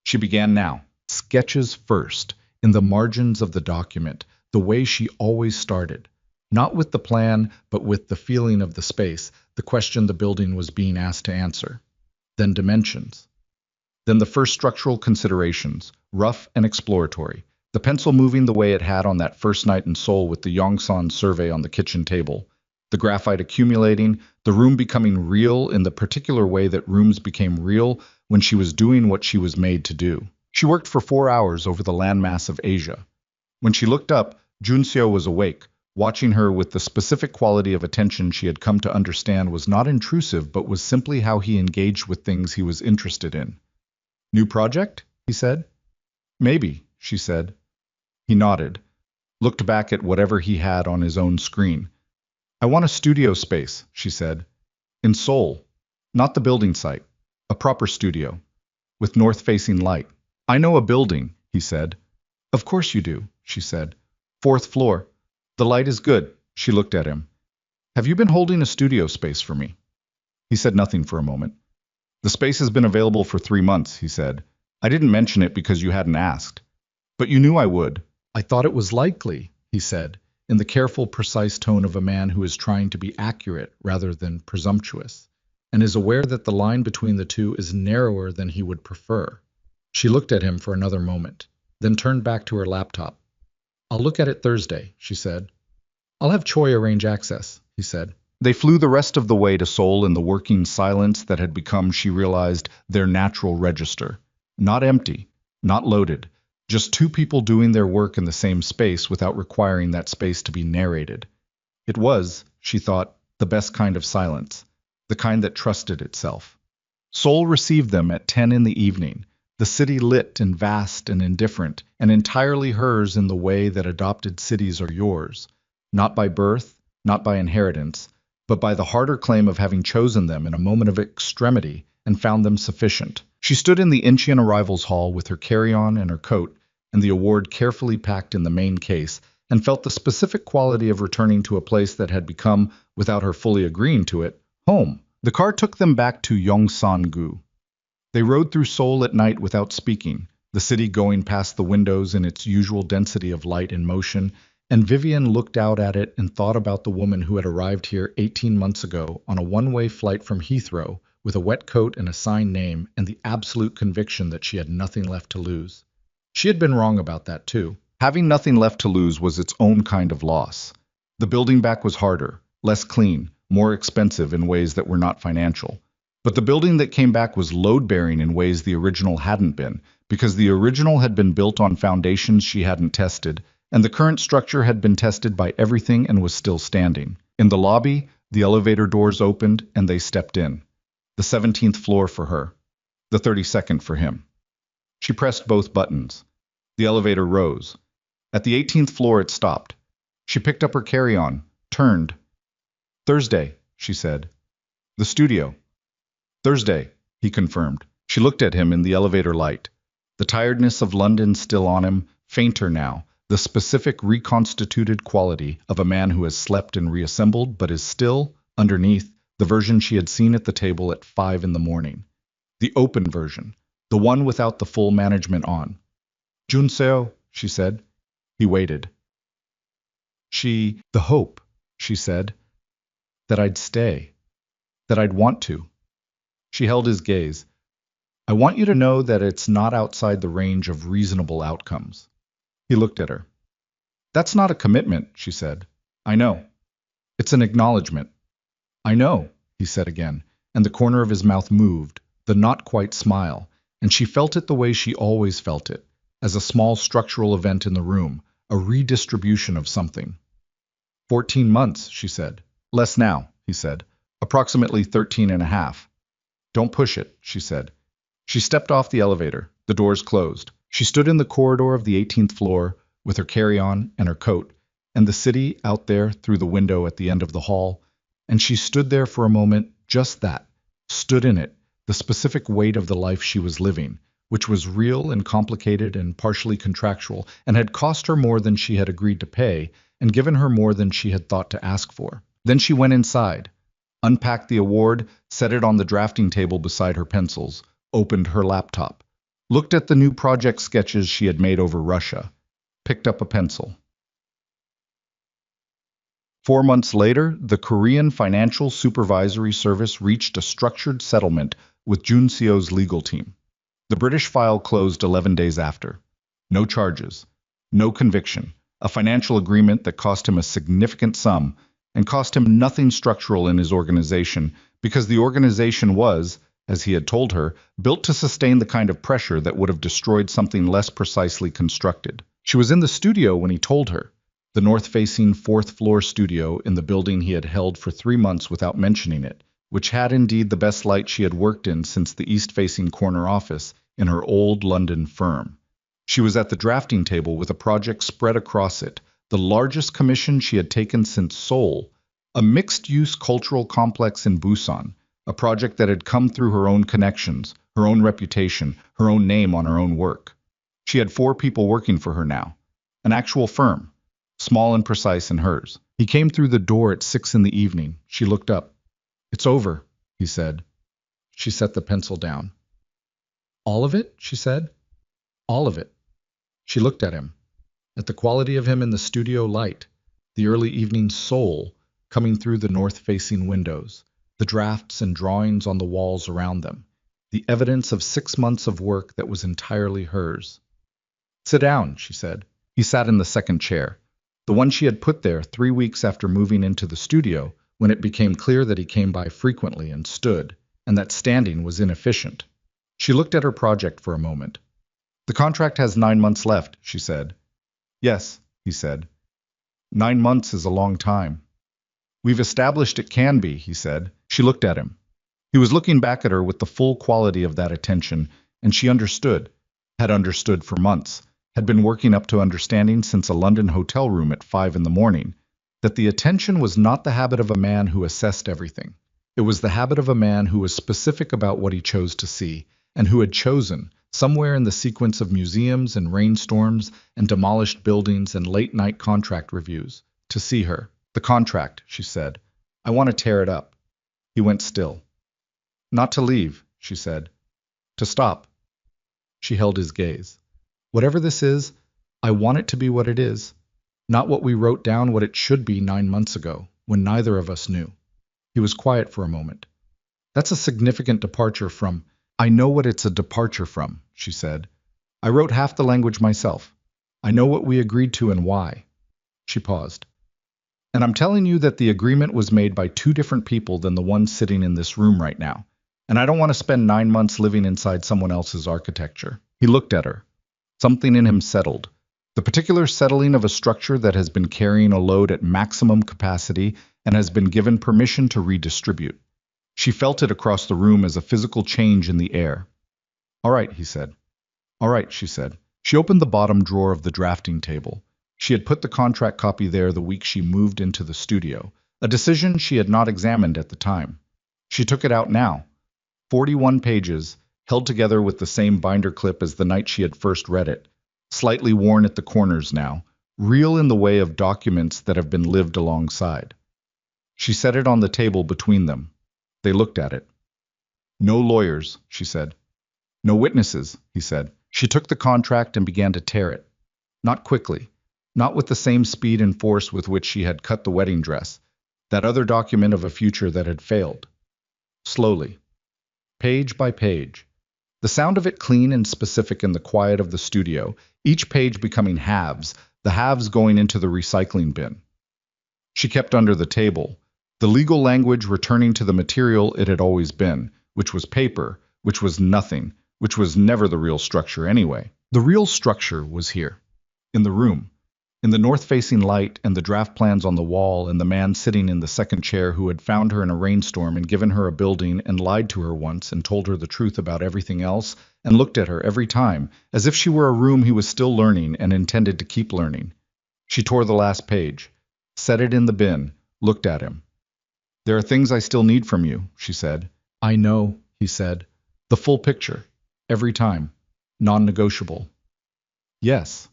She began now. Sketches first, in the margins of the document, the way she always started. Not with the plan, but with the feeling of the space, the question the building was being asked to answer. Then dimensions. Then the first structural considerations, rough and exploratory, the pencil moving the way it had on that first night in Seoul with the Yongsan survey on the kitchen table, the graphite accumulating, the room becoming real in the particular way that rooms became real when she was doing what she was made to do. She worked for 4 hours over the landmass of Asia. When she looked up, Junseo was awake, watching her with the specific quality of attention she had come to understand was not intrusive but was simply how he engaged with things he was interested in. New project? He said. Maybe, she said. He nodded, looked back at whatever he had on his own screen. I want a studio space, she said. In Seoul. Not the building site. A proper studio. With north-facing light. I know a building, he said. Of course you do, she said. 4th floor. The light is good. She looked at him. Have you been holding a studio space for me? He said nothing for a moment. The space has been available for 3 months, he said. I didn't mention it because you hadn't asked. But you knew I would. I thought it was likely, he said, in the careful, precise tone of a man who is trying to be accurate rather than presumptuous. and is aware that the line between the two is narrower than he would prefer. She looked at him for another moment, then turned back to her laptop. "I'll look at it Thursday," she said. "I'll have Choi arrange access," he said. They flew the rest of the way to Seoul in the working silence that had become, she realized, their natural register. Not empty, not loaded, just two people doing their work in the same space without requiring that space to be narrated. It was, she thought, the best kind of silence, the kind that trusted itself. Seoul received them at 10 in the evening, the city lit and vast and indifferent, and entirely hers in the way that adopted cities are yours, not by birth, not by inheritance, but by the harder claim of having chosen them in a moment of extremity and found them sufficient. She stood in the Incheon arrivals hall with her carry-on and her coat, and the award carefully packed in the main case, and felt the specific quality of returning to a place that had become, without her fully agreeing to it, home. The car took them back to Yongsan-gu. They rode through Seoul at night without speaking, the city going past the windows in its usual density of light and motion, and Vivian looked out at it and thought about the woman who had arrived here 18 months ago on a one-way flight from Heathrow with a wet coat and a signed name and the absolute conviction that she had nothing left to lose. She had been wrong about that too. Having nothing left to lose was its own kind of loss. The building back was harder, less clean, more expensive in ways that were not financial. But the building that came back was load-bearing in ways the original hadn't been, because the original had been built on foundations she hadn't tested, and the current structure had been tested by everything and was still standing. In the lobby, the elevator doors opened and they stepped in. The 17th floor for her, the 32nd for him. She pressed both buttons. The elevator rose. At the 18th floor it stopped. She picked up her carry-on, turned. "Thursday," she said. "The studio." "Thursday," he confirmed. She looked at him in the elevator light. The tiredness of London still on him, fainter now, the specific reconstituted quality of a man who has slept and reassembled but is still, underneath, the version she had seen at the table at 5 in the morning. The open version, the one without the full management on. "Junseo," she said. He waited. "The hope," she said, "that I'd stay, that I'd want to." She held his gaze. "I want you to know that it's not outside the range of reasonable outcomes." He looked at her. "That's not a commitment," she said. "I know. It's an acknowledgement." "I know," he said again, and the corner of his mouth moved, the not-quite smile, and she felt it the way she always felt it, as a small structural event in the room, a redistribution of something. 14 months, she said. "Less now," he said. "Approximately 13 and a half. "Don't push it," she said. She stepped off the elevator. The doors closed. She stood in the corridor of the 18th floor with her carry-on and her coat, and the city out there through the window at the end of the hall, and she stood there for a moment, just that, stood in it, the specific weight of the life she was living, which was real and complicated and partially contractual, and had cost her more than she had agreed to pay, and given her more than she had thought to ask for. Then she went inside, unpacked the award, set it on the drafting table beside her pencils, opened her laptop, looked at the new project sketches she had made over Russia, picked up a pencil. 4 months later, the Korean Financial Supervisory Service reached a structured settlement with Junseo's legal team. The British file closed 11 days after. No charges, no conviction, a financial agreement that cost him a significant sum and cost him nothing structural in his organization because the organization was, as he had told her, built to sustain the kind of pressure that would have destroyed something less precisely constructed. She was in the studio when he told her, the north-facing 4th-floor studio in the building he had held for 3 months without mentioning it, which had indeed the best light she had worked in since the east-facing corner office in her old London firm. She was at the drafting table with a project spread across it, the largest commission she had taken since Seoul, a mixed-use cultural complex in Busan, a project that had come through her own connections, her own reputation, her own name on her own work. She had 4 people working for her now, an actual firm, small and precise in hers. He came through the door at 6 in the evening. She looked up. "It's over," he said. She set the pencil down. "All of it?" she said. "All of it." She looked at him, at the quality of him in the studio light, the early evening soul coming through the north-facing windows, the drafts and drawings on the walls around them, the evidence of 6 months of work that was entirely hers. "Sit down," she said. He sat in the second chair, the one she had put there 3 weeks after moving into the studio, when it became clear that he came by frequently and stood, and that standing was inefficient. She looked at her project for a moment. "The contract has 9 months left," she said. "Yes," he said. 9 months is a long time." "We've established it can be," he said. She looked at him. He was looking back at her with the full quality of that attention, and she understood, had understood for months, had been working up to understanding since a London hotel room at 5 in the morning, that the attention was not the habit of a man who assessed everything. It was the habit of a man who was specific about what he chose to see, and who had chosen, somewhere in the sequence of museums and rainstorms and demolished buildings and late-night contract reviews, to see her. "The contract," she said. "I want to tear it up." He went still. "Not to leave," she said. "To stop." She held his gaze. "Whatever this is, I want it to be what it is, not what we wrote down what it should be 9 months ago, when neither of us knew." He was quiet for a moment. "That's a significant departure from—" "I know what it's a departure from," she said. "I wrote half the language myself. I know what we agreed to and why." She paused. "And I'm telling you that the agreement was made by two different people than the one sitting in this room right now. And I don't want to spend 9 months living inside someone else's architecture." He looked at her. Something in him settled. The particular settling of a structure that has been carrying a load at maximum capacity and has been given permission to redistribute. She felt it across the room as a physical change in the air. "All right," he said. "All right," she said. She opened the bottom drawer of the drafting table. She had put the contract copy there the week she moved into the studio, a decision she had not examined at the time. She took it out now. 41 pages, held together with the same binder clip as the night she had first read it, slightly worn at the corners now, real in the way of documents that have been lived alongside. She set it on the table between them. They looked at it. "No lawyers," she said. "No witnesses," he said. She took the contract and began to tear it. Not quickly, not with the same speed and force with which she had cut the wedding dress, that other document of a future that had failed. Slowly, page by page. The sound of it clean and specific in the quiet of the studio, each page becoming halves, the halves going into the recycling bin. She kept under the table, the legal language returning to the material it had always been, which was paper, which was nothing, which was never the real structure anyway. The real structure was here, in the room, in the north-facing light and the draft plans on the wall and the man sitting in the second chair who had found her in a rainstorm and given her a building and lied to her once and told her the truth about everything else and looked at her every time as if she were a room he was still learning and intended to keep learning. She tore the last page, set it in the bin, looked at him. "There are things I still need from you," she said. "I know," he said. "The full picture. Every time. Non-negotiable." "Yes.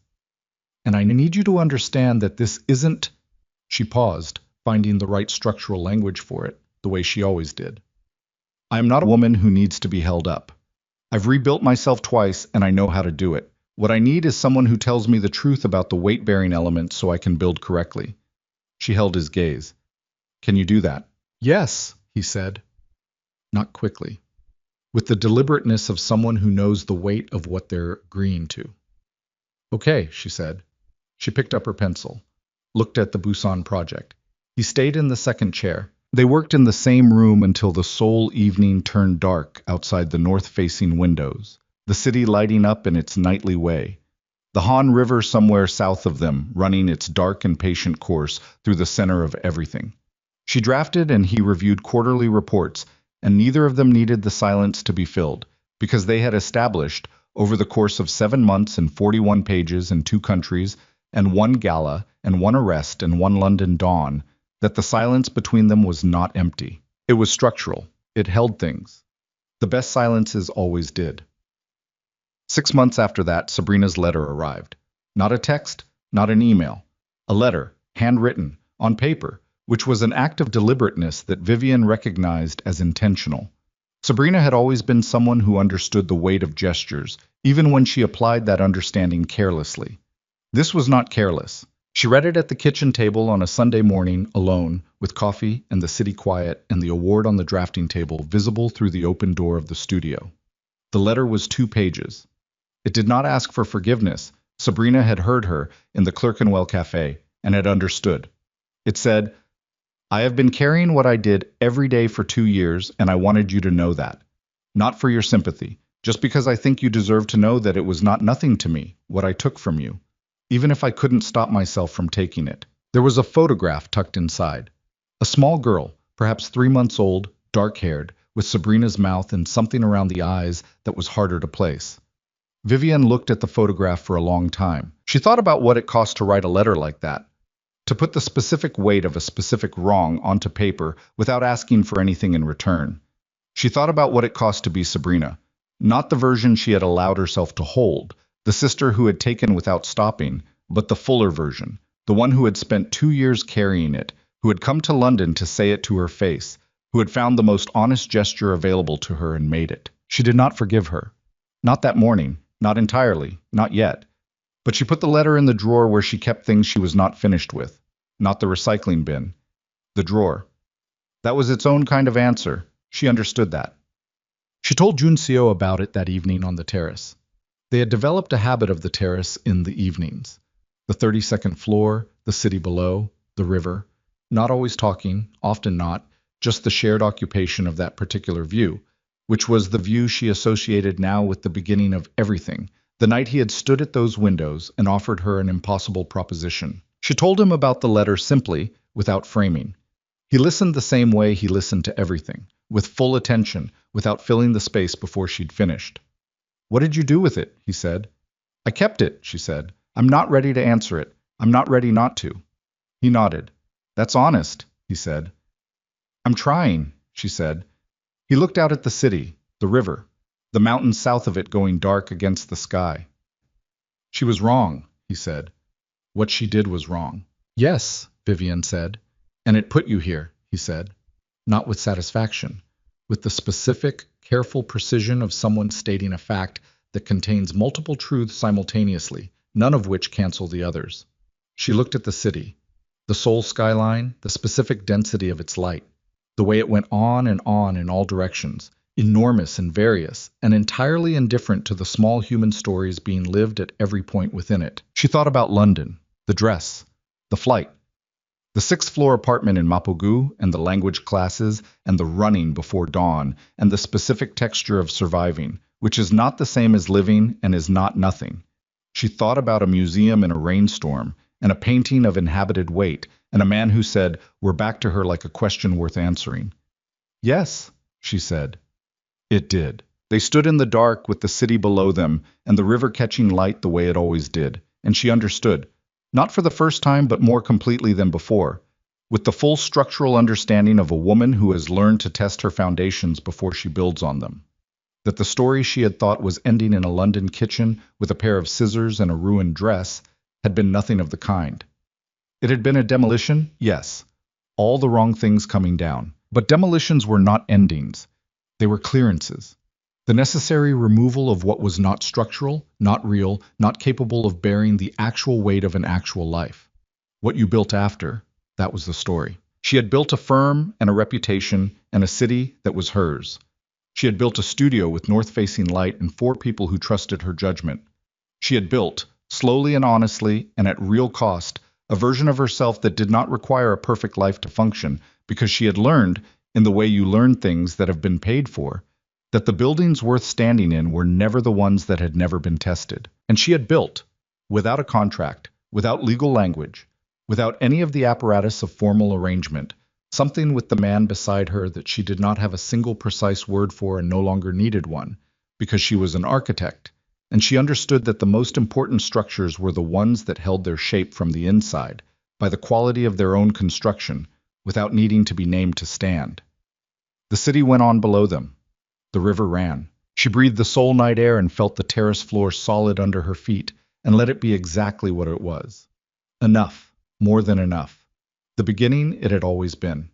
And I need you to understand that this isn't—" She paused, finding the right structural language for it, the way she always did. "I am not a woman who needs to be held up. I've rebuilt myself twice and I know how to do it. What I need is someone who tells me the truth about the weight-bearing elements so I can build correctly." She held his gaze. "Can you do that?" "Yes," he said. Not quickly. With the deliberateness of someone who knows the weight of what they're agreeing to. "Okay," she said. She picked up her pencil, looked at the Busan project. He stayed in the second chair. They worked in the same room until the Seoul evening turned dark outside the north-facing windows, the city lighting up in its nightly way. The Han River somewhere south of them, running its dark and patient course through the center of everything. She drafted and he reviewed quarterly reports, and neither of them needed the silence to be filled, because they had established, over the course of 7 months and 41 pages in 2 countries, and 1 gala, and 1 arrest, and 1 London dawn, that the silence between them was not empty. It was structural. It held things. The best silences always did. 6 months after that, Sabrina's letter arrived. Not a text, not an email. A letter, handwritten, on paper, which was an act of deliberateness that Vivian recognized as intentional. Sabrina had always been someone who understood the weight of gestures, even when she applied that understanding carelessly. This was not careless. She read it at the kitchen table on a Sunday morning, alone, with coffee and the city quiet and the award on the drafting table visible through the open door of the studio. The letter was 2 pages. It did not ask for forgiveness. Sabrina had heard her in the Clerkenwell Cafe and had understood. It said, I have been carrying what I did every day for 2 years, and I wanted you to know that. Not for your sympathy, just because I think you deserve to know that it was not nothing to me, what I took from you, even if I couldn't stop myself from taking it. There was a photograph tucked inside. A small girl, perhaps 3 months old, dark-haired, with Sabrina's mouth and something around the eyes that was harder to place. Vivian looked at the photograph for a long time. She thought about what it cost to write a letter like that, to put the specific weight of a specific wrong onto paper without asking for anything in return. She thought about what it cost to be Sabrina, not the version she had allowed herself to hold, the sister who had taken without stopping, but the fuller version, the one who had spent 2 years carrying it, who had come to London to say it to her face, who had found the most honest gesture available to her and made it. She did not forgive her. Not that morning, not entirely, not yet. But she put the letter in the drawer where she kept things she was not finished with, not the recycling bin. The drawer. That was its own kind of answer. She understood that. She told Junseo about it that evening on the terrace. They had developed a habit of the terrace in the evenings. The 32nd floor, the city below, the river. Not always talking, often not, just the shared occupation of that particular view, which was the view she associated now with the beginning of everything, the night he had stood at those windows and offered her an impossible proposition. She told him about the letter simply, without framing. He listened the same way he listened to everything, with full attention, without filling the space before she'd finished. What did you do with it? He said. I kept it, she said. I'm not ready to answer it. I'm not ready not to. He nodded. That's honest, he said. I'm trying, she said. He looked out at the city, the river, the mountains south of it going dark against the sky. She was wrong, he said. What she did was wrong. Yes, Vivian said. And it put you here, he said. Not with satisfaction, with the specific, careful precision of someone stating a fact that contains multiple truths simultaneously, none of which cancel the others. She looked at the city, the Seoul skyline, the specific density of its light, the way it went on in all directions, enormous and various, and entirely indifferent to the small human stories being lived at every point within it. She thought about London, the dress, the flight, the sixth-floor apartment in Mapogu, and the language classes, and the running before dawn, and the specific texture of surviving, which is not the same as living and is not nothing. She thought about a museum in a rainstorm, and a painting of inhabited weight, and a man who said, "We're back to her," like a question worth answering. Yes, she said. It did. They stood in the dark with the city below them, and the river catching light the way it always did, and she understood. Not for the first time, but more completely than before, with the full structural understanding of a woman who has learned to test her foundations before she builds on them. That the story she had thought was ending in a London kitchen with a pair of scissors and a ruined dress had been nothing of the kind. It had been a demolition, yes, all the wrong things coming down. But demolitions were not endings. They were clearances. The necessary removal of what was not structural, not real, not capable of bearing the actual weight of an actual life. What you built after, that was the story. She had built a firm and a reputation and a city that was hers. She had built a studio with north-facing light and 4 people who trusted her judgment. She had built, slowly and honestly and at real cost, a version of herself that did not require a perfect life to function, because she had learned, in the way you learn things that have been paid for, that the buildings worth standing in were never the ones that had never been tested. And she had built, without a contract, without legal language, without any of the apparatus of formal arrangement, something with the man beside her that she did not have a single precise word for and no longer needed one, because she was an architect, and she understood that the most important structures were the ones that held their shape from the inside, by the quality of their own construction, without needing to be named to stand. The city went on below them. The river ran. She breathed the Seoul night air and felt the terrace floor solid under her feet, and let it be exactly what it was. Enough, more than enough. The beginning it had always been.